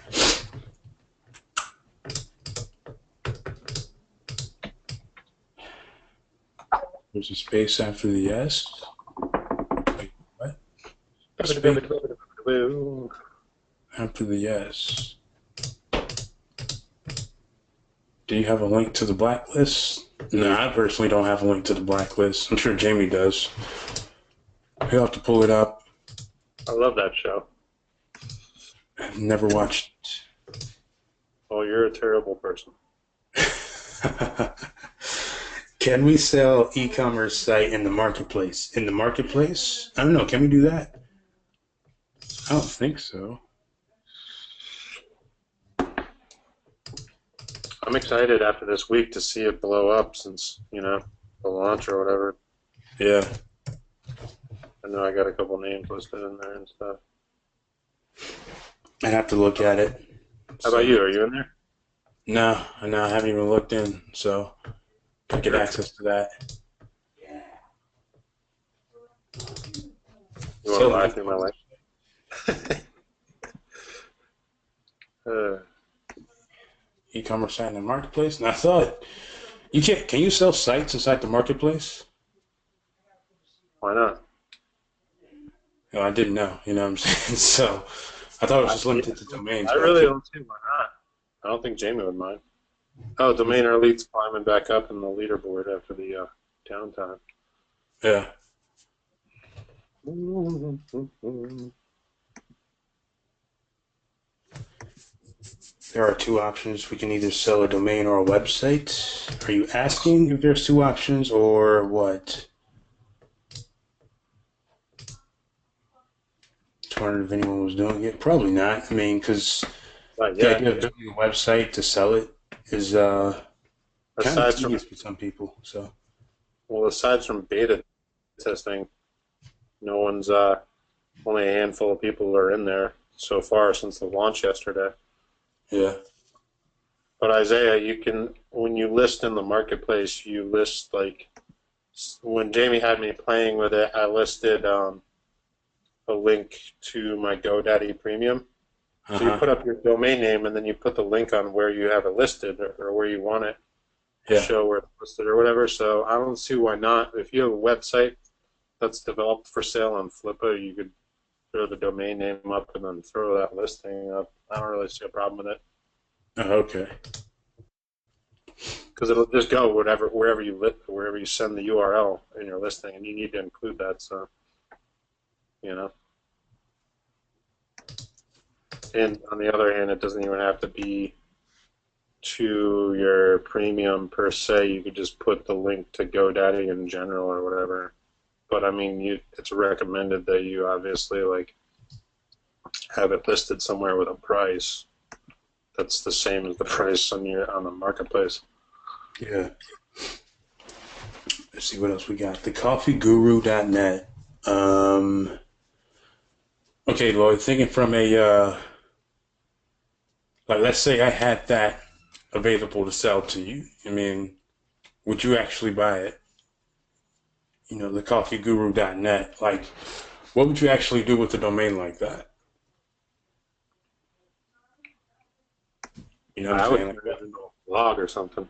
There's a space after the S. Wait, what? Space after the S. Do you have a link to the blacklist? No, I personally don't have a link to the blacklist. I'm sure Jamie does. He'll have to pull it up. I love that show. I've never watched Oh, you're a terrible person. it. Can we sell e-commerce site in the marketplace? In the marketplace? I don't know. Can we do that? I don't think so. I'm excited after this week to see it blow up since, the launch or whatever. Yeah. I know I got a couple names listed in there and stuff. I'd have to look at it. How about you? Are you in there? No, I haven't even looked in, so I get access to that. You want to lie through my life? E-commerce site in the marketplace? And I thought you can't. Can you sell sites inside the marketplace? Why not? No, I didn't know. You know what I'm saying? So I thought it was just limited to domains. I really don't see why not. I don't think Jamie would mind. Oh, Domainer Elite's climbing back up in the leaderboard after the downtime. Yeah. there are two options. We can either sell a domain or a website. Are you asking if there's two options or what? I wondered if anyone was doing it. Probably not. I mean, because Not the yet. idea of building a website to sell it is kind of Aside from tedious for some people. So aside from beta testing, no one's only a handful of people are in there so far since the launch yesterday. yeah. But Isaiah, you can when you list in the marketplace, you list like when Jamie had me playing with it, I listed a link to my GoDaddy Premium. So you Uh-huh. put up your domain name and then you put the link on where you have it listed or where you want it to Yeah. show where it's listed or whatever. So I don't see why not. If you have a website that's developed for sale on Flippa, you could throw the domain name up and then throw that listing up. I don't really see a problem with it Oh, okay. because it'll just go wherever you send the URL in your listing, and you need to include that. So you know. And on the other hand, it doesn't even have to be to your premium per se. You could just put the link to GoDaddy in general or whatever. But I mean, it's recommended that you obviously like have it listed somewhere with a price that's the same as the price on the marketplace. Yeah. Let's see what else we got. TheCoffeeGuru.net. Okay, Lloyd, thinking from like, let's say I had that available to sell to you. I mean, would you actually buy it? TheCoffeeGuru.net. Like, what would you actually do with a domain like that? You know what I I'm would saying? put Like, it in a blog or something.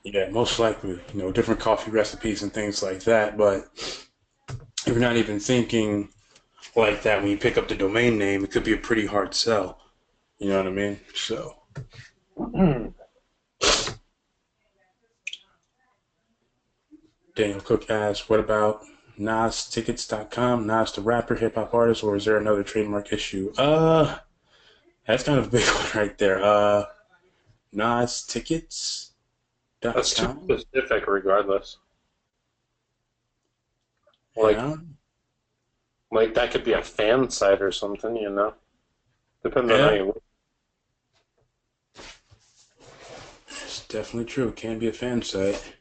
yeah, most likely, different coffee recipes and things like that. But if you're not even thinking like that when you pick up the domain name, it could be a pretty hard sell. You know what I mean? So, Daniel Cook asks, what about NasTickets.com? Nas the rapper, hip hop artist, or is there another trademark issue? That's kind of a big one right there. That's too NasTickets.com? specific, regardless. Like, Yeah. like that could be a fan site or something, Depends on how Yeah. you look. It's definitely true. It can be a fan site.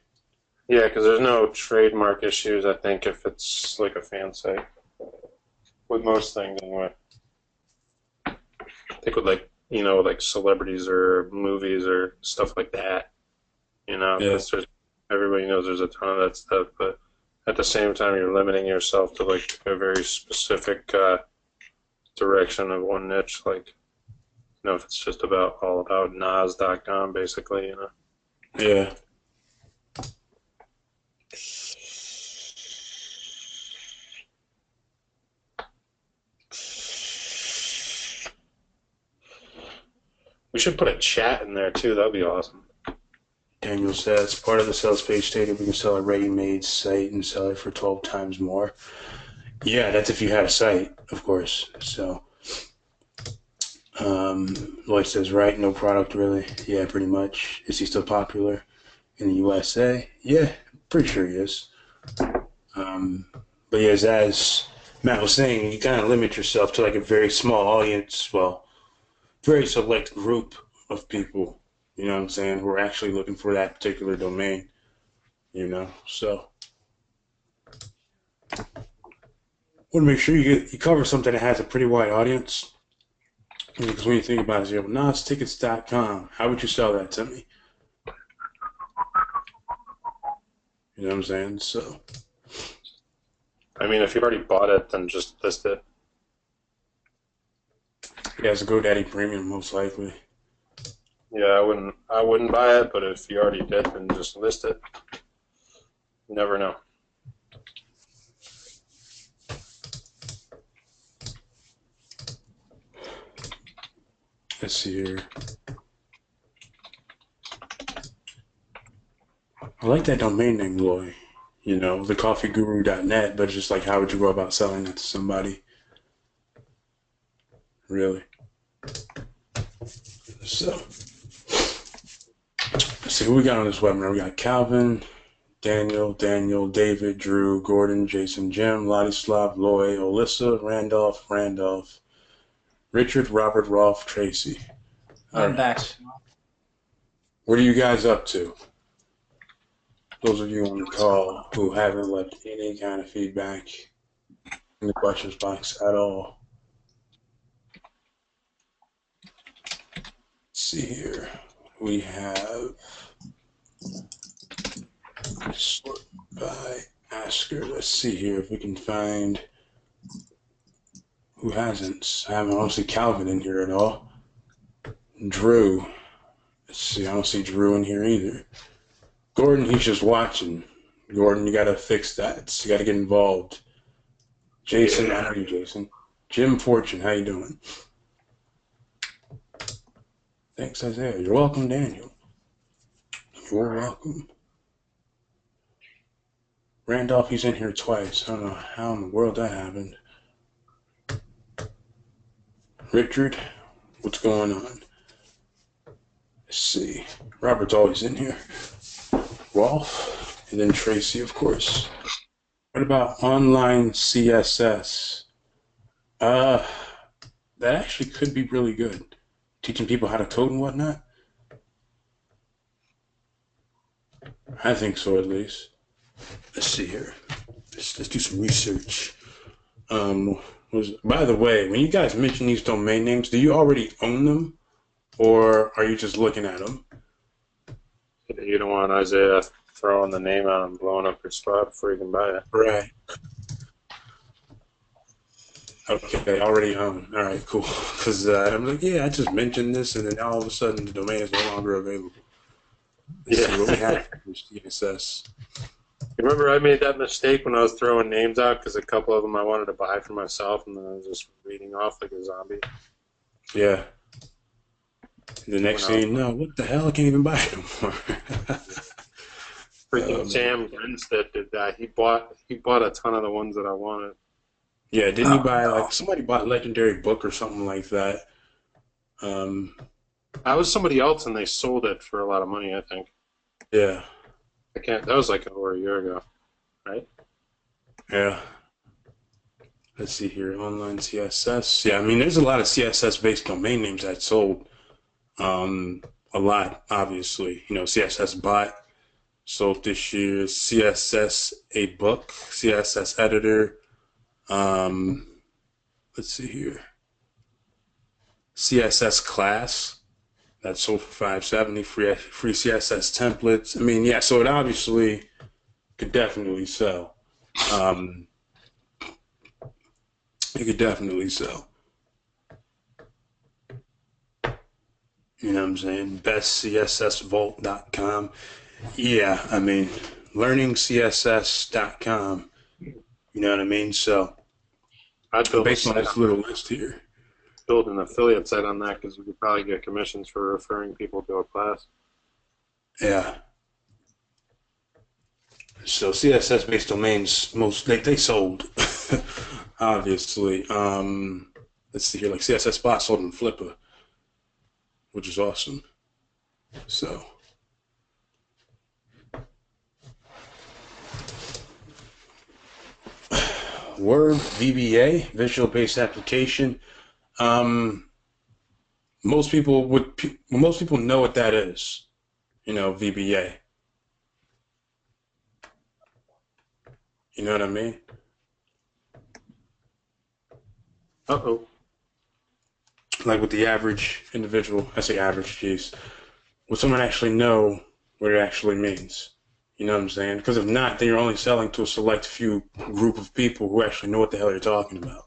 Yeah, because there's no trademark issues, I think, if it's like a fan site. With most things, anyway. I think with like celebrities or movies or stuff like that, Yeah. because everybody knows there's a ton of that stuff, but at the same time, you're limiting yourself to like a very specific direction of one niche, like, if it's just all about Nas.com, basically. Yeah. We should put a chat in there too. That'd be awesome. Daniel says, part of the sales page stated we can sell a ready-made site and sell it for 12 times more. Yeah, that's if you had a site, of course. So, Lloyd says, right, no product really. Yeah, pretty much. Is he still popular in the USA? Yeah, pretty sure he is. But yes, as Matt was saying, you kind of limit yourself to like a very small audience. Well, very select group of people. You know what I'm saying? Who are actually looking for that particular domain. So want to make sure you cover something that has a pretty wide audience. Because when you think about it, you have NasTickets.com. How would you sell that to me? You know what I'm saying? So, I mean, if you already bought it, then just list it. yeah, it's a GoDaddy Premium, most likely. Yeah, I wouldn't buy it, but if you already did, then just list it. You never know. Let's see here. I like that domain name, Loy. TheCoffeeGuru.net, but it's just like, how would you go about selling that to somebody? Really? Let's So, let's see who we got on this webinar. We got Calvin, Daniel, David, Drew, Gordon, Jason, Jim, Ladislav, Loy, Alyssa, Randolph, Richard, Robert, Rolf, Tracy. I'm back. What are you guys up to? Those of you on the call who haven't left any kind of feedback in the questions box at all. Let's see here. We have sort by asker. Let's see here if we can find who hasn't. I don't see Calvin in here at all. Drew. Let's see, I don't see Drew in here either. Gordon, he's just watching. Gordon, you gotta fix that. You gotta get involved. Jason, I know you, Jason. Jim Fortune, how you doing? Thanks, Isaiah. You're welcome, Daniel. You're welcome. Randolph, he's in here twice. I don't know how in the world that happened. Richard, what's going on? Let's see. Robert's always in here. Rolf, and then Tracy, of course. What about online CSS? That actually could be really good. Teaching people how to code and whatnot. I think so, at least. Let's see here. Let's do some research. By the way, when you guys mention these domain names, do you already own them, or are you just looking at them? You don't want Isaiah throwing the name out and blowing up your spot before you can buy it. Right. Okay, already own. All right, cool. Because I'm like, yeah, I just mentioned this, and then all of a sudden the domain is no longer available. Let's see what we have for CSS. Remember I made that mistake when I was throwing names out because a couple of them I wanted to buy for myself, and then I was just reading off like a zombie. Yeah. The next thing you know, what the hell? I can't even buy it anymore. Freaking Sam Grinstead did that. He bought a ton of the ones that I wanted. Yeah, didn't he buy, like, somebody bought Legendary Book or something like that? I was somebody else, and they sold it for a lot of money, I think. Yeah. That was like over a year ago, right? Yeah. Let's see here. Online CSS. Yeah, I mean, there's a lot of CSS-based domain names that sold. A lot, obviously. You know, CSS Bot sold this year. CSS A Book, CSS Editor. Let's see here. CSS Class, that sold for $570. Free CSS templates. I mean, yeah. So it obviously could definitely sell. It could definitely sell. You know what I'm saying? BestCSSVault.com. Yeah, I mean, LearningCSS.com. You know what I mean? So, based on this little list here. Build an affiliate site on that because we could probably get commissions for referring people to a class. Yeah. So CSS-based domains, they sold, obviously. Let's see here, like CSS Bot sold in Flippa, which is awesome. So. Word VBA, visual based application. Most people know what that is. You know, VBA. You know what I mean? Uh-oh. Like with the average individual, I say average, geez. Will someone actually know what it actually means? You know what I'm saying? Because if not, then you're only selling to a select few group of people who actually know what the hell you're talking about.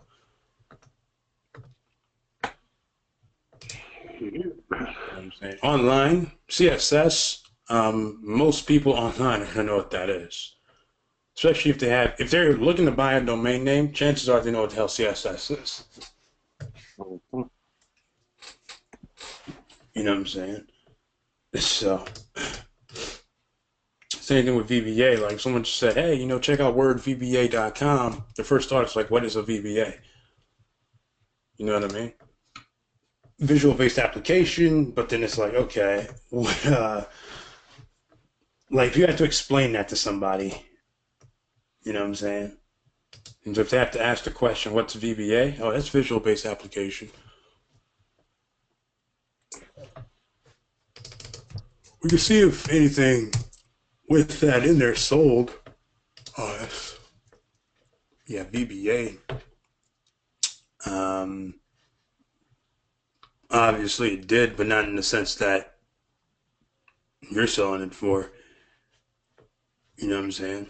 You know what I'm saying? Online, CSS, most people online are going to know what that is. Especially if they're looking to buy a domain name, chances are they know what the hell CSS is. You know what I'm saying? So, same thing with VBA. Like, if someone just said, hey, you know, check out wordvba.com, the first thought is like, what is a VBA? You know what I mean? visual-based application, but then it's like, okay, what, like you have to explain that to somebody. You know what I'm saying? And so if they have to ask the question, what's VBA? Oh, that's visual-based application. We can see if anything with that in there sold. Oh, that's, yeah, VBA. Um, Obviously it did, but not in the sense that you're selling it for. You know what I'm saying?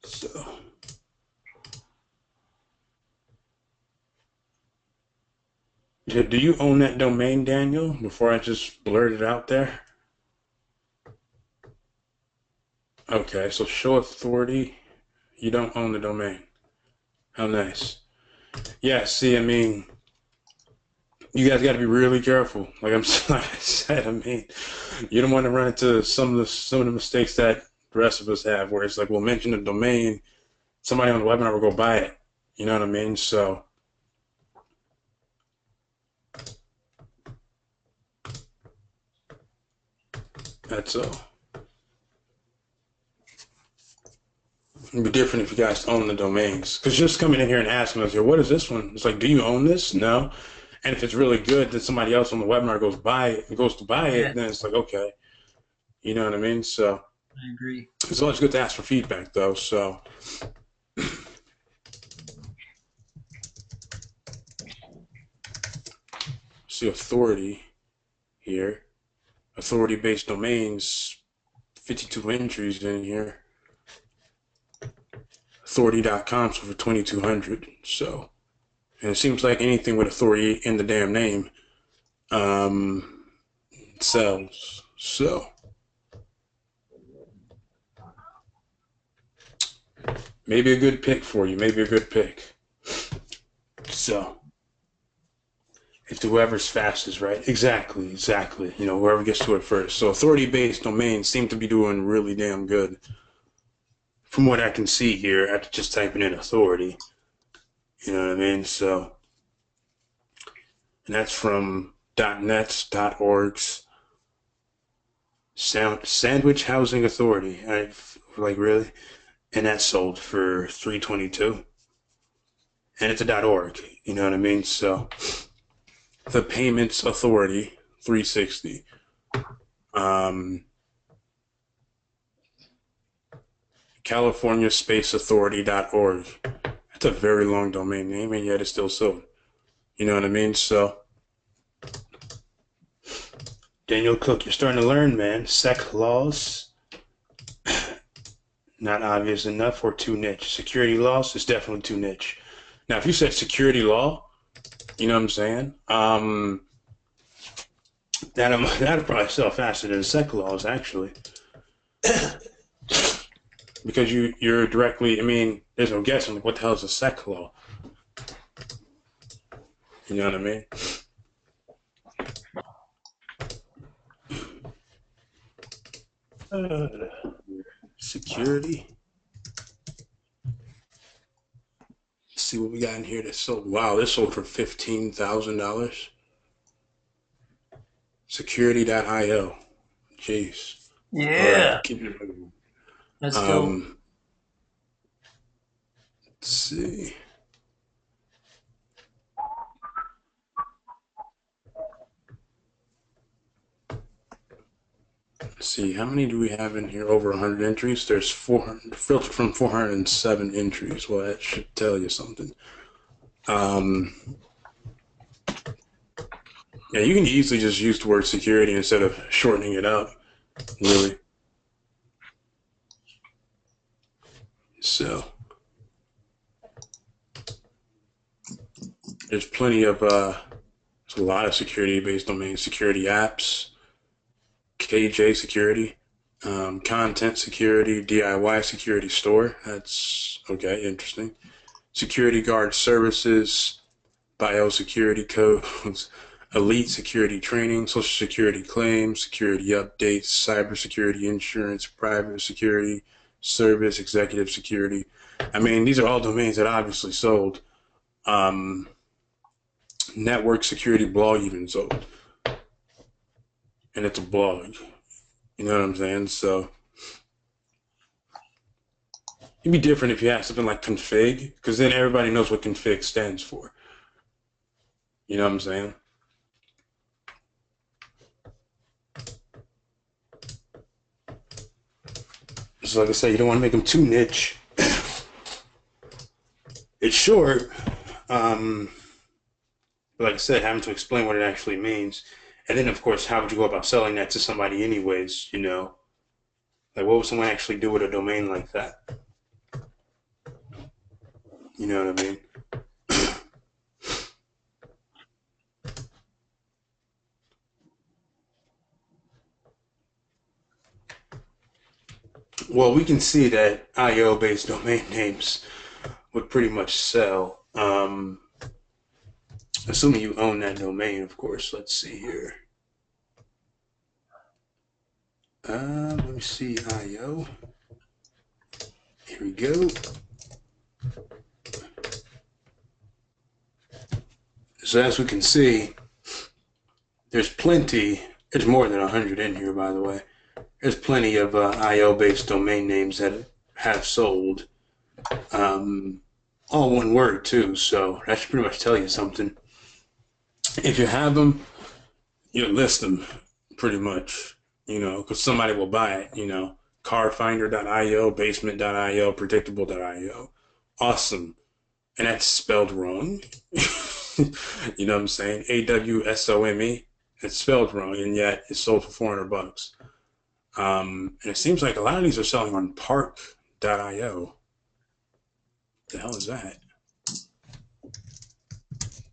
So, do you own that domain, Daniel? Before I just blurt it out there. Okay, so show authority. You don't own the domain. How nice. Yeah, see, I mean, you guys got to be really careful. Like like I said, I mean, you don't want to run into some of the mistakes that the rest of us have, where it's like we'll mention the domain, somebody on the webinar will go buy it. You know what I mean? So that's it'd be different if you guys own the domains. Because just coming in here and asking us, what is this one? It's like, do you own this? No. And if it's really good, then somebody else on the webinar goes to buy it, Yeah. then it's like, okay. You know what I mean? So I agree. it's always good to ask for feedback, though. So see authority here. Authority-based domains, 52 entries in here. Authority.com for 2,200. So, and it seems like anything with authority in the damn name sells. So, maybe a good pick for you. Maybe a good pick. So, if whoever's fastest, right? Exactly. You know, whoever gets to it first. So, authority-based domains seem to be doing really damn good. From what I can see here, after just typing in authority. You know what I mean? So, and that's from .nets, .orgs, Sandwich Housing Authority. Like, really? And that sold for $322. And it's a .org. You know what I mean? So, the Payments Authority, $360. California Space Authority.org. That's a very long domain name, and yet it's still sold. You know what I mean? So, Daniel Cook, you're starting to learn, man. Sec laws, not obvious enough or too niche. Security laws is definitely too niche. Now, if you said security law, you know what I'm saying? That'll probably sell faster than sec laws, actually. Because you're directly, I mean, there's no guessing, like, what the hell is a sec law? You know what I mean? Security. Let's see what we got in here that sold. Wow, this sold for $15,000. Security.io. Jeez. Yeah. Right, keep it moving. Let's go. Let's see. Let's see, how many do we have in here? Over 100 entries. There's 400 filtered from 407 entries. Well, that should tell you something. Yeah, you can easily just use the word security instead of shortening it up. Really. So there's plenty of there's a lot of security-based domains, security apps, KJ security, content security, DIY security store. That's okay, interesting. Security guard services, biosecurity codes, elite security training, social security claims, security updates, cybersecurity insurance, private security, service, executive security. I mean, these are all domains that obviously sold. network security blog even sold. And it's a blog. You know what I'm saying? So it'd be different if you had something like config, because then everybody knows what config stands for. You know what I'm saying? So like I said, you don't want to make them too niche. It's short. But like I said, having to explain what it actually means. And then, of course, how would you go about selling that to somebody anyways, you know? Like, what would someone actually do with a domain like that? You know what I mean? Well, we can see that IO-based domain names would pretty much sell. Assuming you own that domain, of course. Let's see here. Let me see, IO. Here we go. So as we can see, there's plenty. There's more than 100 in here, by the way. There's plenty of IO-based domain names that have sold. All one word, too, so that should pretty much tell you something. If you have them, you list them, pretty much, you know, because somebody will buy it, you know. Carfinder.io, basement.io, predictable.io. Awesome. And that's spelled wrong. You know what I'm saying? AWSOME. It's spelled wrong, and yet it's sold for $400. And it seems like a lot of these are selling on park.io. The hell is that?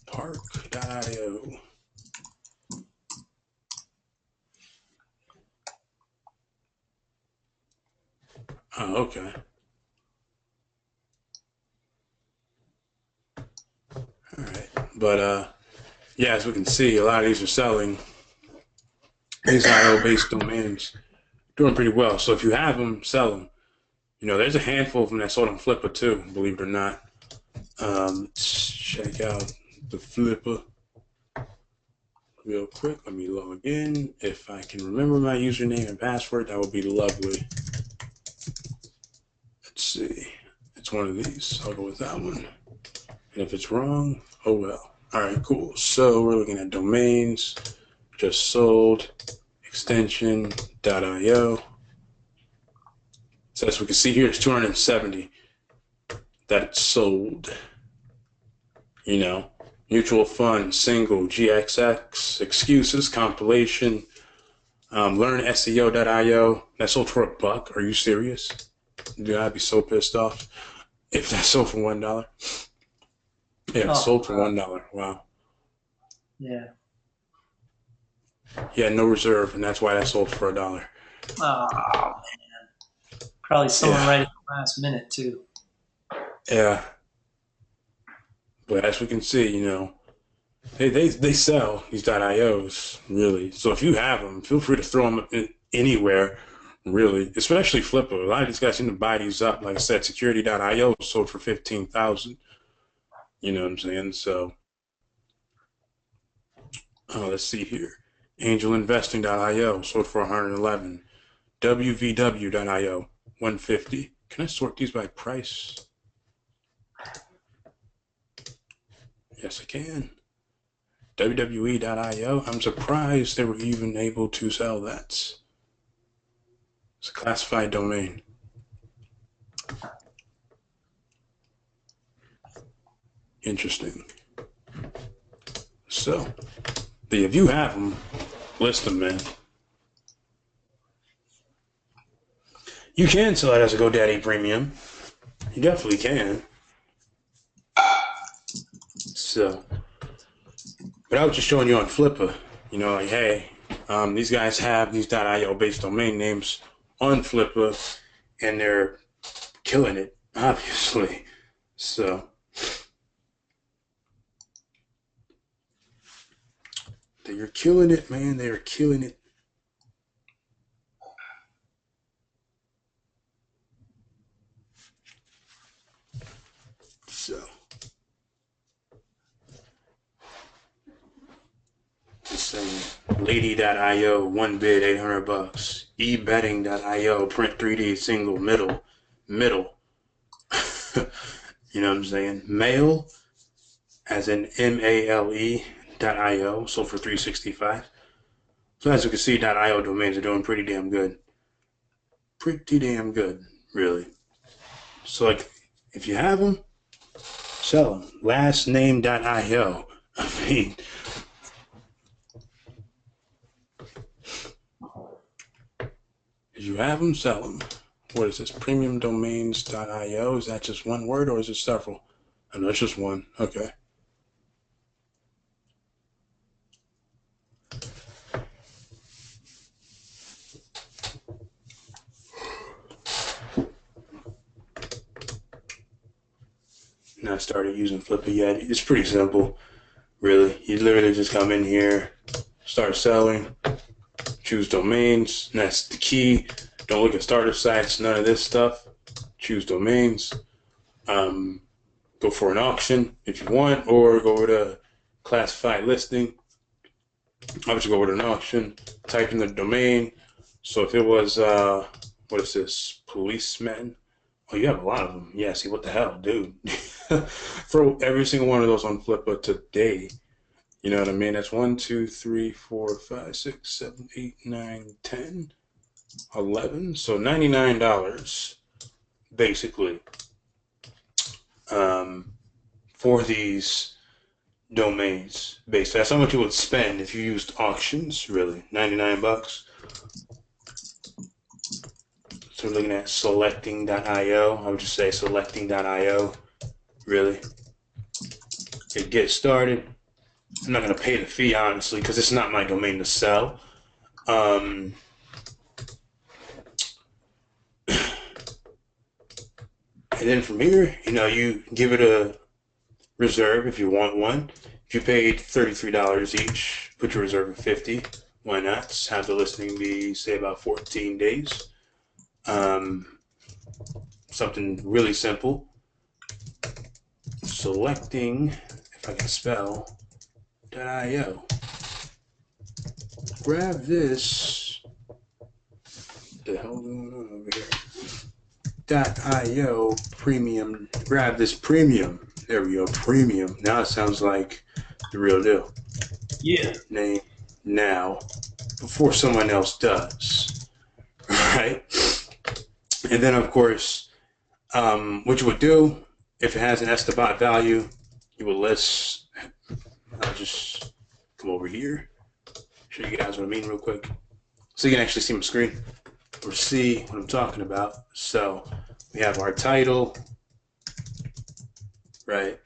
Park.io. Oh, okay. All right. But yeah, as we can see, a lot of these are selling. These IO-based domains doing pretty well. So if you have them, sell them. You know, there's a handful of them that sold on Flippa too, believe it or not. Let's check out the Flippa real quick. Let me log in. If I can remember my username and password, that would be lovely. Let's see. It's one of these. I'll go with that one. And if it's wrong, oh well. All right, cool. So we're looking at domains, just sold, extension.io. So as we can see here, it's 270 that it's sold. You know, mutual fund, single, GXX, excuses, compilation, learnseo.io. That sold for $1. Are you serious? Dude, I'd be so pissed off if that sold for $1. Yeah, it sold for $1. Wow. Yeah. Yeah, no reserve, and that's why that sold for $1. Oh, man. Probably someone right at the last minute, too. Yeah. But as we can see, you know, they sell these .ios, really. So if you have them, feel free to throw them anywhere, really, especially Flippa. A lot of these guys seem to buy these up. Like I said, security.io sold for $15,000. You know what I'm saying? So, let's see here. Angelinvesting.io sold for $111. WVW.io, $150. Can I sort these by price? Yes, I can. WWE.io. I'm surprised they were even able to sell that. It's a classified domain. Interesting. So, if you have them, list them, man. You can sell it as a GoDaddy Premium. You definitely can. So, but I was just showing you on Flippa, you know, like, hey, these guys have these .io based domain names on Flippa, and they're killing it, obviously. So, they are killing it, man. They are killing it. So, Lady.io, one bid, $800. eBetting.io, print 3D, single, middle. You know what I'm saying? Mail, as in MALE.io, sold for $365. So as you can see, .io domains are doing pretty damn good. Pretty damn good, really. So like, if you have them, sell them. Lastname.io. I mean, if you have them, sell them. What is this? Premiumdomains.io. Is that just one word or is it several? I know it's just one. Okay. Not started using Flippa yet. It's pretty simple, really. You literally just come in here, start selling, choose domains, and that's the key. Don't look at starter sites, none of this stuff. Choose domains. Go for an auction if you want, or go with a classified listing. I would just go with an auction, type in the domain. So if it was, what is this, policeman? Oh, you have a lot of them. Yeah, see, what the hell, dude? Throw every single one of those on Flippa today. You know what I mean? That's 1, 2, 3, 4, 5, 6, 7, 8, 9, 10, 11. So $99, basically, for these domains. Basically, that's how much you would spend if you used auctions, really. $99. So we're looking at selecting.io. I would just say selecting.io, really. To get started. I'm not going to pay the fee, honestly, because it's not my domain to sell. And then from here, you know, you give it a reserve if you want one. If you paid $33 each, put your reserve at $50. Why not? Just have the listing be, say, about 14 days. Something really simple. Selecting, if I can spell, .io. Grab this. What the hell going on over here? .io premium. Grab this premium. There we go, premium. Now it sounds like the real deal. Yeah. Name now before someone else does. Right? And then, of course, what you would do if it has an estimated value, you will list. I'll just come over here, show you guys what I mean real quick, so you can actually see my screen or see what I'm talking about. So we have our title, right?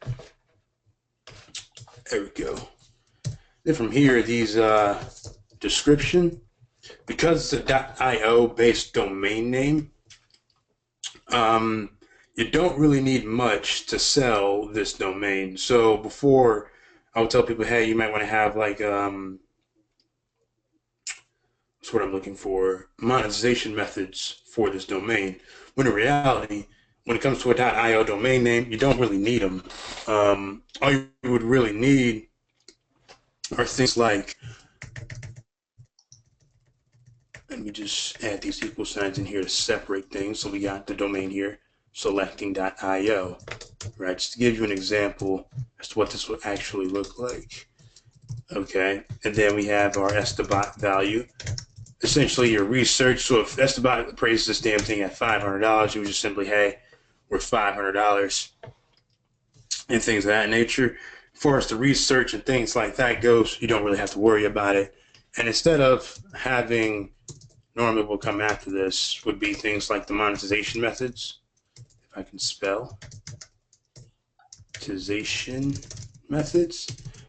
There we go. Then from here, these description, because it's a .io based domain name, you don't really need much to sell this domain. So before, I would tell people, hey, you might want to have like, that's what I'm looking for, monetization methods for this domain. When in reality, when it comes to a .io domain name, you don't really need them. All you would really need are things like, let me just add these equal signs in here to separate things. So we got the domain here, selecting.io, right? Just to give you an example as to what this would actually look like. Okay, and then we have our Estabot value, essentially your research. So if Estabot praises this damn thing at $500, you would just simply, hey, we're $500, and things of that nature. As far as the research and things like that goes, you don't really have to worry about it. And instead of having, normally what will come after this would be things like the monetization methods. If I can spell, monetization methods,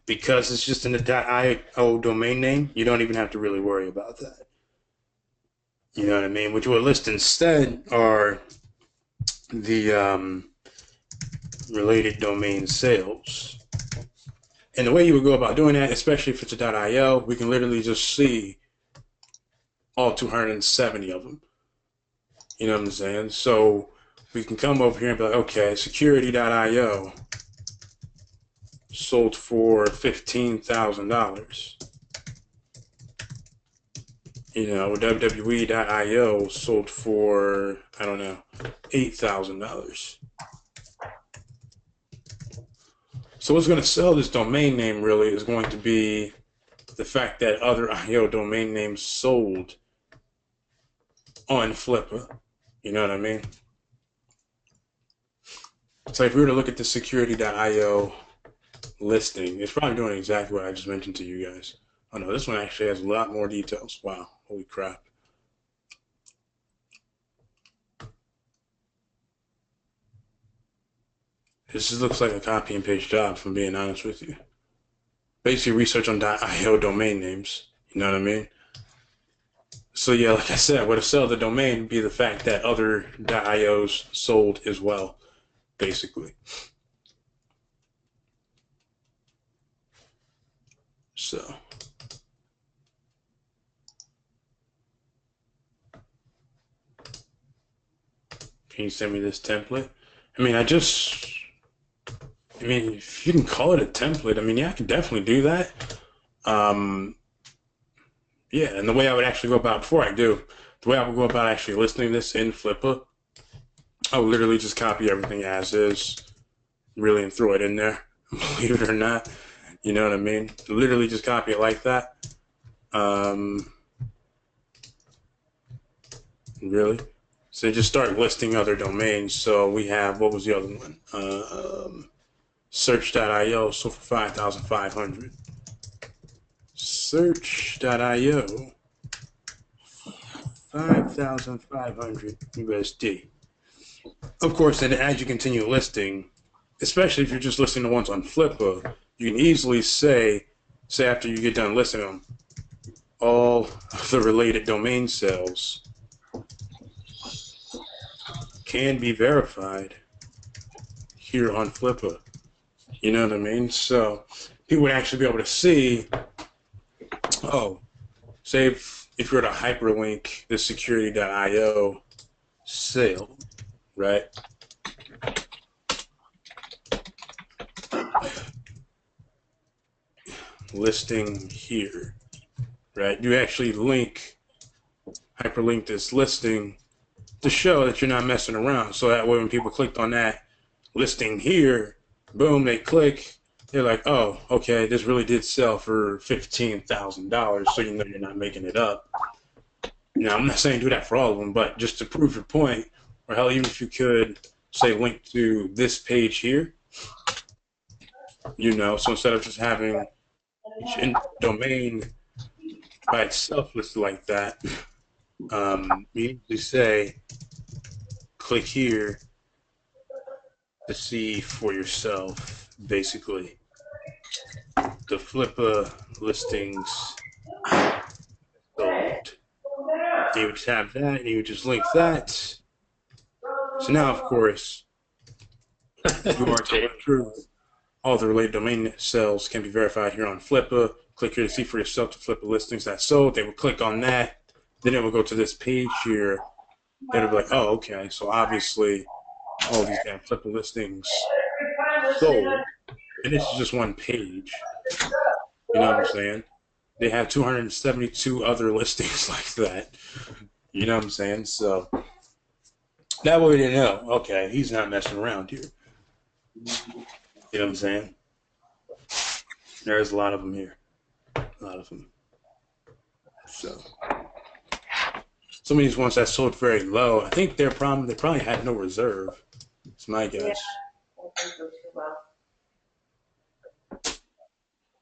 because it's just in the .io domain name, you don't even have to really worry about that. You know what I mean? What you would list instead are the related domain sales. And the way you would go about doing that, especially if it's a .io, we can literally just see all 270 of them. You know what I'm saying? So we can come over here and be like, okay, security.io sold for $15,000. WWE.io sold for, I don't know, $8,000. So what's going to sell this domain name really is going to be the fact that other IO domain names sold on Flippa. You know what I mean? So if we were to look at the security.io listing, it's probably doing exactly what I just mentioned to you guys. Oh no, this one actually has a lot more details. Wow, holy crap. This just looks like a copy and paste job, if I'm being honest with you. Basically research on .io domain names. You know what I mean? So yeah, like I said, what to sell the domain would be the fact that other .ios sold as well, basically. So can you send me this template? I mean, if you can call it a template, I mean, yeah, I can definitely do that. Um, yeah, and the way I would actually go about, before I do, the way I would go about actually listing this in Flippa, I would literally just copy everything as is, really, and throw it in there, believe it or not. You know what I mean? Literally just copy it like that. Really? So just start listing other domains. So we have, what was the other one? Search.io sold for 5,500. Search.io, 5,500 USD. Of course, then as you continue listing, especially if you're just listing the ones on Flippa, you can easily say after you get done listing them, all of the related domain sales can be verified here on Flippa. You know what I mean? So people would actually be able to see, oh, say if you were to hyperlink the security.io sale, right? Listing here, right? You actually hyperlink this listing to show that you're not messing around. So that way when people clicked on that listing here, boom, they click, they're like, oh, okay, this really did sell for $15,000, so you know you're not making it up. Now, I'm not saying do that for all of them, but just to prove your point, or hell, even if you could, say, link to this page here, so instead of just having each domain by itself listed like that, you usually say, click here to see for yourself, basically, the Flippa listings sold. You would have that, and you would just link that. So now, of course, you are telling the truth. All the related domain sales can be verified here on Flippa. Click here to see for yourself the Flippa listings that sold. They would click on that. Then it will go to this page here. Then it'll be like, oh, okay. So obviously, all these damn Flippa listings sold. And this is just one page. You know what I'm saying? They have 272 other listings like that. You know what I'm saying? So that way they know, okay, he's not messing around here. You know what I'm saying? There's a lot of them here. A lot of them. So some of these ones that sold very low, I think they probably had no reserve. It's my guess. Yeah, I think so too. Well,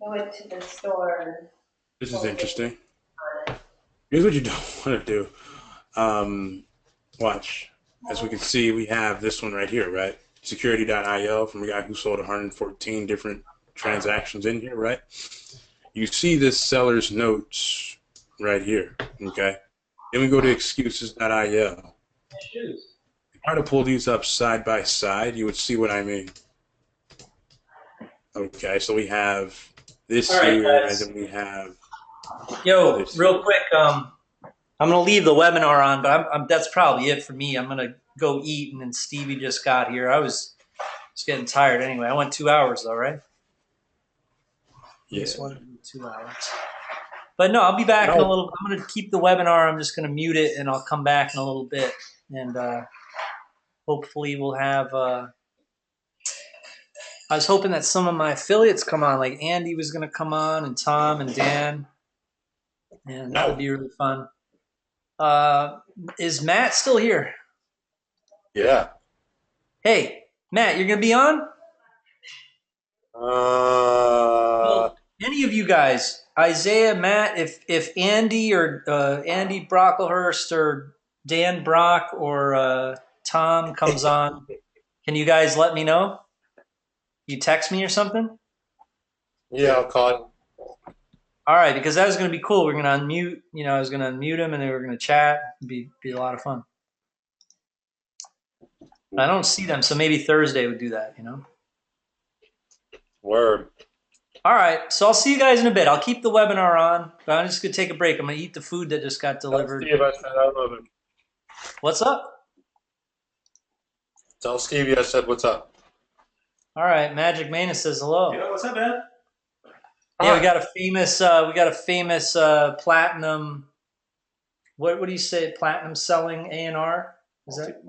I went to the store and This is interesting. Here's what you don't want to do. Watch. As we can see, we have this one right here, right? Security.io from a guy who sold 114 different transactions in here, right? You see this seller's notes right here, okay? Then we go to excuses.io. Try to pull these up side by side, you would see what I mean. Okay, so we have this here, guys. And then we have. Yo, real quick, I'm gonna leave the webinar on, but that's probably it for me. I'm gonna go eat, and then Stevie just got here. I was just getting tired anyway. I went 2 hours though, right? Yeah. Just wanted to do 2 hours. But no, I'll be back in a No. little. I'm going to keep the webinar. I'm just going to mute it, and I'll come back in a little bit, and hopefully we'll have. I was hoping that some of my affiliates come on, like Andy was going to come on, and Tom and Dan, and that would be really fun. Is Matt still here? Yeah. Hey, Matt, you're going to be on? Well, any of you guys, Isaiah, Matt, if Andy or Andy Brocklehurst or Dan Brock or Tom comes on, can you guys let me know? You text me or something? Yeah, I'll call him. All right, because that was going to be cool. We're going to unmute. I was going to unmute him, and then we were going to chat. It'd be a lot of fun. I don't see them, so maybe Thursday would do that. Word. All right, so I'll see you guys in a bit. I'll keep the webinar on, but I'm just going to take a break. I'm going to eat the food that just got delivered. Tell Steve I said I love him. What's up? Tell Stevie I said what's up. All right, Magic Mana says hello. Yo, what's up, man? Yeah, we got a famous platinum. What do you say? Platinum selling A&R? Is that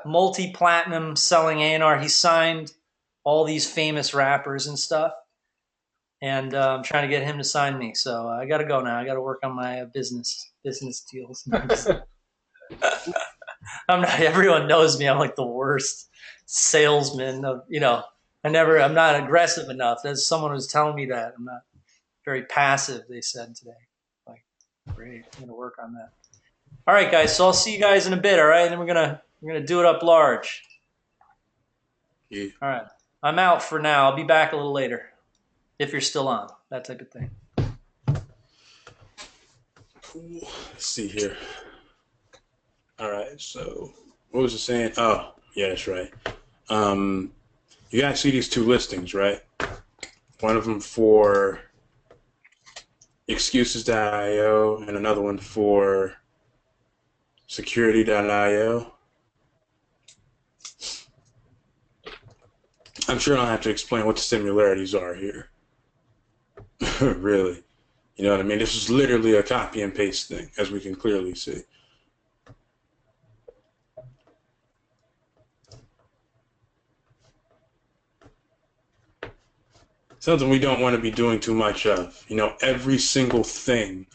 multi-platinum selling A&R? He signed all these famous rappers and stuff, and I'm trying to get him to sign me. So I got to go now. I got to work on my business deals. I'm not. Everyone knows me. I'm like the worst salesman. I'm not aggressive enough. As someone was telling me that I'm not very passive. They said today. Like, great. I'm gonna work on that. All right, guys. So I'll see you guys in a bit. All right, and then we're gonna do it up large. Yeah. All right. I'm out for now. I'll be back a little later if you're still on. That type of thing. Cool. Let's see here. All right. So what was it saying? Oh, yeah, that's right. You guys see these two listings, right? One of them for excuses.io and another one for security.io. I'm sure I don't have to explain what the similarities are here. Really. You know what I mean? This is literally a copy and paste thing, as we can clearly see. Something we don't want to be doing too much of. Every single thing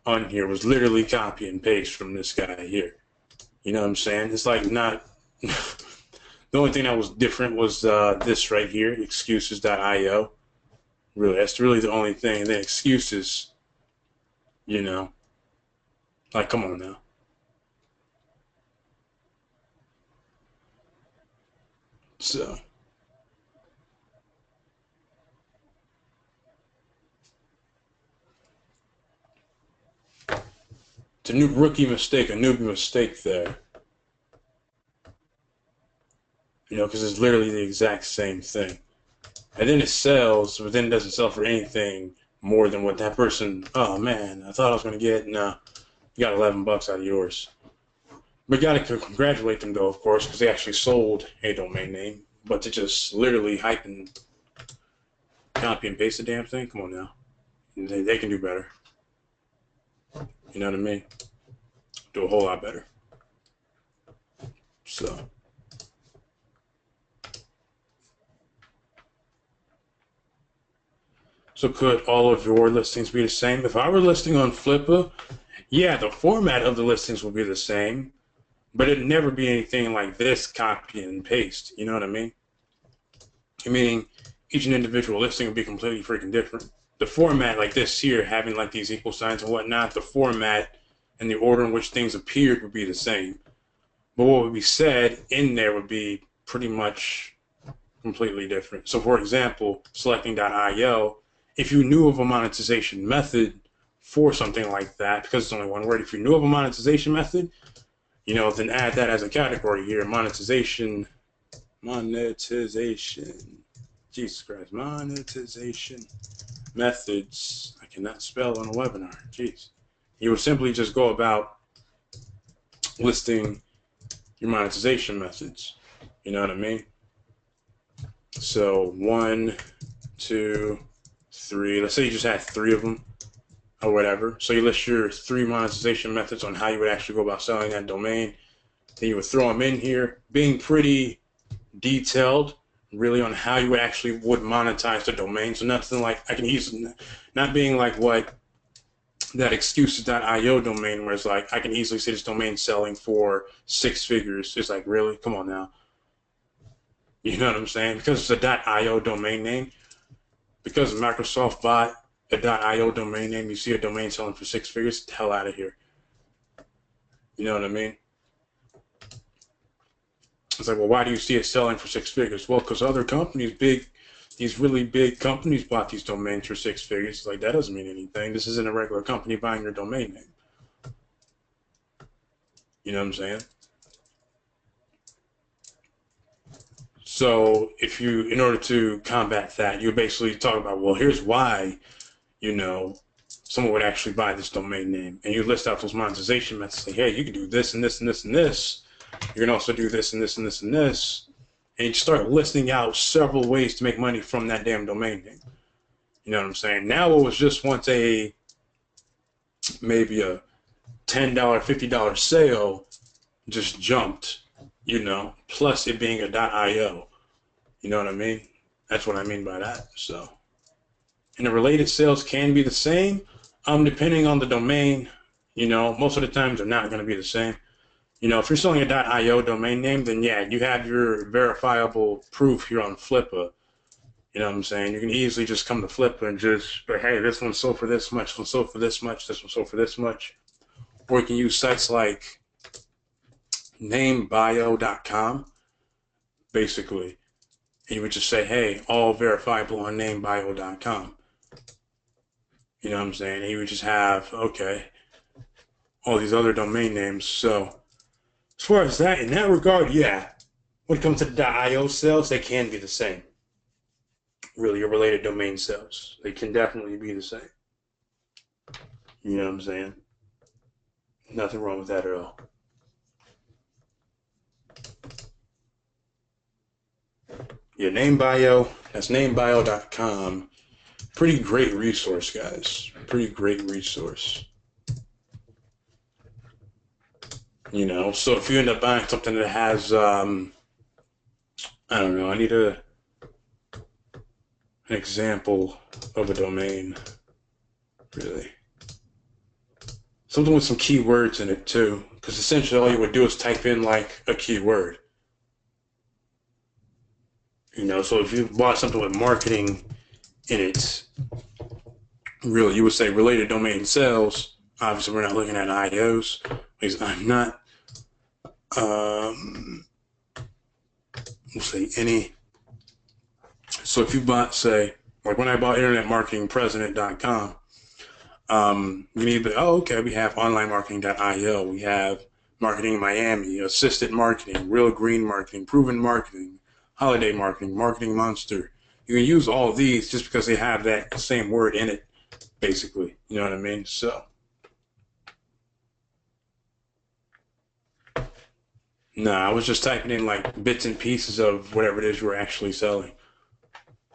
on here was literally copy and paste from this guy here. You know what I'm saying? It's like not... The only thing that was different was this right here, excuses.io. Really, that's really the only thing. And then excuses, like, come on now. So... It's a new rookie mistake, a newbie mistake there. Because it's literally the exact same thing. And then it sells, but then it doesn't sell for anything more than what that person, oh man, I thought I was going to get, no, you got $11 out of yours. But you got to congratulate them though, of course, because they actually sold a domain name. But to just literally hype and copy and paste the damn thing, come on now. They can do better. You know what I mean? Do a whole lot better. So could all of your listings be the same? If I were listing on Flippa, yeah, the format of the listings will be the same, but it'd never be anything like this copy and paste. You know what I mean? Meaning each and individual listing would be completely freaking different. The format like this here, having like these equal signs and whatnot, the format and the order in which things appeared would be the same. But what would be said in there would be pretty much completely different. So for example, selecting.io, if you knew of a monetization method for something like that, because it's only one word, if you knew of a monetization method, then add that as a category here, monetization, Jesus Christ, monetization methods. I cannot spell on a webinar, jeez. You would simply just go about listing your monetization methods. You know what I mean? So 1, 2, 3. Let's say you just had 3 of them. or whatever. So you list your 3 monetization methods on how you would actually go about selling that domain. Then you would throw them in here, being pretty detailed really on how you would actually would monetize the domain. So nothing like I can easily, not being like what that excuses.io domain where it's like I can easily see this domain selling for 6 figures. It's like, really? Come on now. You know what I'm saying? Because it's a .io domain name, because Microsoft bought a .io domain name, you see a domain selling for 6 figures, the hell out of here. You know what I mean? It's like, well, why do you see it selling for 6 figures? Well, because other companies, these really big companies bought these domains for 6 figures. It's like, that doesn't mean anything. This isn't a regular company buying your domain name. You know what I'm saying? So if you, in order to combat that, you basically talk about, well, here's why, someone would actually buy this domain name. And you list out those monetization methods. Like, hey, you can do this and this and this and this. You can also do this and this and this and this. And you start listing out several ways to make money from that damn domain name. You know what I'm saying? Now it was just once maybe a $10, $50 sale just jumped, plus it being a .io. You know what I mean? That's what I mean by that. So, and the related sales can be the same, depending on the domain. Most of the times they're not going to be the same. If you're selling a .io domain name, then yeah, you have your verifiable proof here on Flippa. You know what I'm saying? You can easily just come to Flippa and just say, hey, this one sold for this much, this one sold for this much, this one sold for this much. Or you can use sites like namebio.com, basically. And you would just say, hey, all verifiable on namebio.com. You know what I'm saying? And you would just have, okay, all these other domain names. So as far as that, in that regard, yeah. When it comes to the .io sales, they can be the same. Really, your related domain sales. They can definitely be the same. You know what I'm saying? Nothing wrong with that at all. Yeah, NameBio, that's namebio.com. Pretty great resource, guys. Pretty great resource. So if you end up buying something that has, I don't know, I need an example of a domain, really. Something with some keywords in it too, because essentially all you would do is type in like a keyword. So if you bought something with marketing in it, really, you would say related domain sales. Obviously, we're not looking at IOs, because I'm not, we'll say any. So if you bought, say, like when I bought internetmarketingpresident.com, you need to, okay, we have onlinemarketing.io, we have Marketing Miami, assisted marketing, real green marketing, proven marketing, holiday marketing, marketing monster. You can use all these just because they have that same word in it, basically. You know what I mean? So, no, I was just typing in like bits and pieces of whatever it is you were actually selling.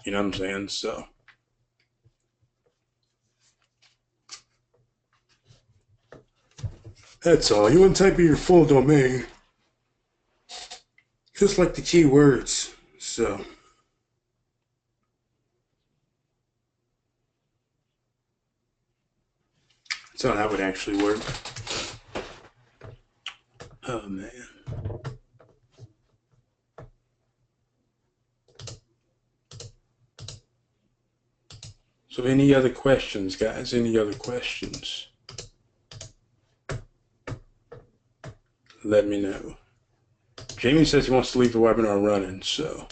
You know what I'm saying? So, that's all. You want to type in your full domain, just like the keywords. So, that's how that would actually work. Oh, man. So any other questions, guys? Any other questions? Let me know. Jamie says he wants to leave the webinar running, so.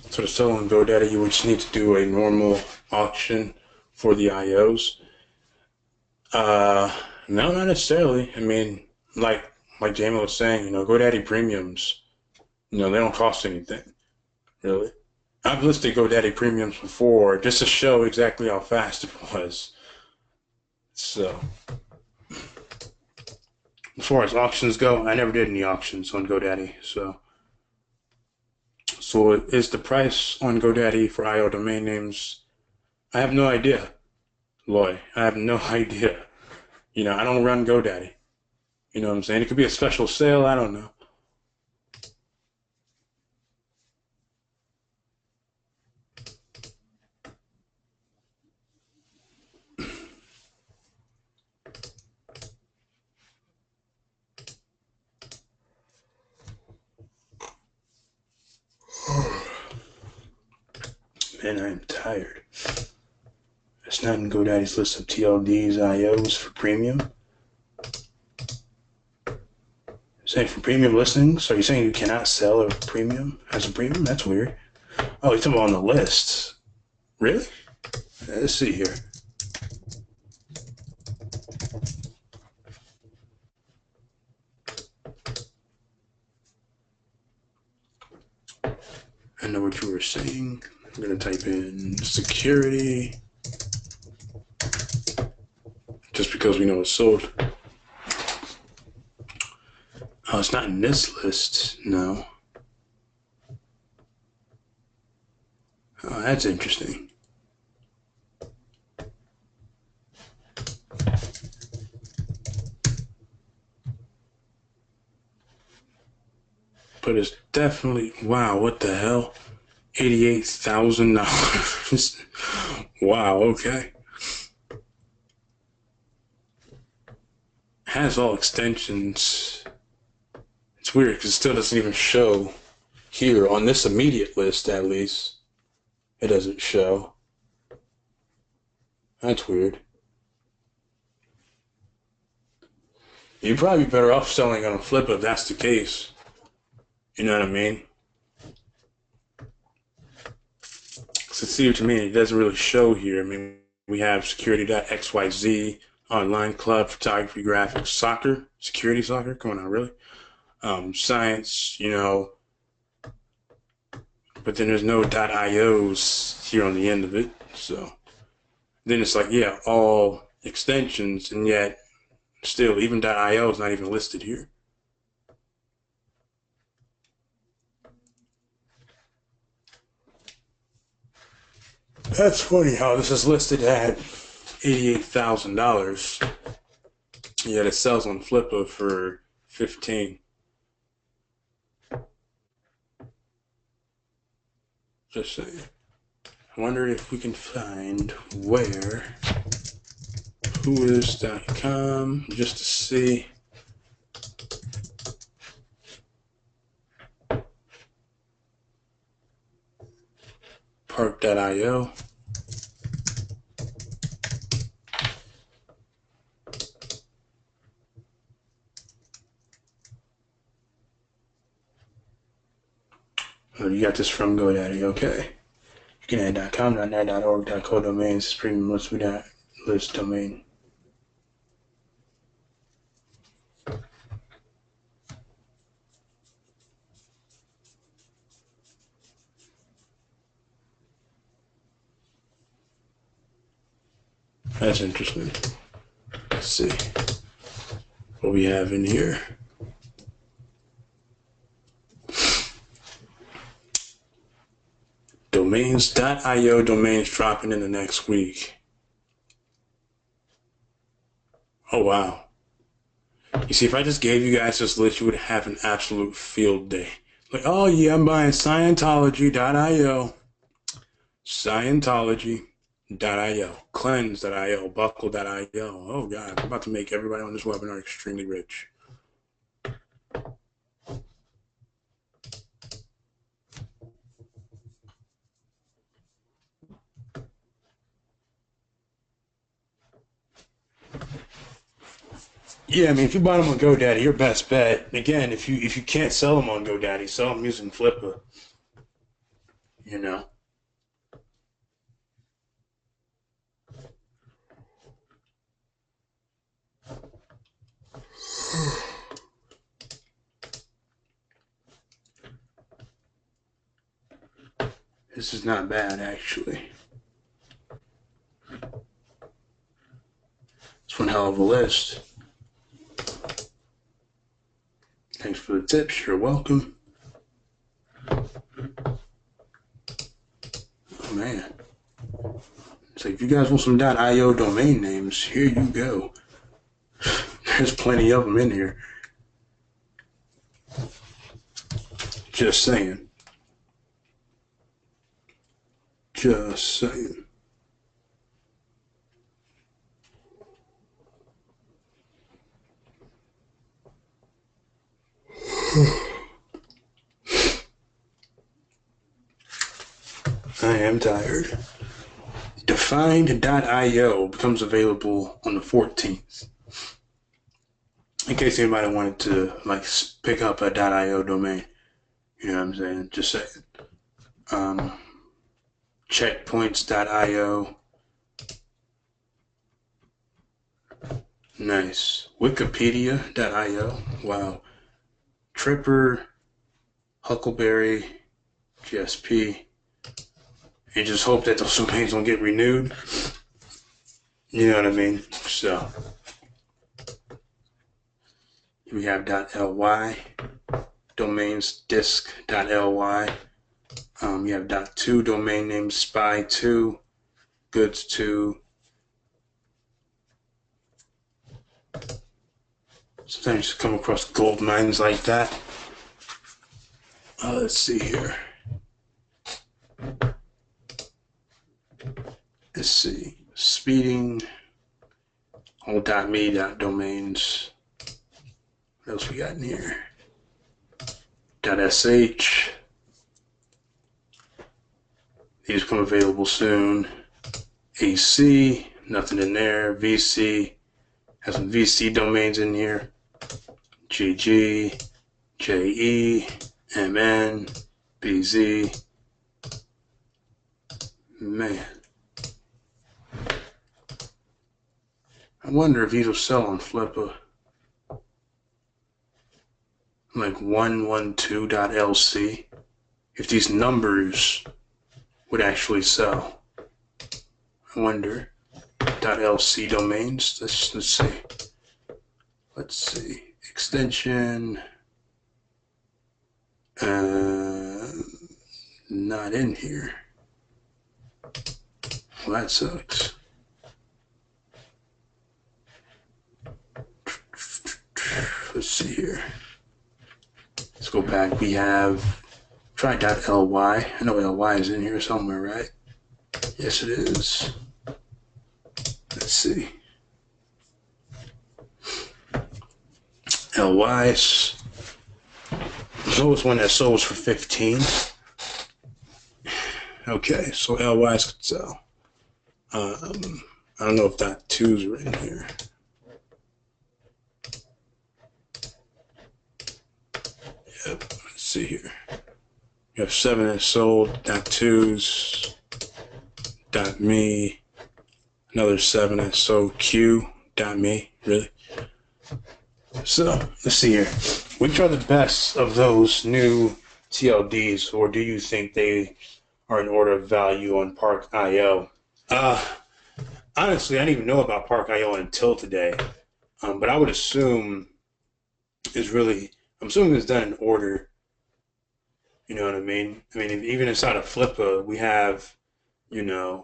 So to sell on GoDaddy, you would just need to do a normal auction for the IOs. No, not necessarily. I mean, like Jamie was saying, GoDaddy premiums, they don't cost anything, really. I've listed GoDaddy premiums before just to show exactly how fast it was. So, as far as auctions go, I never did any auctions on GoDaddy. So is the price on GoDaddy for IO domain names? I have no idea, Loy. I have no idea. I don't run GoDaddy. You know what I'm saying? It could be a special sale. I don't know. Man, I am tired. It's not in GoDaddy's list of TLDs, IOs for premium. Saying for premium listings? Are you saying you cannot sell a premium as a premium? That's weird. Oh, you're talking about on the list. Really? Let's see here. I know what you were saying. I'm going to type in security. Just because we know it's sold. Oh, it's not in this list. No. Oh, that's interesting. But it's definitely, wow, what the hell? $88,000. Wow, okay. Has all extensions. It's weird because it still doesn't even show here on this immediate list, at least. It doesn't show. That's weird. You'd probably be better off selling on a flip if that's the case. You know what I mean? So see what you mean. It doesn't really show here. I mean, we have security.xyz, online club, photography, graphics, soccer, security soccer. Come on now, really? Science, but then there's no .ios here on the end of it. So then it's like, yeah, all extensions, and yet still, even .io is not even listed here. That's funny how this is listed at $88,000, yet it sells on Flippa for $15,000. Just saying. I wonder if we can find where whois.com just to see. Park.io. Oh, you got this from GoDaddy, okay. You can add .com, .net, .org, .co domains. Premium list we got list domain. That's interesting. Let's see what we have in here. Domains.io domains dropping in the next week. Oh, wow. You see, if I just gave you guys this list, you would have an absolute field day. Like, oh yeah, I'm buying Scientology.io, Scientology.io, Cleanse.io, Buckle.io. Oh God, I'm about to make everybody on this webinar extremely rich. Yeah, I mean, if you buy them on GoDaddy, your best bet. Again, if you can't sell them on GoDaddy, sell them using Flippa. You know. This is not bad, actually. As hell of a list. Thanks for the tips. You're welcome. Oh, man. It's like, if you guys want some .io domain names, here you go. There's plenty of them in here. Just saying. Just saying. I am tired. Defined.io becomes available on the 14th. In case anybody wanted to like pick up a .io domain. You know what I'm saying? Just saying. Checkpoints.io. Nice. Wikipedia.io. Wow. Tripper, Huckleberry, GSP. You just hope that those domains don't get renewed. You know what I mean? So we have .ly, domains disc.ly. You have .2 domain name spy2, goods2. Sometimes you come across gold mines like that. Let's see here. Let's see. Speeding. All .me, .domains. What else we got in here? .sh. These become available soon. AC. Nothing in there. VC. Has some VC domains in here. GG. JE. MN. BZ. Man. I wonder if these will sell on Flippa. Like 112.lc. If these numbers would actually sell. I wonder. .lc domains. Let's see. Let's see. Extension. Not in here. Well, that sucks. Let's see here. Let's go back. We have try.ly. I know ly is in here somewhere, right? Yes, it is. Let's see. LY's. There's always one that sells for 15. Okay, so LY's could sell. I don't know if .2s are in here. Yep, let's see here. You have 7 that sold, .2s, .me, another 7 that sold, Q.me, really? So, let's see here. Which are the best of those new TLDs, or do you think they are in order of value on Park.io? Honestly, I didn't even know about Park.io until today, but I would assume I'm assuming it's done in order. You know what I mean? I mean, even inside of Flippa, we have, the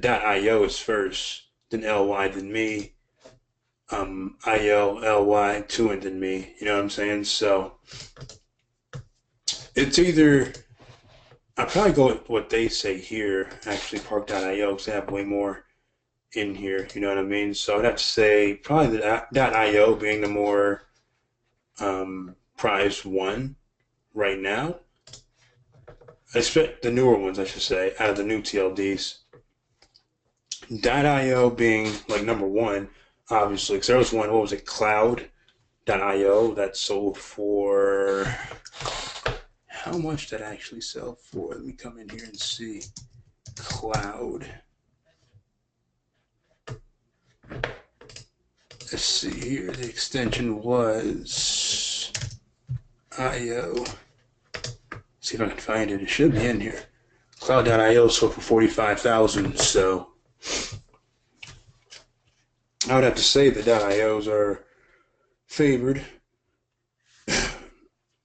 .io is first, then ly, then me, IO, ly, 2, and then me. You know what I'm saying? So it's either, I'd probably go with what they say here, actually, Park.io, because they have way more in here. You know what I mean? So I'd have to say probably the .io being the more prized one right now. I expect the newer ones, I should say, out of the new TLDs. .io being like number one, obviously, because there was one, what was it, Cloud.io that sold for, how much did that actually sell for? Let me come in here and see. Cloud. Let's see here. The extension was IO. See if I can find it. It should be in here. Cloud.io sold for $45,000. So I would have to say the .ios are favored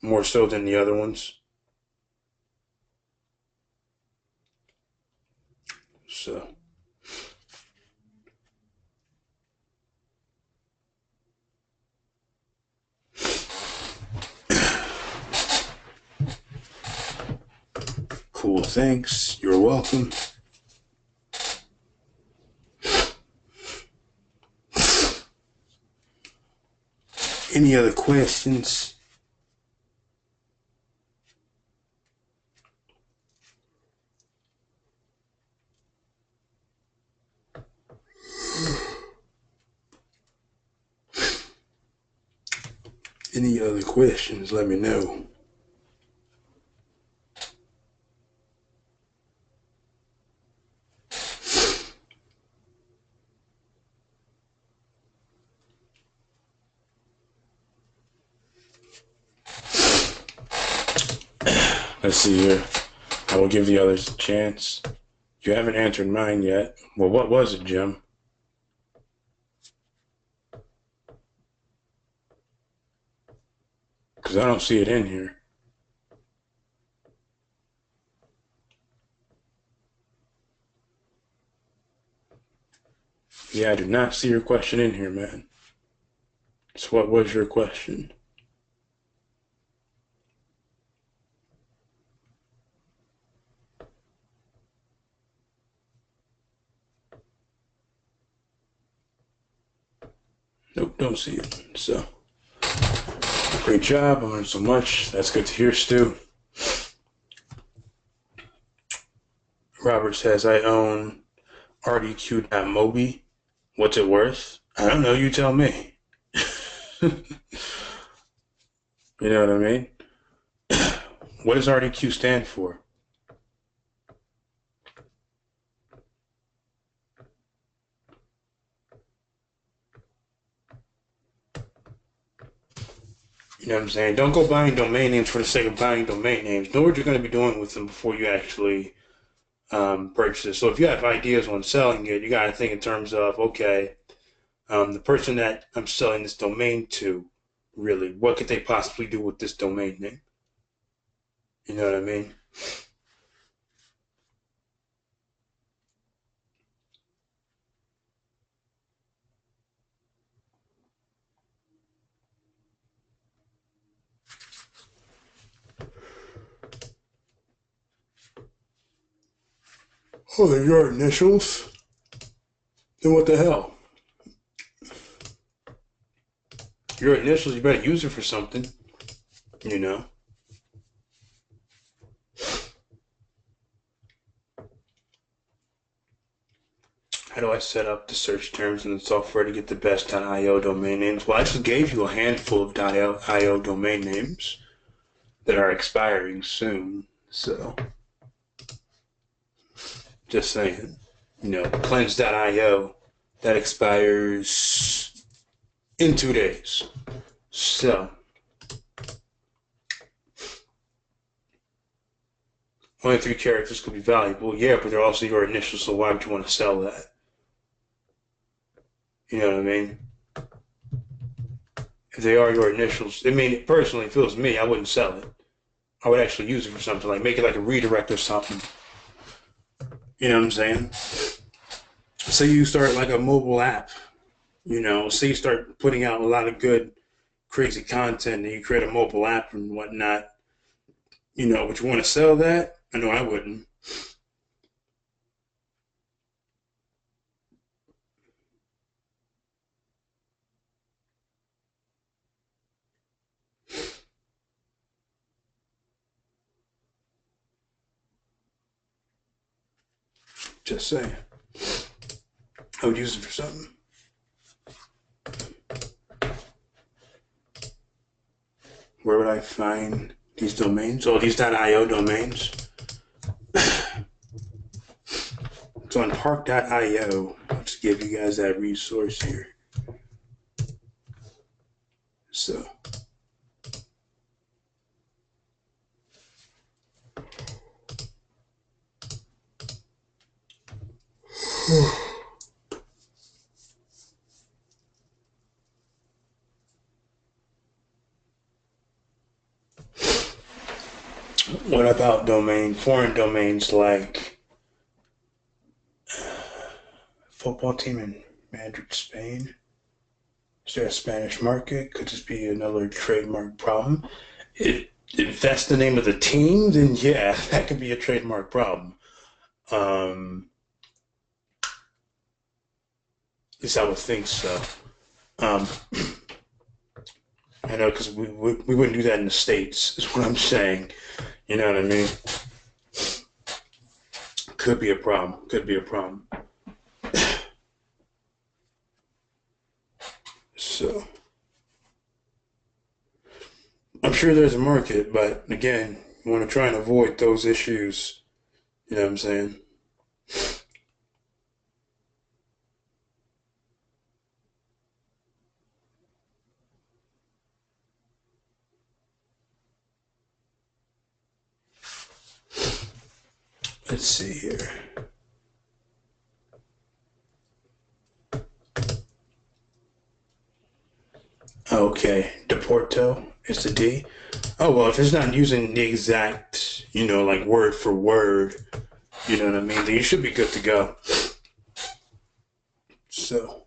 more so than the other ones. So, cool. Thanks. You're welcome. Any other questions? Any other questions? Let me know. Let's see here. I will give the others a chance. You haven't answered mine yet. Well, what was it, Jim? Because I don't see it in here. Yeah, I do not see your question in here, man. So what was your question? Nope, don't see it. So, great job. I learned so much. That's good to hear, Stu. Robert says, I own RDQ.mobi. What's it worth? I don't know. You tell me. You know what I mean? What does RDQ stand for? You know what I'm saying? Don't go buying domain names for the sake of buying domain names. Know what you're going to be doing with them before you actually purchase it. So if you have ideas on selling it, you got to think in terms of, okay, the person that I'm selling this domain to, really, what could they possibly do with this domain name? You know what I mean? Oh, they're your initials? Then what the hell? Your initials, you better use it for something, you know? How do I set up the search terms in the software to get the best .io domain names? Well, I just gave you a handful of .io domain names that are expiring soon, so just saying. You know, cleanse.io, that expires in 2 days. So, only 3 characters could be valuable. Yeah, but they're also your initials, so why would you want to sell that? You know what I mean? If they are your initials, I mean, personally, if it was me, I wouldn't sell it. I would actually use it for something, like make it like a redirect or something. You know what I'm saying? Say you start like a mobile app, you know, say you start putting out a lot of good, crazy content and you create a mobile app and whatnot, you know, would you want to sell that? I know I wouldn't. Just saying. I would use it for something. Where would I find these domains? Oh, these .io domains. It's on park.io. Let's give you guys that resource here. So. What about foreign domains like football team in Madrid, Spain? Is there a Spanish market? Could this be another trademark problem? If that's the name of the team, then yeah, that could be a trademark problem. At least I would think so. Um, I know because we wouldn't do that in the States, is what I'm saying. You know what I mean? Could be a problem. Could be a problem. So, I'm sure there's a market, but again, you want to try and avoid those issues. You know what I'm saying? Let's see here. Okay, Deporto is the D. Oh, well, if it's not using the exact, like word for word, you know what I mean, then you should be good to go. So,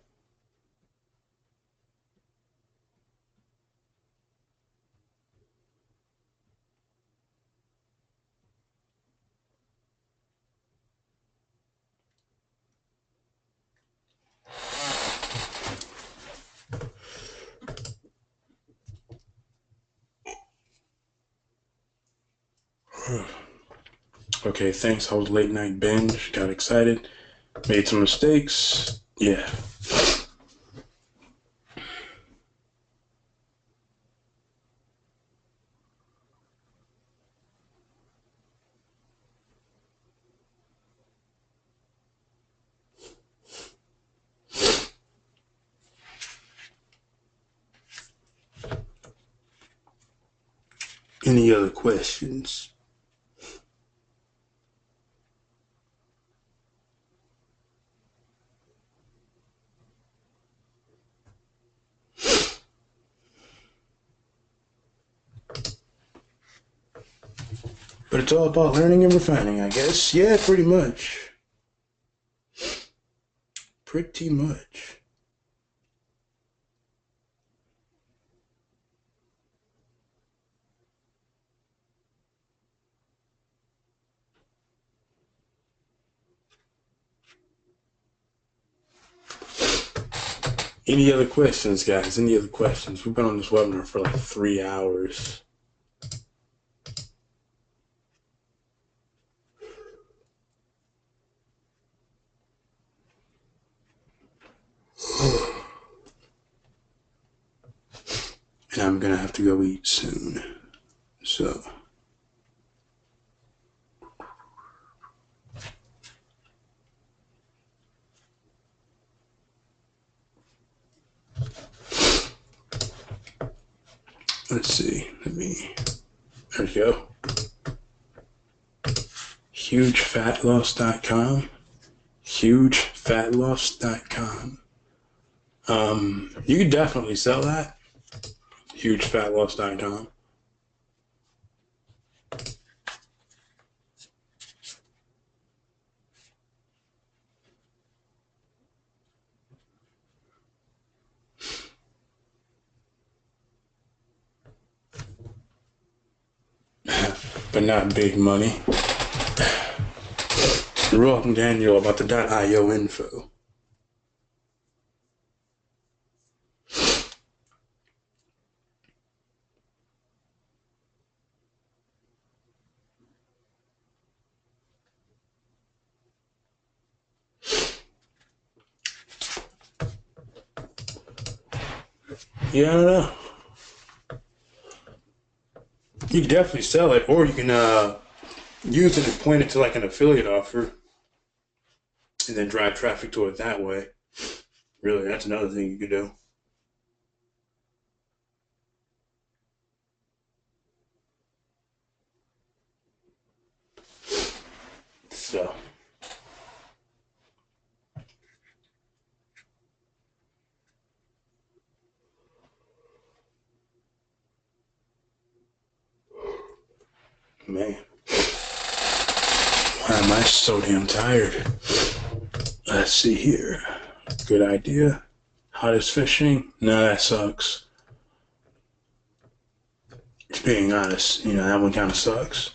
okay, thanks. I was late night binge, got excited, made some mistakes. Yeah. Any other questions? But it's all about learning and refining, I guess. Yeah, pretty much. Pretty much. Any other questions, guys? Any other questions? We've been on this webinar for like 3 hours. And I'm gonna have to go eat soon. So. Let's see. There we go. HugeFatLoss.com. HugeFatLoss.com. You could definitely sell that. HugeFatLoss.com. But not big money. You're welcome, Daniel, about the .io info. Yeah, I don't know. You can definitely sell it, or you can use it and point it to like an affiliate offer and then drive traffic to it that way. Really, that's another thing you could do. So, man. I'm so damn tired. Let's see here. Good idea. Hottest fishing? No, that sucks. Just being honest, that one kind of sucks.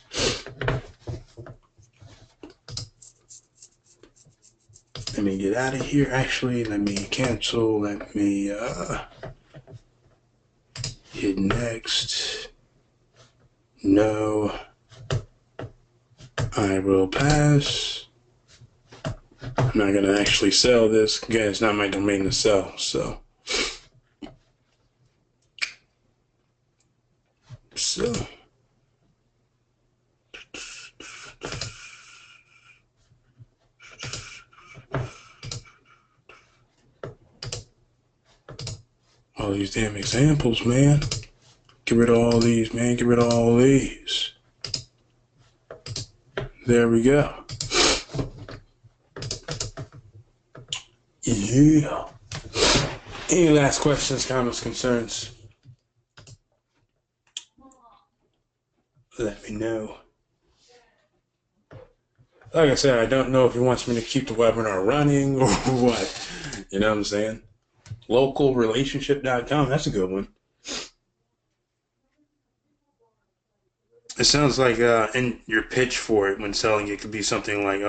Let me get out of here. Actually, let me cancel. Let me hit next. No. I will pass. I'm not going to actually sell this. Again, it's not my domain to sell, so. All these damn examples, man. Get rid of all these, man. Get rid of all these. There we go. Yeah. Any last questions, comments, concerns? Let me know. Like I said, I don't know if he wants me to keep the webinar running or what. You know what I'm saying? Localrelationship.com. That's a good one. It sounds like in your pitch for it when selling it could be something like,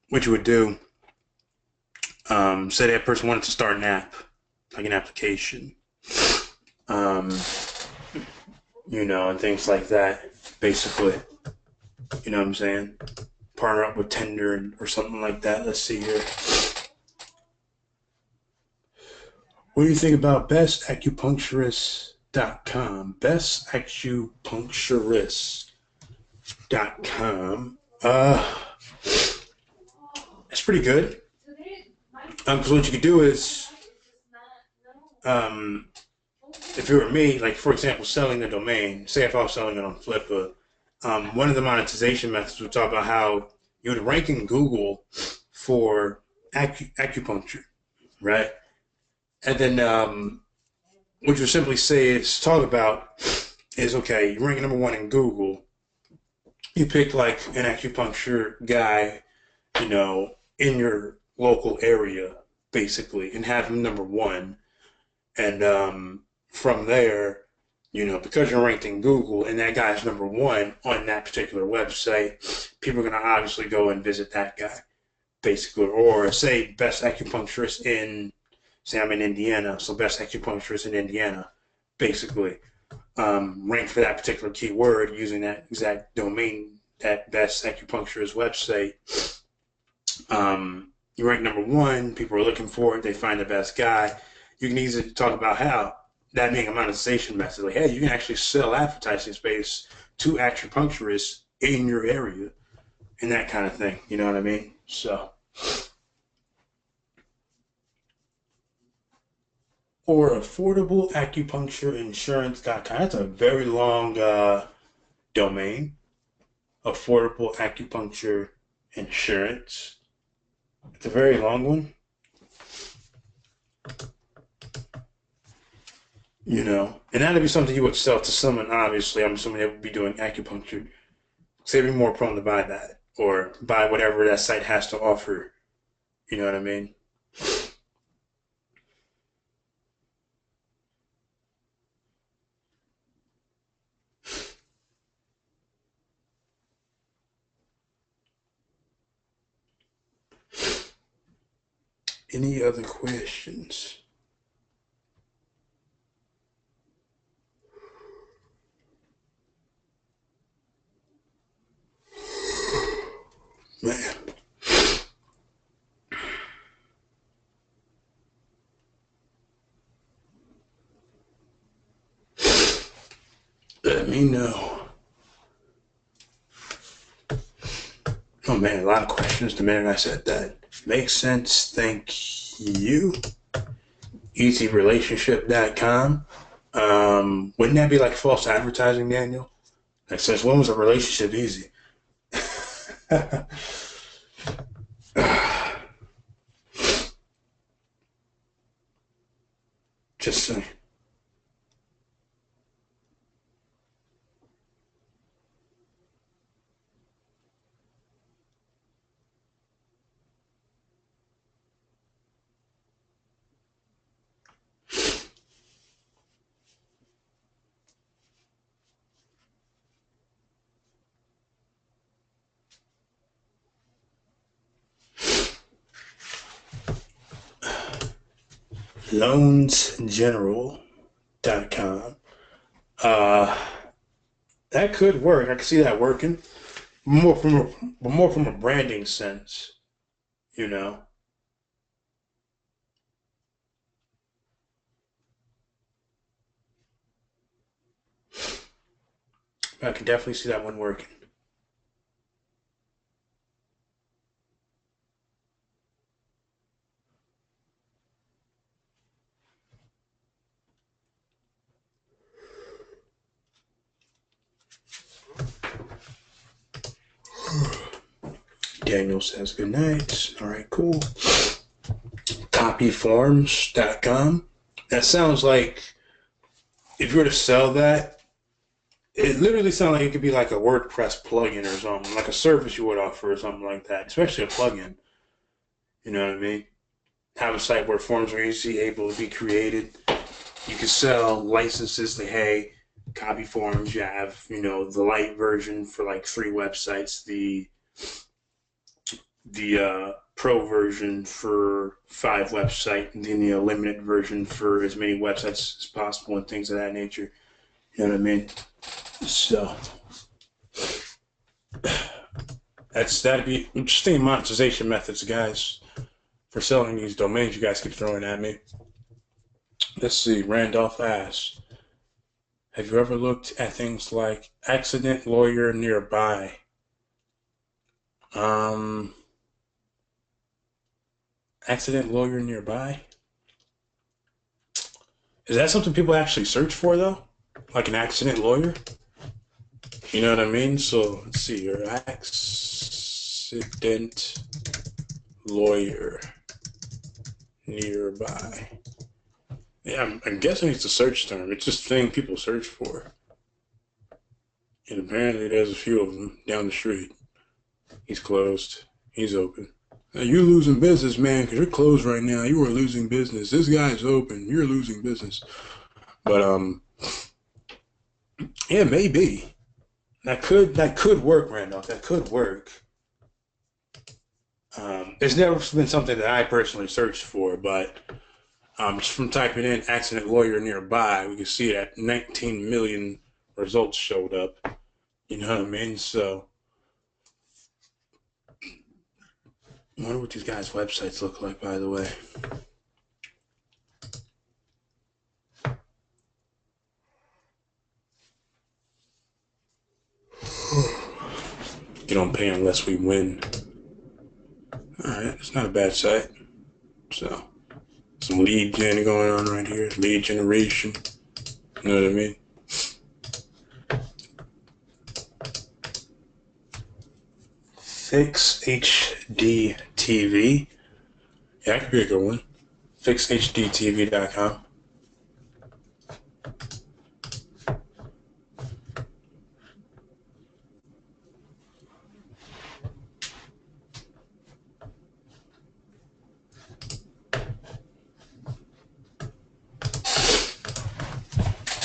what you would do, say that person wanted to start an app, like an application, and things like that, basically. You know what I'm saying? Partner up with Tinder or something like that. Let's see here. What do you think about bestacupuncturist.com? Bestacupuncturist.com. It's pretty good. Because what you could do is, if it were me, like for example, selling the domain, say if I was selling it on Flippa, one of the monetization methods would talk about how you would rank in Google for acupuncture, right? And then what you simply say is talk about is, okay, you're ranking number one in Google. You pick like an acupuncture guy, in your local area, basically, and have him number one. And from there, because you're ranked in Google and that guy's number one on that particular website, people are going to obviously go and visit that guy, basically. Or say best acupuncturist say I'm in Indiana, so best acupuncturist in Indiana, basically. Rank for that particular keyword using that exact domain, that best acupuncturist website. You rank number one, people are looking for it, they find the best guy. You can easily talk about how that being a monetization method, like, hey, you can actually sell advertising space to acupuncturists in your area and that kind of thing. You know what I mean? So, or affordableacupunctureinsurance.com. That's a very long domain. Affordable acupuncture insurance. It's a very long one. And that'd be something you would sell to someone, obviously. I'm assuming they would be doing acupuncture. So they'd be more prone to buy that or buy whatever that site has to offer. You know what I mean? Any other questions? Man. Let me know. Oh man, a lot of questions the minute I said that. Makes sense. Thank you. EasyRelationship.com. Wouldn't that be like false advertising, Daniel? Like, since when was a relationship easy? Just saying. loansgeneral.com. That could work. I can see that working. More from a branding sense, you know. I can definitely see that one working. Daniel says good night. All right, cool. Copyforms.com. That sounds like if you were to sell that, it literally sounds like it could be like a WordPress plugin or something, like a service you would offer or something like that, especially a plugin. You know what I mean? Have a site where forms are easily able to be created. You can sell licenses to, hey, copy forms. You have, the light version for like 3 websites, the pro version for 5 websites, and then the limited version for as many websites as possible and things of that nature. You know what I mean? So that'd be interesting monetization methods, guys, for selling these domains you guys keep throwing at me. Let's see. Randolph asks, have you ever looked at things like accident lawyer nearby? Accident lawyer nearby? Is that something people actually search for, though? Like an accident lawyer? You know what I mean? So, let's see here. Accident lawyer nearby. Yeah, I'm guessing it's a search term. It's just a thing people search for. And apparently there's a few of them down the street. He's closed. He's open. You're losing business, man, because you're closed right now. You are losing business. This guy's open. You're losing business. But, yeah, maybe. That could work, Randolph. That could work. It's never been something that I personally searched for, but just from typing in accident lawyer nearby, we can see that 19 million results showed up. You know what I mean? So, I wonder what these guys' websites look like, by the way. You don't pay unless we win. Alright, it's not a bad site. So, some lead gen going on right here. Lead generation. You know what I mean? Fix HD TV. Yeah, that could be a good one. FixHDTV.com.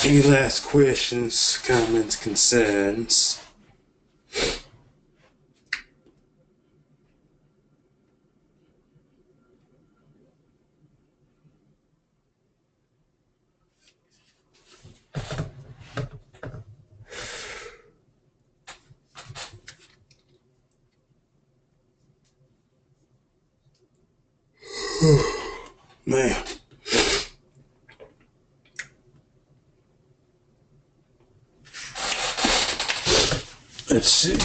Any last questions, comments, concerns? Man. Let's see.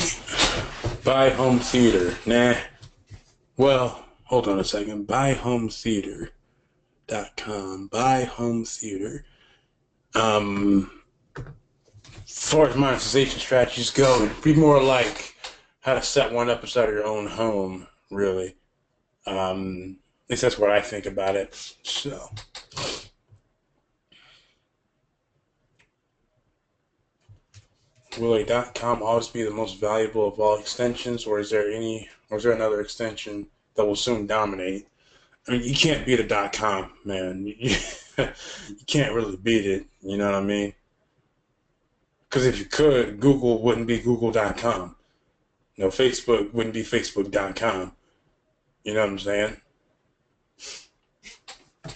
Buy home theater. Nah. Well, hold on a second. Buyhometheater.com. Buy home theater. As far as monetization strategies go, it'd be more like how to set one up inside of your own home, really. At least that's what I think about it. So, will a .com always be the most valuable of all extensions, or is there another extension that will soon dominate? I mean, you can't beat a .com, man. You can't really beat it. You know what I mean? Because if you could, Google wouldn't be Google.com. Facebook wouldn't be Facebook.com. You know what I'm saying?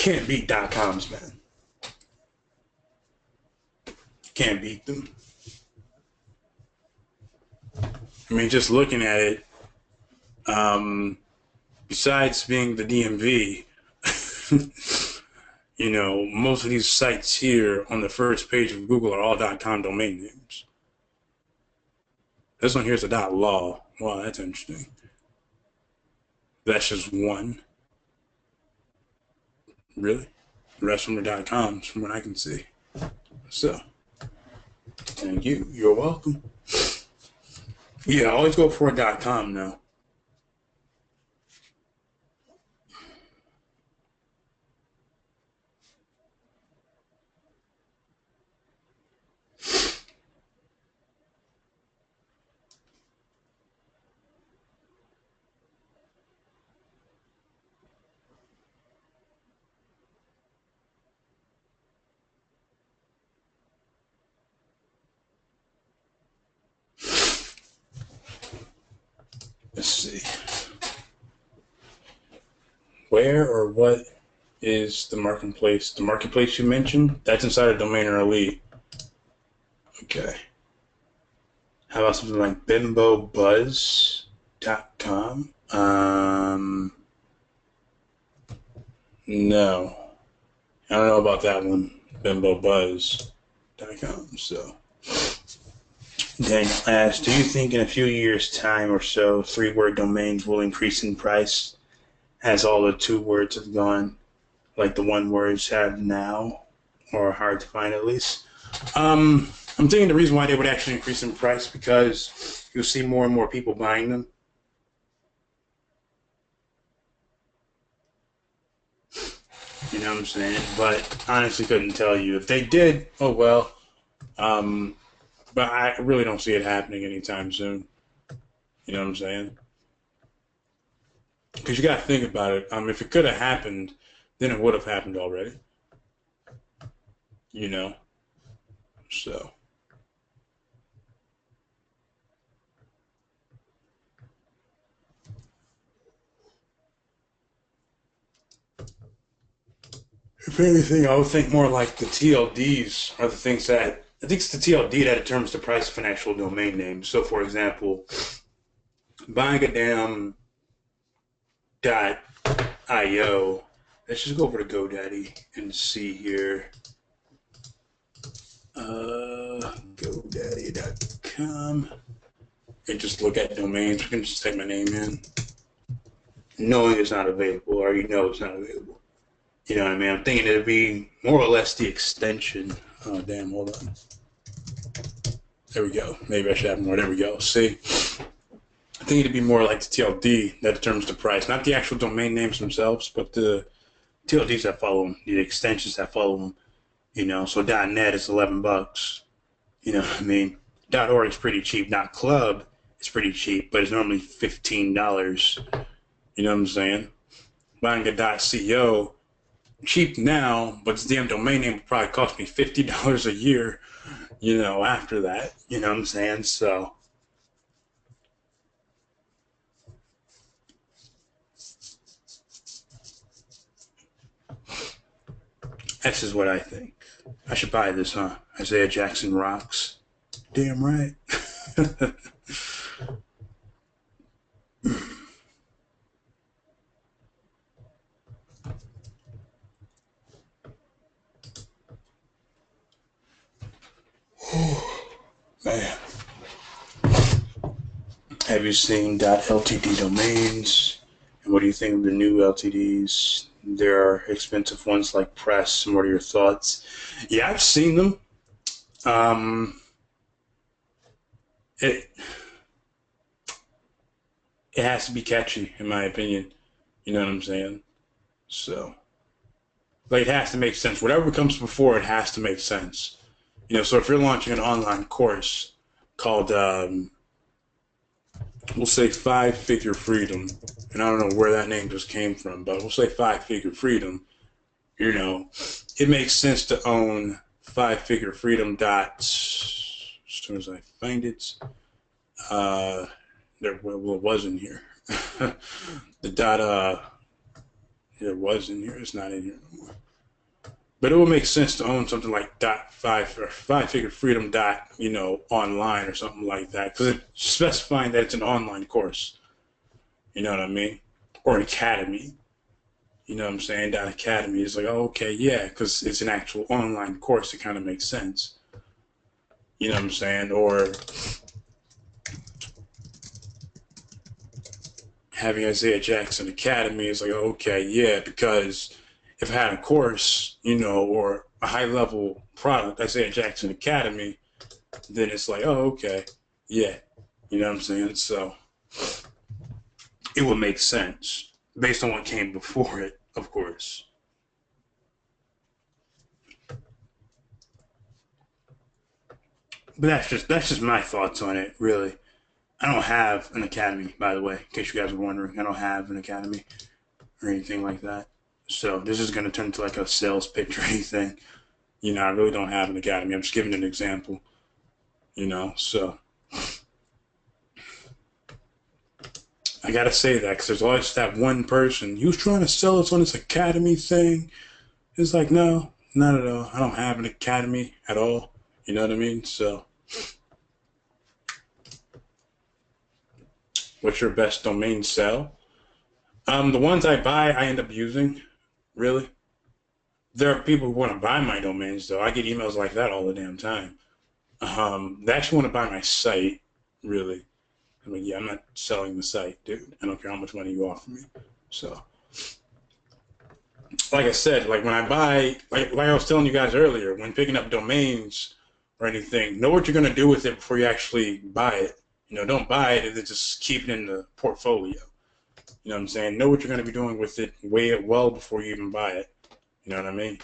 can't beat .coms, man. Can't beat them. I mean, just looking at it, besides being the DMV, you know, most of these sites here on the first page of Google are all .com domain names. This one here is a .law. Wow, that's interesting. That's just one. Really? The rest of them are .coms from what I can see. So, thank you. You're welcome. Yeah, always go for a .com now. Let's see. Where or what is the marketplace? The marketplace you mentioned? That's inside of Domainer Elite. Okay. How about something like bimbobuzz.com? No. I don't know about that one. bimbobuzz.com. So, Daniel asks, do you think in a few years' time or so, 3-word domains will increase in price as all the 2 words have gone, like the 1 words have now, or hard to find at least? I'm thinking the reason why they would actually increase in price because you'll see more and more people buying them. You know what I'm saying? But honestly couldn't tell you. If they did, oh well. But I really don't see it happening anytime soon. You know what I'm saying? Because you got to think about it. If it could have happened, then it would have happened already. You know? So. If anything, I would think more like the TLDs are the things that, I think it's the TLD that determines the price of an actual domain name. So, for example, buying a damn .io, let's just go over to GoDaddy and see here. GoDaddy.com. And just look at domains. We can just type my name in. Knowing it's not available, or you know it's not available. You know what I mean? I'm thinking it'd be more or less the extension. Oh, damn, hold on. There we go. Maybe I should have more. There we go. See? I think it'd be more like the TLD that determines the price. Not the actual domain names themselves, but the TLDs that follow them, the extensions that follow them. You know, so .net is $11. You know what I mean? .org is pretty cheap. .club is pretty cheap, but it's normally $15. You know what I'm saying? Buying a .co, cheap now, but the damn domain name would probably cost me $50 a year, you know, after that. You know what I'm saying? So, this is what I think. I should buy this, huh? Isaiah Jackson rocks. Damn right. Man. Have you seen .ltd domains? And what do you think of the new LTDs? There are expensive ones like Press. And what are your thoughts? Yeah, I've seen them. It has to be catchy, in my opinion. You know what I'm saying? So, like, it has to make sense. Whatever comes before it has to make sense. You know, so if you're launching an online course called, we'll say 5-Figure Freedom, and I don't know where that name just came from, but we'll say 5-Figure Freedom, you know, it makes sense to own 5-Figure Freedom as soon as I find it. Well, it wasn't here. The It was in here. It's not in here no more. But it would make sense to own something like .5 or 5-figure freedom online or something like that, because it's specifying that it's an online course. You know what I mean? Or an academy. You know what I'm saying? .academy is like, oh, okay, yeah, because it's an actual online course. It kind of makes sense. You know what I'm saying? Or having Isaiah Jackson Academy is like, oh, okay, yeah, because if I had a course, or a high level product, Isaiah Jackson Academy, then it's like, oh, okay, yeah, you know what I'm saying? So it would make sense based on what came before it, of course. But that's just my thoughts on it, really. I don't have an academy, by the way, in case you guys were wondering. I don't have an academy or anything like that. So this is going to turn into like a sales pitch or anything. I really don't have an academy. I'm just giving an example, so I got to say that because there's always that one person who's trying to sell us on this academy thing. It's like, no, not at all. I don't have an academy at all. You know what I mean? So what's your best domain sell? The ones I buy, I end up using, really. There are people who want to buy my domains, though. I get emails like that all the damn time. They actually want to buy my site, really. I mean, yeah, I'm not selling the site, dude. I don't care how much money you offer me. So, like I said, like when I buy, like I was telling you guys earlier, when picking up domains or anything, know what you're going to do with it before you actually buy it. Don't buy it and then just keep it in the portfolio. You know what I'm saying? Know what you're going to be doing with it. Weigh it well before you even buy it. You know what I mean?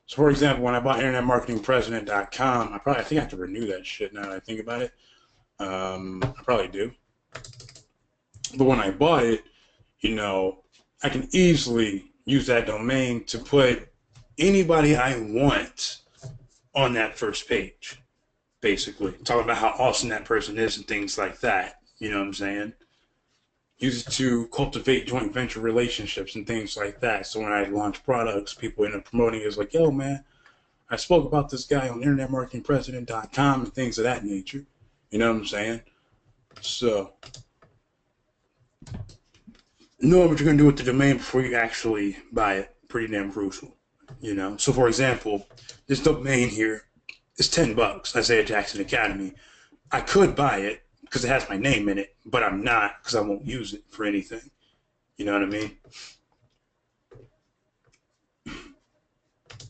So, for example, when I bought InternetMarketingPresident.com, I think I have to renew that shit now that I think about it. I probably do. But when I bought it, I can easily use that domain to put anybody I want on that first page, basically. Talk about how awesome that person is and things like that. You know what I'm saying? Use it to cultivate joint venture relationships and things like that. So when I launch products, people end up promoting it as like, yo, man, I spoke about this guy on InternetMarketingPresident.com and things of that nature. You know what I'm saying? So know what you're going to do with the domain before you actually buy it. Pretty damn crucial. So for example, this domain here is $10. Isaiah Jackson Academy. I could buy it because it has my name in it, but I'm not because I won't use it for anything. You know what I mean?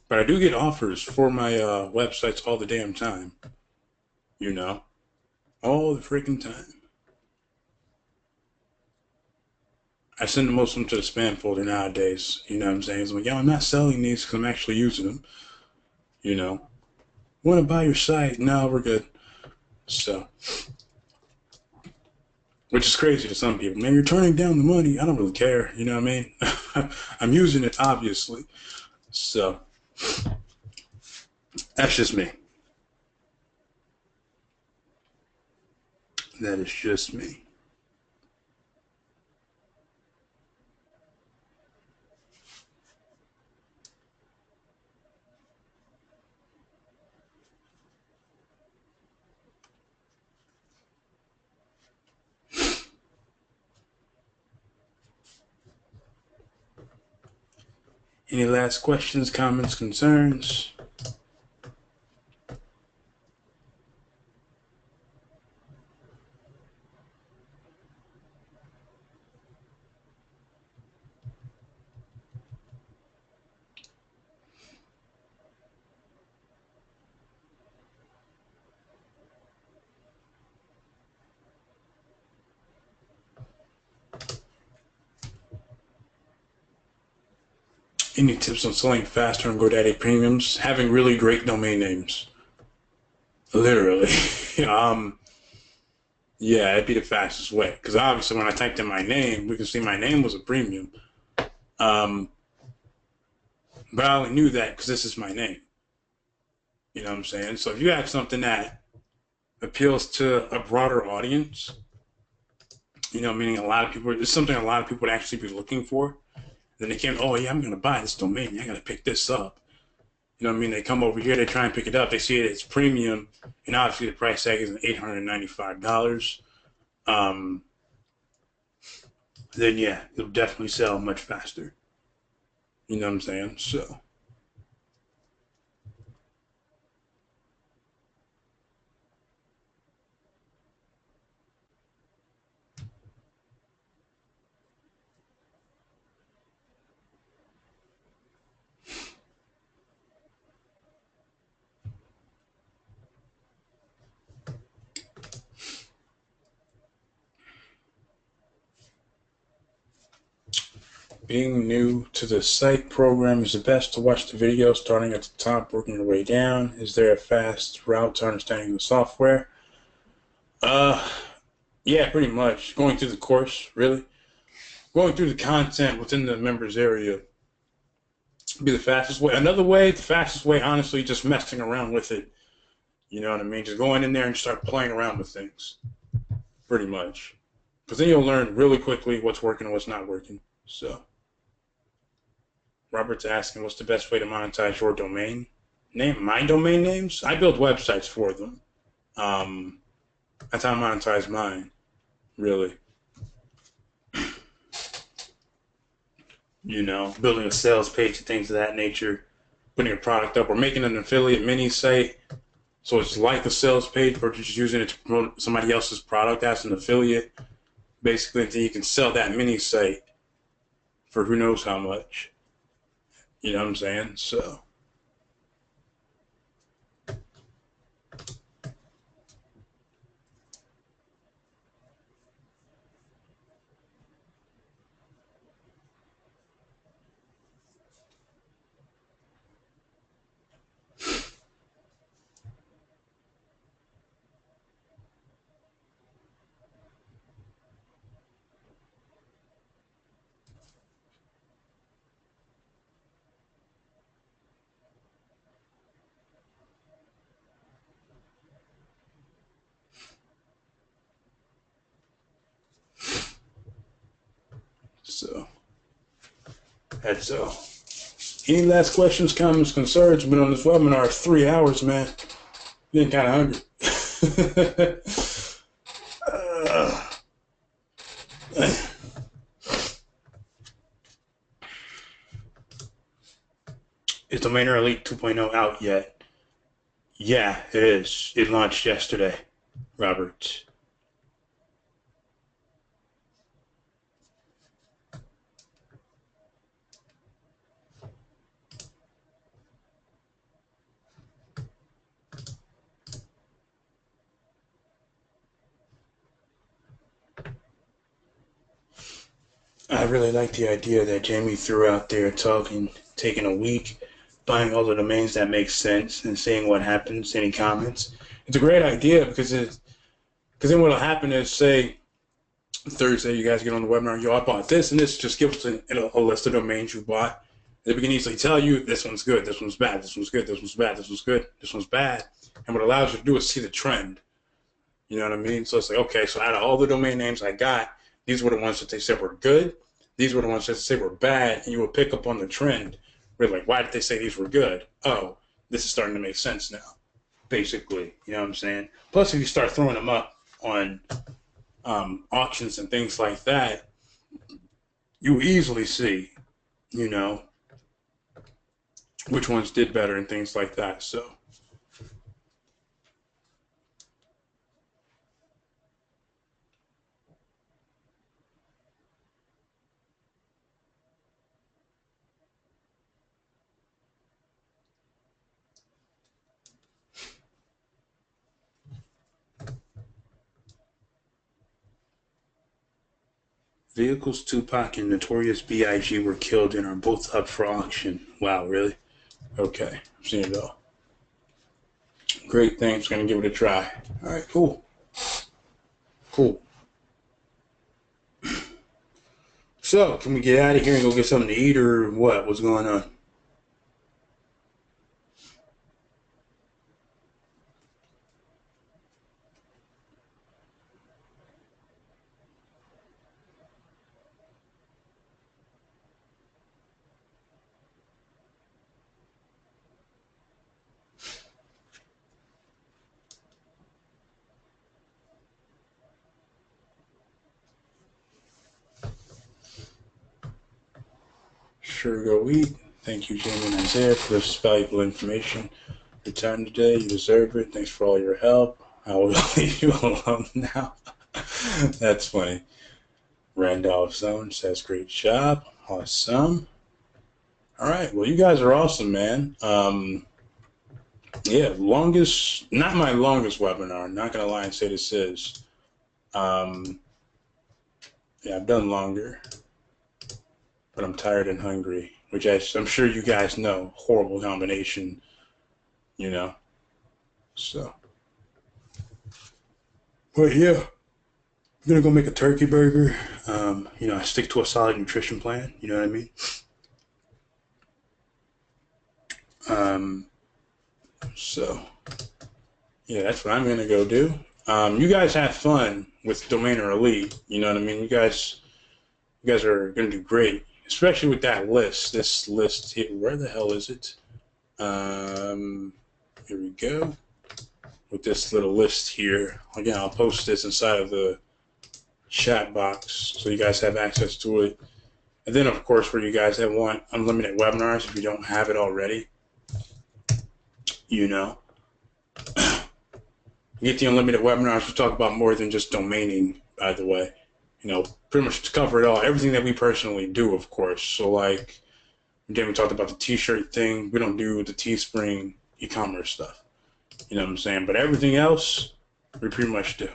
But I do get offers for my websites all the damn time. All the freaking time. I send most of them to the spam folder nowadays. You know what I'm saying? It's like, yo, I'm not selling these because I'm actually using them. Want to buy your site? No, we're good. So, which is crazy to some people. Man, you're turning down the money. I don't really care. You know what I mean? I'm using it, obviously. So, that's just me. That is just me. Any last questions, comments, concerns? Any tips on selling faster on GoDaddy premiums? Having really great domain names. Literally. Yeah, it'd be the fastest way. Because obviously when I typed in my name, we can see my name was a premium. But I only knew that because this is my name. You know what I'm saying? So if you have something that appeals to a broader audience, meaning a lot of people, it's something a lot of people would actually be looking for, Then they came, oh yeah, I'm gonna buy this domain. I gotta pick this up. You know what I mean? They come over here, they try and pick it up. They see it's premium, and obviously the price tag is $895. Um, then yeah, it'll definitely sell much faster. You know what I'm saying? So being new to the site program is the best to watch the video starting at the top, working your way down. Is there a fast route to understanding the software? Uh, yeah, pretty much. Going through the course, really. Going through the content within the members area be the fastest way. Another way, the fastest way, honestly, just messing around with it. You know what I mean? Just going in there and start playing around with things, pretty much. Because then you'll learn really quickly what's working and what's not working. So, Robert's asking, what's the best way to monetize your domain name? My domain names? I build websites for them. That's how I monetize mine, really. You know, building a sales page and things of that nature, putting a product up, or making an affiliate mini site. So it's like a sales page, but just using it to promote somebody else's product as an affiliate, basically, until you can sell that mini site for who knows how much. You know what I'm saying? So that's all. Any last questions, comments, concerns? Been on this webinar 3 hours, man. Getting kind of hungry. Is Domainer Elite 2.0 out yet? Yeah, it is. It launched yesterday, Robert. I really like the idea that Jamie threw out there, taking a week, buying all the domains that make sense, and seeing what happens. Any comments? It's a great idea because then what'll happen is, say Thursday, you guys get on the webinar, yo, I bought this and this. Just give us a list of domains you bought. They can easily tell you this one's good, this one's bad, this one's good, this one's bad, this one's good, this one's bad. And what it allows you to do is see the trend. You know what I mean? So it's like, okay, so out of all the domain names I got, these were the ones that they said were good. These were the ones that they said were bad. And you will pick up on the trend. We're like, why did they say these were good? Oh, this is starting to make sense now, basically. You know what I'm saying? Plus, if you start throwing them up on auctions and things like that, you easily see, you know, which ones did better and things like that. So Vehicles Tupac and Notorious B.I.G. were killed and are both up for auction. Wow, really? Okay, I've seen it all. Great, thanks. Gonna give it a try. All right, cool. Cool. So, can we get out of here and go get something to eat or what? What's going on? sure go eat. Thank you, Jamie and Isaiah, for this valuable information. Your time today, you deserve it. Thanks for all your help. I will leave you alone now. That's funny. Randolph Zone says, great job. Awesome. All right. Well, you guys are awesome, man. Yeah, not my longest webinar. Not going to lie and say this is. Yeah, I've done longer, but I'm tired and hungry, which I'm sure you guys know, horrible combination, you know. So, but yeah, I'm gonna go make a turkey burger. I stick to a solid nutrition plan. You know what I mean? So yeah, that's what I'm gonna go do. You guys have fun with Domainer Elite. You know what I mean? You guys are gonna do great, especially with that list. This list here, where the hell is it? Here we go. With this little list here. Again, I'll post this inside of the chat box so you guys have access to it. And then, of course, for you guys that want unlimited webinars, if you don't have it already, you get the unlimited webinars. We talk about more than just domaining, by the way. Pretty much to cover it all. Everything that we personally do, of course. So, like, then we talked about the t-shirt thing. We don't do the Teespring e-commerce stuff. You know what I'm saying? But everything else, we pretty much do.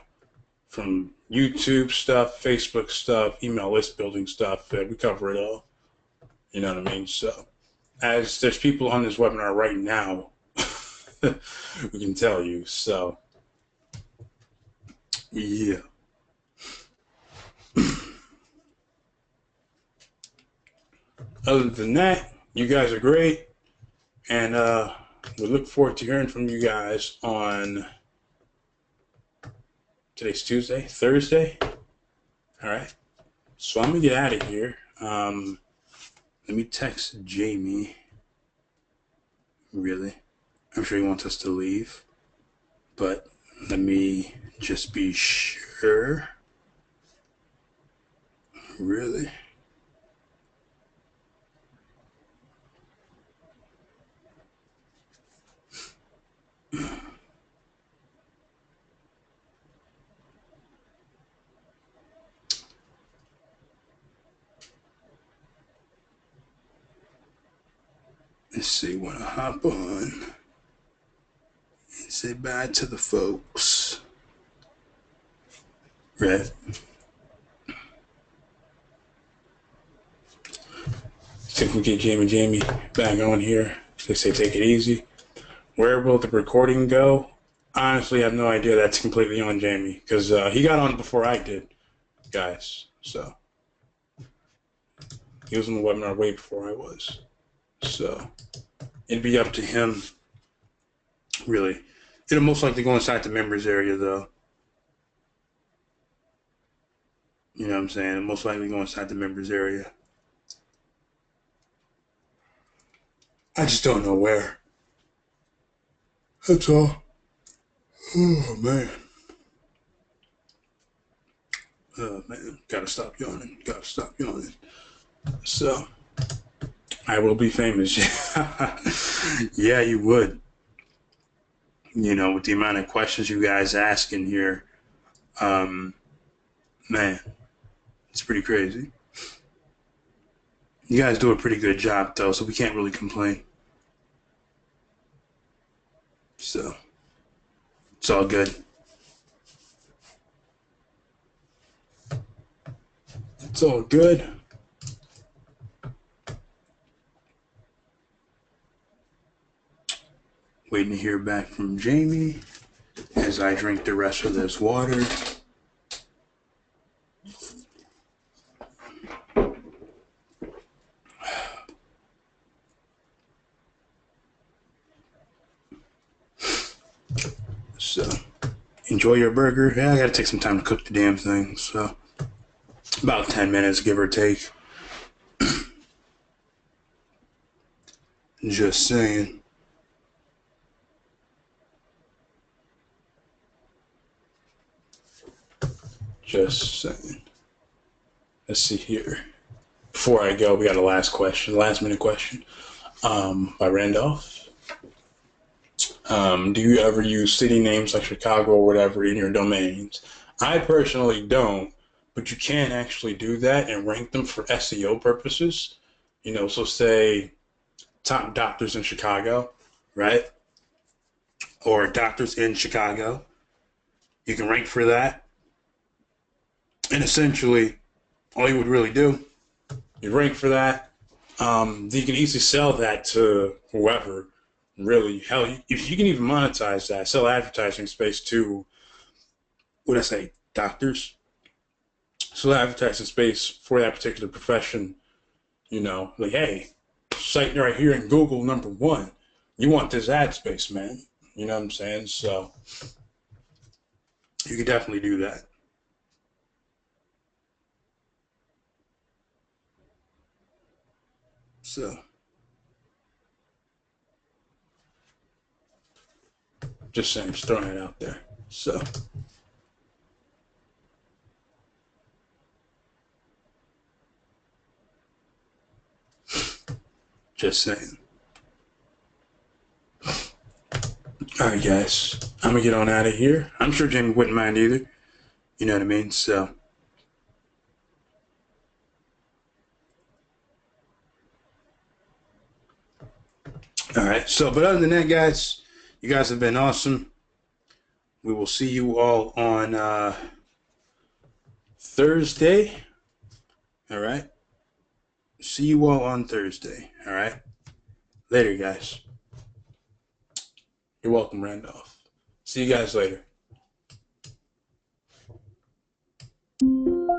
From YouTube stuff, Facebook stuff, email list building stuff, we cover it all. You know what I mean? So, as there's people on this webinar right now, we can tell you. So, yeah. Other than that, you guys are great. And we look forward to hearing from you guys on today's Tuesday, Thursday. All right. So I'm going to get out of here. Let me text Jamie. Really? I'm sure he wants us to leave. But let me just be sure. Really? Let's see, want to hop on and say bye to the folks. Right. See if we get Jamie back on here. They say take it easy. Where will the recording go? Honestly, I have no idea. That's completely on Jamie because he got on before I did, guys. So he was on the webinar way before I was. So it'd be up to him, really. It'll most likely go inside the members area, though. You know what I'm saying? It'll most likely go inside the members area. I just don't know where. That's all. Oh, man. Oh, man. Gotta stop yawning. So, I will be famous. Yeah, you would. With the amount of questions you guys ask in here, man, it's pretty crazy. You guys do a pretty good job, though, so we can't really complain. So, it's all good. It's all good. Waiting to hear back from Jamie as I drink the rest of this water. So, enjoy your burger. Yeah, I gotta take some time to cook the damn thing, so about 10 minutes, give or take. Just saying. Just saying. Let's see here. before I go, we got a last minute question by Randolph. Do you ever use city names like Chicago or whatever in your domains? I personally don't, but you can actually do that and rank them for SEO purposes. So say top doctors in Chicago, right? Or doctors in Chicago. You can rank for that. And essentially, all you would really do, you rank for that. You can easily sell that to whoever. Really, hell, if you can even monetize that, sell advertising space to, what I say, doctors. Sell advertising space for that particular profession. Like, hey, site right here in Google, #1. You want this ad space, man. You know what I'm saying? So you could definitely do that. So just saying, just throwing it out there. So just saying. All right, guys, I'm gonna get on out of here. I'm sure Jamie wouldn't mind either. You know what I mean? So all right. So, but other than that, guys, you guys have been awesome. We will see you all on Thursday. All right. See you all on Thursday. All right. Later, guys. You're welcome, Randolph. See you guys later.